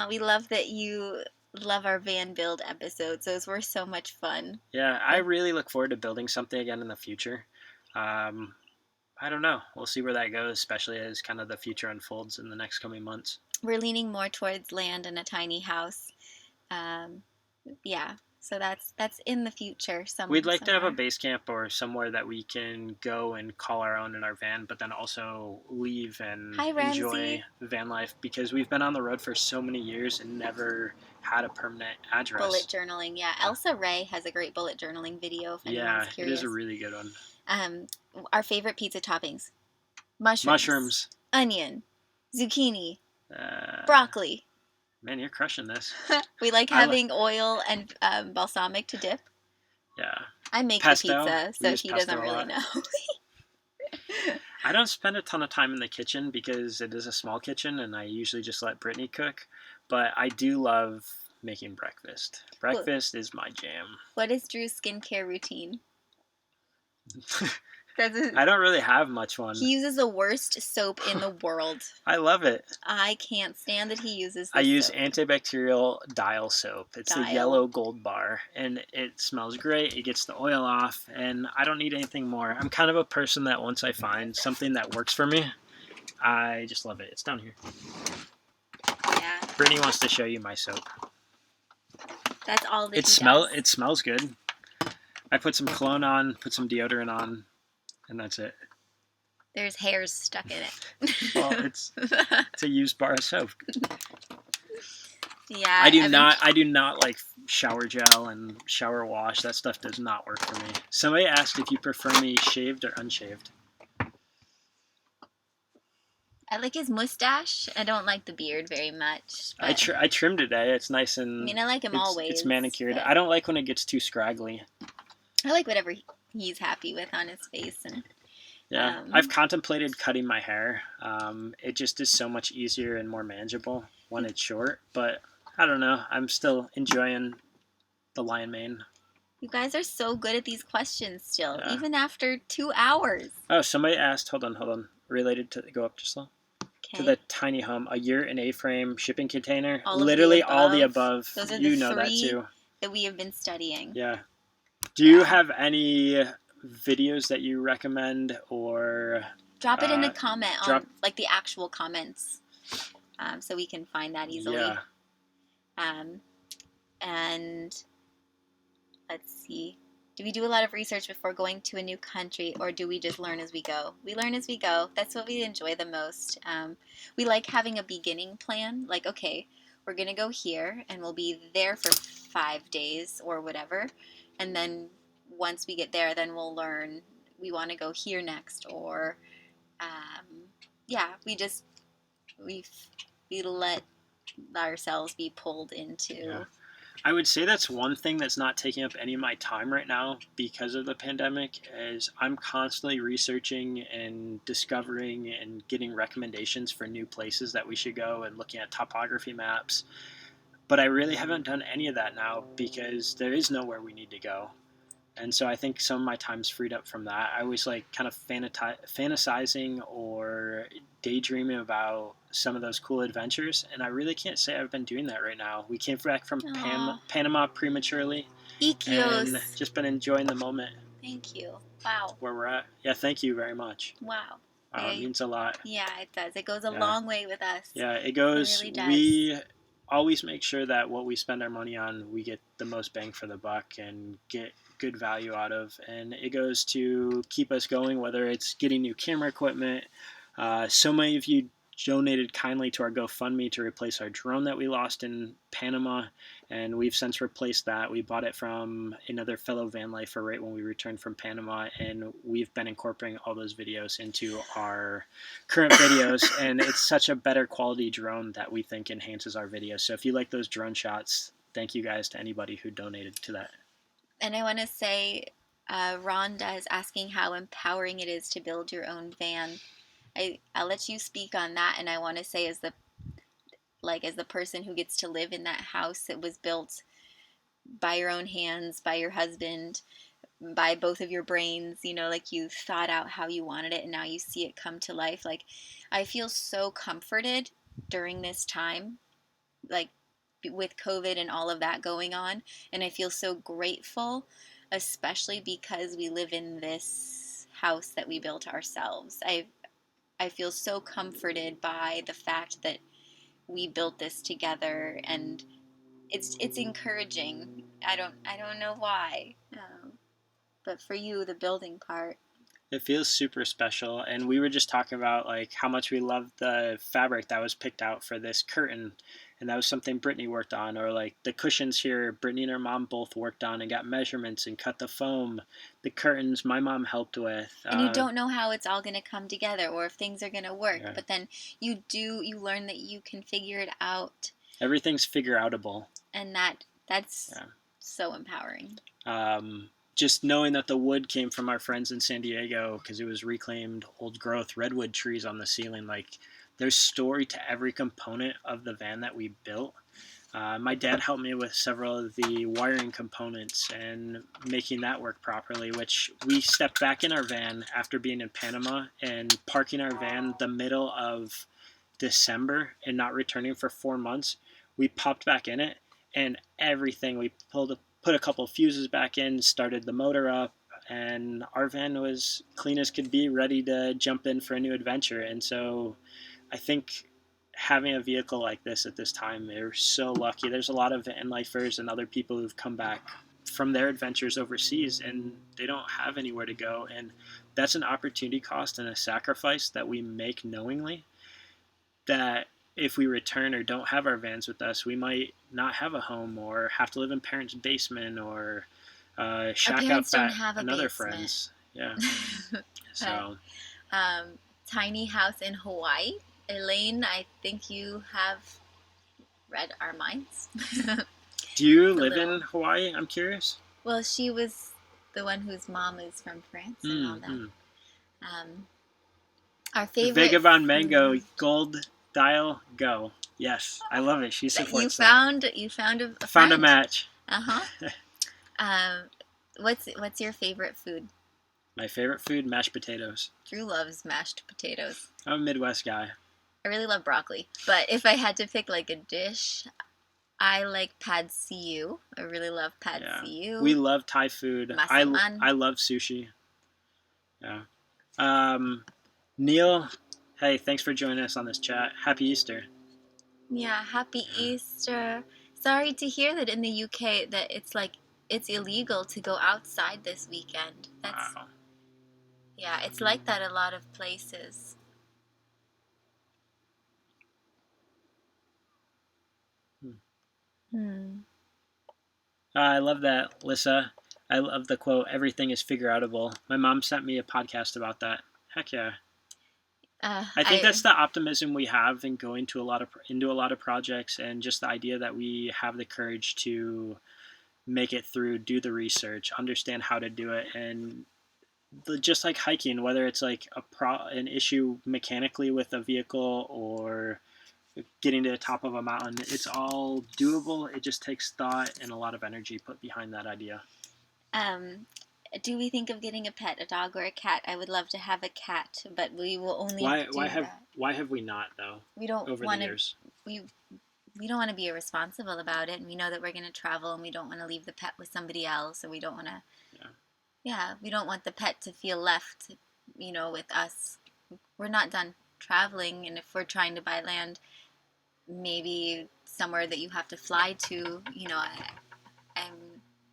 We love that you love our van build episodes. Those were so much fun.
Yeah, I really look forward to building something again in the future. I don't know. We'll see where that goes, especially as kind of the future unfolds in the next coming months.
We're leaning more towards land and a tiny house. So that's in the future.
We'd like to have a base camp or somewhere that we can go and call our own in our van, but then also leave and enjoy van life, because we've been on the road for so many years and never had a permanent address.
Bullet journaling, yeah. Elsa Ray has a great bullet journaling video if anyone's curious.
It is a really good one.
Our favorite pizza toppings: mushrooms, onion, zucchini, broccoli.
Man, you're crushing this.
We like having oil and balsamic to dip.
Yeah.
I make pesto. The pizza, so he doesn't really know.
I don't spend a ton of time in the kitchen because it is a small kitchen and I usually just let Brittany cook. But I do love making breakfast. Breakfast is my jam.
What is Drew's skincare routine?
I don't really have much one.
He uses the worst soap in the world.
I love it.
I can't stand that he uses this
I use antibacterial Dial soap. It's the yellow gold bar, and it smells great. It gets the oil off, and I don't need anything more. I'm kind of a person that once I find something that works for me, I just love it. It's down here.
Yeah.
Brittany wants to show you my soap.
That's all that
It smells good. I put some cologne on, put some deodorant on, and that's it.
There's hairs stuck in it.
Well, it's a used bar of soap.
Yeah.
I do not like shower gel and shower wash. That stuff does not work for me. Somebody asked if you prefer me shaved or unshaved.
I like his mustache. I don't like the beard very much.
I trimmed today. It's nice and...
I mean, I like him always.
It's manicured. I don't like when it gets too scraggly.
I like whatever he's happy with on his face. And
yeah, I've contemplated cutting my hair. It just is so much easier and more manageable when it's short. But I don't know. I'm still enjoying the lion mane.
You guys are so good at these questions still, even after 2 hours.
Oh, somebody asked, hold on, related to, go up just a little. Okay. To the tiny home, a yurt, an A-frame, shipping container, literally all the above.
Those are
you
the
know that
three
too.
That we have been studying.
Yeah. Do you have any videos that you recommend, or
drop it in a comment on like the actual comments, so we can find that easily.
Yeah.
And let's see. Do we do a lot of research before going to a new country, or do we just learn as we go? We learn as we go. That's what we enjoy the most. We like having a beginning plan. Like, okay, we're going to go here, and we'll be there for 5 days or whatever. And then once we get there, then we'll learn we want to go here next, or yeah, we let ourselves be pulled into.
Yeah. I would say that's one thing that's not taking up any of my time right now because of the pandemic is I'm constantly researching and discovering and getting recommendations for new places that we should go and looking at topography maps. But I really haven't done any of that now because there is nowhere we need to go. And so I think some of my time's freed up from that. I was like kind of fantasizing or daydreaming about some of those cool adventures, and I really can't say I've been doing that right now. We came back from Panama prematurely, and
Ikios.
just been enjoying the moment.
Thank you. Wow.
Where we're at. Yeah, thank you very much.
Wow.
It means a lot.
Yeah, it does. It goes a long way with us.
Yeah, it goes.
It really does.
We always make sure that what we spend our money on, we get the most bang for the buck and get good value out of. And it goes to keep us going, whether it's getting new camera equipment. So many of you donated kindly to our GoFundMe to replace our drone that we lost in Panama, and we've since replaced that. We bought it from another fellow van lifer right when we returned from Panama, and we've been incorporating all those videos into our current videos, and it's such a better quality drone that we think enhances our videos. So if you like those drone shots, thank you guys to anybody who donated to that.
And I want to say, Rhonda is asking how empowering it is to build your own van. I'll let you speak on that, and I want to say as the person who gets to live in that house, it was built by your own hands, by your husband, by both of your brains, like you thought out how you wanted it and now you see it come to life. Like, I feel so comforted during this time, like with COVID and all of that going on, and I feel so grateful, especially because we live in this house that we built ourselves. I feel so comforted by the fact that we built this together, and it's encouraging. I don't know why, but for you, the building part.
It feels super special, and we were just talking about like how much we love the fabric that was picked out for this curtain, and that was something Brittany worked on, or like the cushions here, Brittany and her mom both worked on and got measurements and cut the foam. The curtains my mom helped with.
And you don't know how it's all going to come together or if things are going to work,
Yeah.
but then you learn that you can figure it out.
Everything's figure-outable.
And that's so empowering.
Just knowing that the wood came from our friends in San Diego because it was reclaimed old growth redwood trees on the ceiling. Like, there's story to every component of the van that we built. My dad helped me with several of the wiring components and making that work properly, which we stepped back in our van after being in Panama and parking our van the middle of December and not returning for 4 months. We popped back in it, and everything, we put a couple of fuses back in, started the motor up, and our van was clean as could be, ready to jump in for a new adventure. And so I think having a vehicle like this at this time, they're so lucky. There's a lot of van lifers and other people who've come back from their adventures overseas and they don't have anywhere to go. And that's an opportunity cost and a sacrifice that we make knowingly, that if we return or don't have our vans with us, we might not have a home or have to live in parents' basement or shack up at another friend's. Yeah. So.
Tiny house in Hawaii. Elaine, I think you have read our minds.
Do you live in Hawaii? I'm curious.
Well, she was the one whose mom is from France and all that. Our favorite
Vagabond Mango Gold Dial Go. Yes, I love it. She supports that.
You found a friend?
Found a match.
What's your favorite food?
My favorite food, mashed potatoes.
Drew loves mashed potatoes.
I'm a Midwest guy.
I really love broccoli, but if I had to pick like a dish, I like pad see ew. I really love pad see ew.
We love Thai food. I love sushi. Yeah. Neil, hey, thanks for joining us on this chat. Happy Easter.
Yeah, happy Easter. Sorry to hear that in the UK that it's illegal to go outside this weekend. Wow. Yeah, it's like that a lot of places.
I love that, Lissa. I love the quote, everything is figure-outable. My mom sent me a podcast about that. Heck yeah. I think that's the optimism we have in going to into a lot of projects, and just the idea that we have the courage to make it through, do the research, understand how to do it, and just like hiking, whether it's like an issue mechanically with a vehicle or getting to the top of a mountain, it's all doable. It just takes thought and a lot of energy put behind that idea.
Do we think of getting a pet, a dog or a cat? I would love to have a cat, but we will only
why have we not though?
We don't
over
want
the years.
We don't want to be irresponsible about it, and we know that we're going to travel, and we don't want to leave the pet with somebody else, or we don't want to. Yeah, we don't want the pet to feel left, with us. We're not done traveling, and if we're trying to buy land, maybe somewhere that you have to fly to,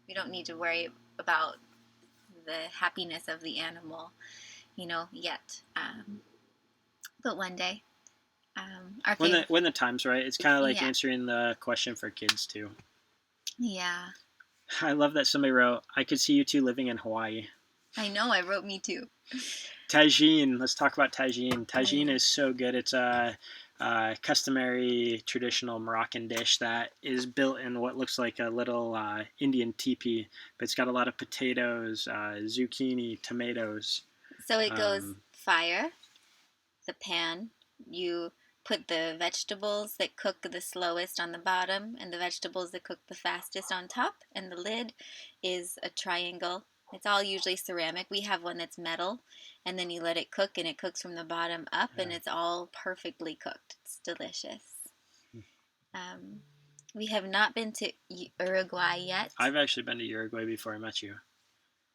we don't need to worry about the happiness of the animal, yet. But one day,
when the time's right, it's kind of like answering the question for kids too.
Yeah.
I love that somebody wrote, I could see you two living in Hawaii.
I know, I wrote me too.
Tagine, let's talk about tagine. Tagine is so good. It's a customary traditional Moroccan dish that is built in what looks like a little Indian teepee, but it's got a lot of potatoes, zucchini, tomatoes.
So it goes fire, the pan, you put the vegetables that cook the slowest on the bottom and the vegetables that cook the fastest on top, and the lid is a triangle. It's all usually ceramic. We have one that's metal, and then you let it cook, and it cooks from the bottom up, and it's all perfectly cooked. It's delicious. We have not been to Uruguay yet.
I've actually been to Uruguay before I met you.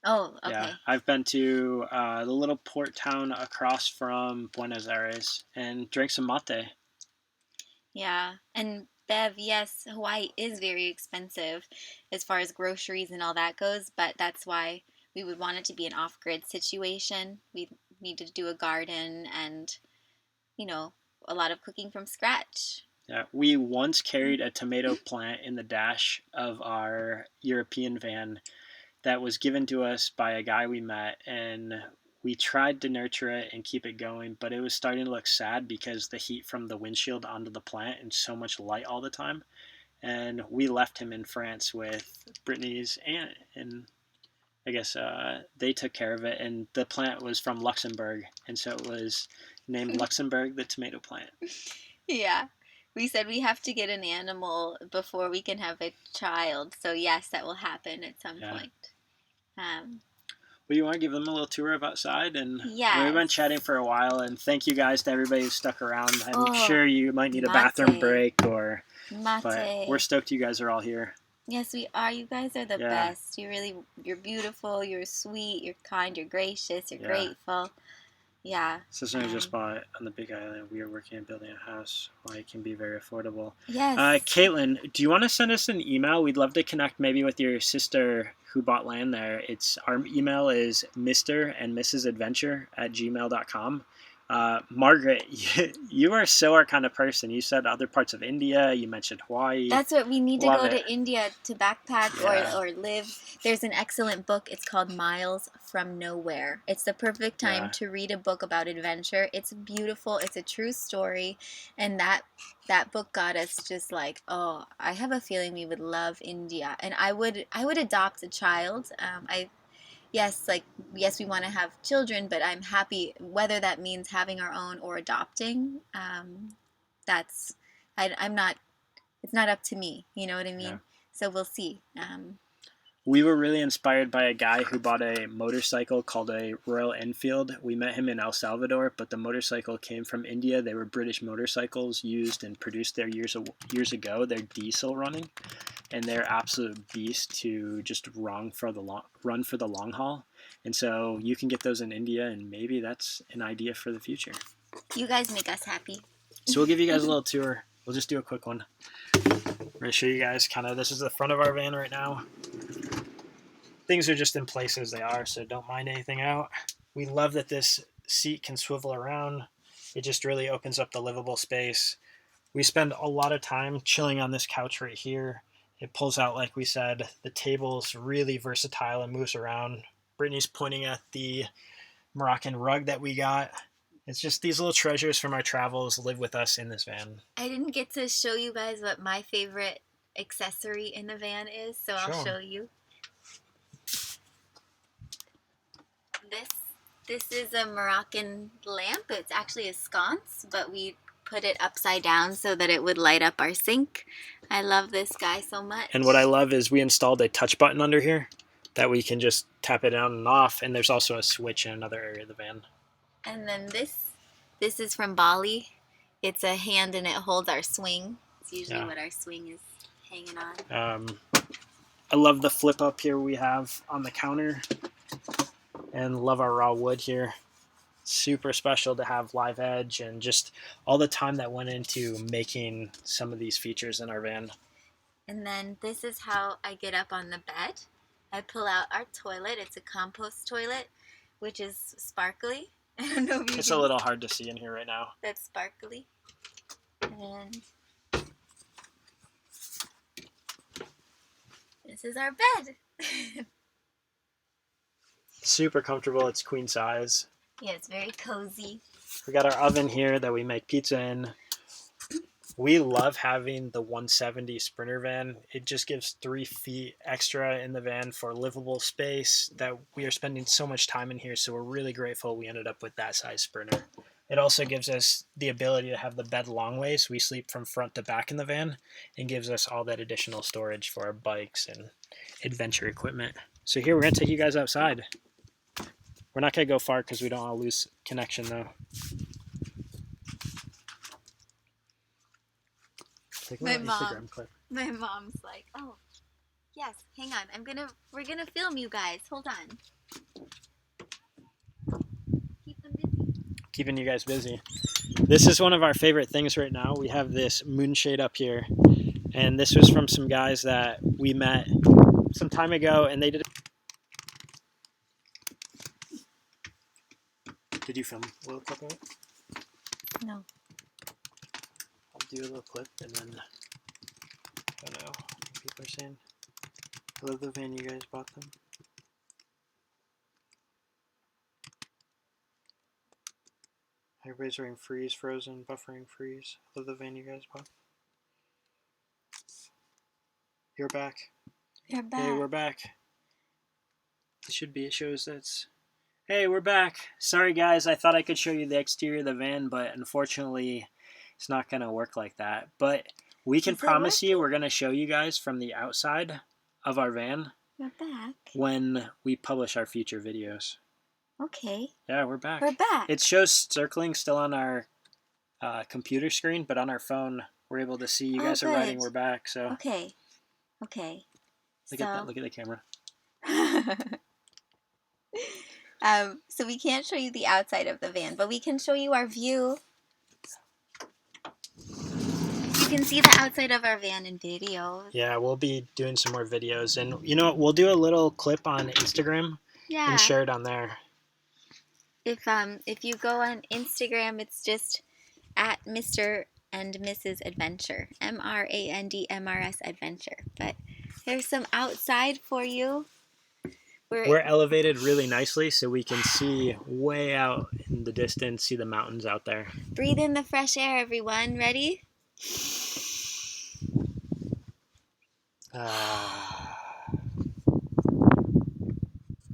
Oh, okay.
Yeah, I've been to the little port town across from Buenos Aires and drank some mate.
Yeah, and Bev, yes, Hawaii is very expensive as far as groceries and all that goes, but that's why we would want it to be an off-grid situation. We need to do a garden and, a lot of cooking from scratch.
Yeah, we once carried a tomato plant in the dash of our European van that was given to us by a guy we met, and we tried to nurture it and keep it going, but it was starting to look sad because the heat from the windshield onto the plant and so much light all the time. And we left him in France with Brittany's aunt, and I guess they took care of it, and the plant was from Luxembourg, and so it was named Luxembourg, the tomato plant.
Yeah. We said we have to get an animal before we can have a child, so yes, that will happen at some point.
Well, you want to give them a little tour of outside? And
yes.
We've been chatting for a while, and thank you guys to everybody who stuck around. I'm sure you might need a bathroom break, but we're stoked you guys are all here.
Yes, we are. You guys are the best. You're beautiful, you're sweet, you're kind, you're gracious, you're grateful. Yeah.
Sister just bought on the Big Island. We are working on building a house. Why it can be very affordable.
Yes.
Caitlin, do you want to send us an email? We'd love to connect maybe with your sister who bought land there. Our email is Mr. and Mrs. Adventure at gmail.com. Margaret, you are so our kind of person. You said other parts of India. You mentioned Hawaii.
That's what we need to go to India to backpack or live. There's an excellent book. It's called Miles from Nowhere. It's the perfect time to read a book about adventure. It's beautiful. It's a true story. And that book got us just like, oh, I have a feeling we would love India. And I would adopt a child. Yes, we want to have children, but I'm happy whether that means having our own or adopting. It's not up to me. You know what I mean? Yeah. So we'll see.
We were really inspired by a guy who bought a motorcycle called a Royal Enfield. We met him in El Salvador, but the motorcycle came from India. They were British motorcycles used and produced there years ago. They're diesel running. And they're absolute beasts to just run for the long haul. And so you can get those in India, and maybe that's an idea for the future.
You guys make us happy.
So we'll give you guys a little tour. We'll just do a quick one. We're going to show you guys this is the front of our van right now. Things are just in place as they are, so don't mind anything out. We love that this seat can swivel around. It just really opens up the livable space. We spend a lot of time chilling on this couch right here. It pulls out, like we said. The table's really versatile and moves around. Brittany's pointing at the Moroccan rug that we got. It's just these little treasures from our travels live with us in this van.
I didn't get to show you guys what my favorite accessory in the van is, so I'll show you. This is a Moroccan lamp. It's actually a sconce, but we put it upside down so that it would light up our sink. I love this guy so much.
And what I love is we installed a touch button under here that we can just tap it on and off, and there's also a switch in another area of the van.
And then this is from Bali. It's a hand and it holds our swing. It's usually what our swing is hanging on.
I love the flip up here we have on the counter, and love our raw wood here. Super special to have live edge and just all the time that went into making some of these features in our van.
And then this is how I get up on the bed. I pull out our toilet. It's a compost toilet, which is sparkly. I don't know if you
It's a little hard to see in here right now.
That's sparkly. And this is our bed.
Super comfortable. It's queen size.
Yeah, it's very cozy.
We got our oven here that we make pizza in. We love having the 170 Sprinter van. It just gives 3 feet extra in the van for livable space that we are spending so much time in here. So we're really grateful we ended up with that size Sprinter. It also gives us the ability to have the bed long ways. We sleep from front to back in the van, and gives us all that additional storage for our bikes and adventure equipment. So here, we're going to take you guys outside. We're not going to go far because we don't want to lose connection though. Take my Instagram clip.
My mom's like, oh, yes, hang on. We're gonna film you guys. Hold on. Keep them busy.
Keeping you guys busy. This is one of our favorite things right now. We have this moonshade up here, and this was from some guys that we met some time ago, and they did. Did you film a little clip of it?
No.
I'll do a little clip, and then I don't know what people are saying. I love the van you guys bought them. Everybody's wearing freeze, frozen, buffering, freeze. I love the van you guys bought. You're back.
You're back.
Hey, we're back. It should be. It shows that's. Hey, we're back. Sorry, guys. I thought I could show you the exterior of the van, but unfortunately, it's not going to work like that. But we can promise you we're going to show you guys from the outside of our van.
We're back.
When we publish our future videos.
Okay.
Yeah, we're back.
We're back.
It shows circling still on our computer screen, but on our phone, we're able to see you guys are writing we're back. So
okay. Okay.
Look at that. Look at the camera.
So we can't show you the outside of the van, but we can show you our view. You can see the outside of our van in videos.
Yeah, we'll be doing some more videos, and you know what? We'll do a little clip on Instagram and share it on there.
If you go on Instagram, it's just at Mr. and Mrs. Adventure, MRANDMRS Adventure. But there's some outside for you.
We're elevated really nicely so we can see way out in the distance, see the mountains out there.
Breathe in the fresh air, everyone. Ready? It's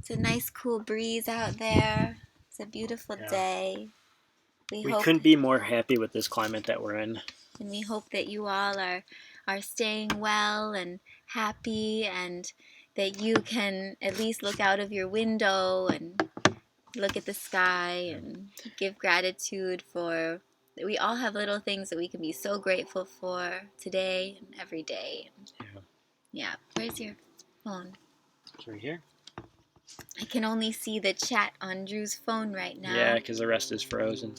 a nice cool breeze out there. It's a beautiful day.
We couldn't be more happy with this climate that we're in.
And we hope that you all are staying well and happy, and that you can at least look out of your window and look at the sky and give gratitude for that. We all have little things that we can be so grateful for today and every day. Yeah. Where's your phone?
It's right here.
I can only see the chat on Drew's phone right now.
Yeah, because the rest is frozen.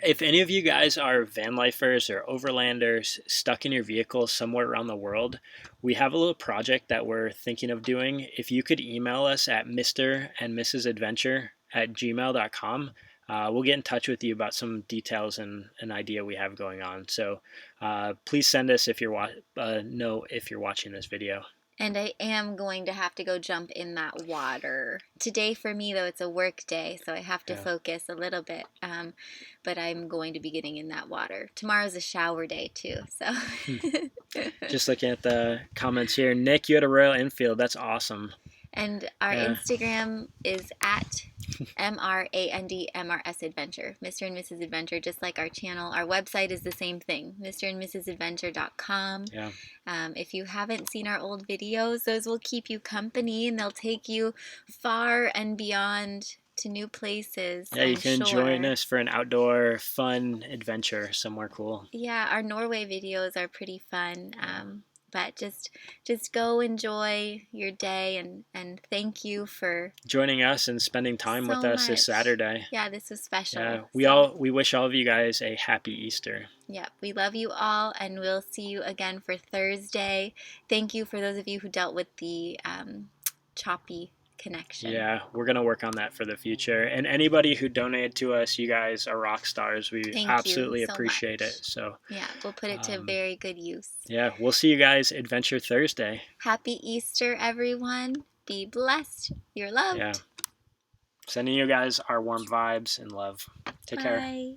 If any of you guys are van lifers or overlanders stuck in your vehicle somewhere around the world, we have a little project that we're thinking of doing. If you could email us at mrandmrsadventure@gmail.com, we'll get in touch with you about some details and an idea we have going on. So please send us if you're watching this video.
And I am going to have to go jump in that water. Today for me, though, it's a work day, so I have to focus a little bit. But I'm going to be getting in that water. Tomorrow's a shower day, too. So.
Just looking at the comments here. Nick, you had a Royal Enfield. That's awesome.
And our Instagram is at MRAND Adventure, Mr. and Mrs. Adventure, just like our channel. Our website is the same thing, mrandmrsadventure.com.
Yeah.
If you haven't seen our old videos, those will keep you company and they'll take you far and beyond to new places.
Yeah, you can join us for an outdoor fun adventure somewhere cool.
Yeah, our Norway videos are pretty fun. But just go enjoy your day and thank you for
joining us and spending time with us this Saturday.
Yeah, this was special.
Yeah, we wish all of you guys a happy Easter.
Yep, we love you all, and we'll see you again for Thursday. Thank you for those of you who dealt with the choppy connection.
Yeah, we're going to work on that for the future. And anybody who donated to us, you guys are rock stars. We absolutely appreciate it. So
yeah, we'll put it to very good use.
Yeah, we'll see you guys Adventure Thursday.
Happy Easter, everyone. Be blessed. You're loved.
Yeah. Sending you guys our warm vibes and love. Take care.
Bye.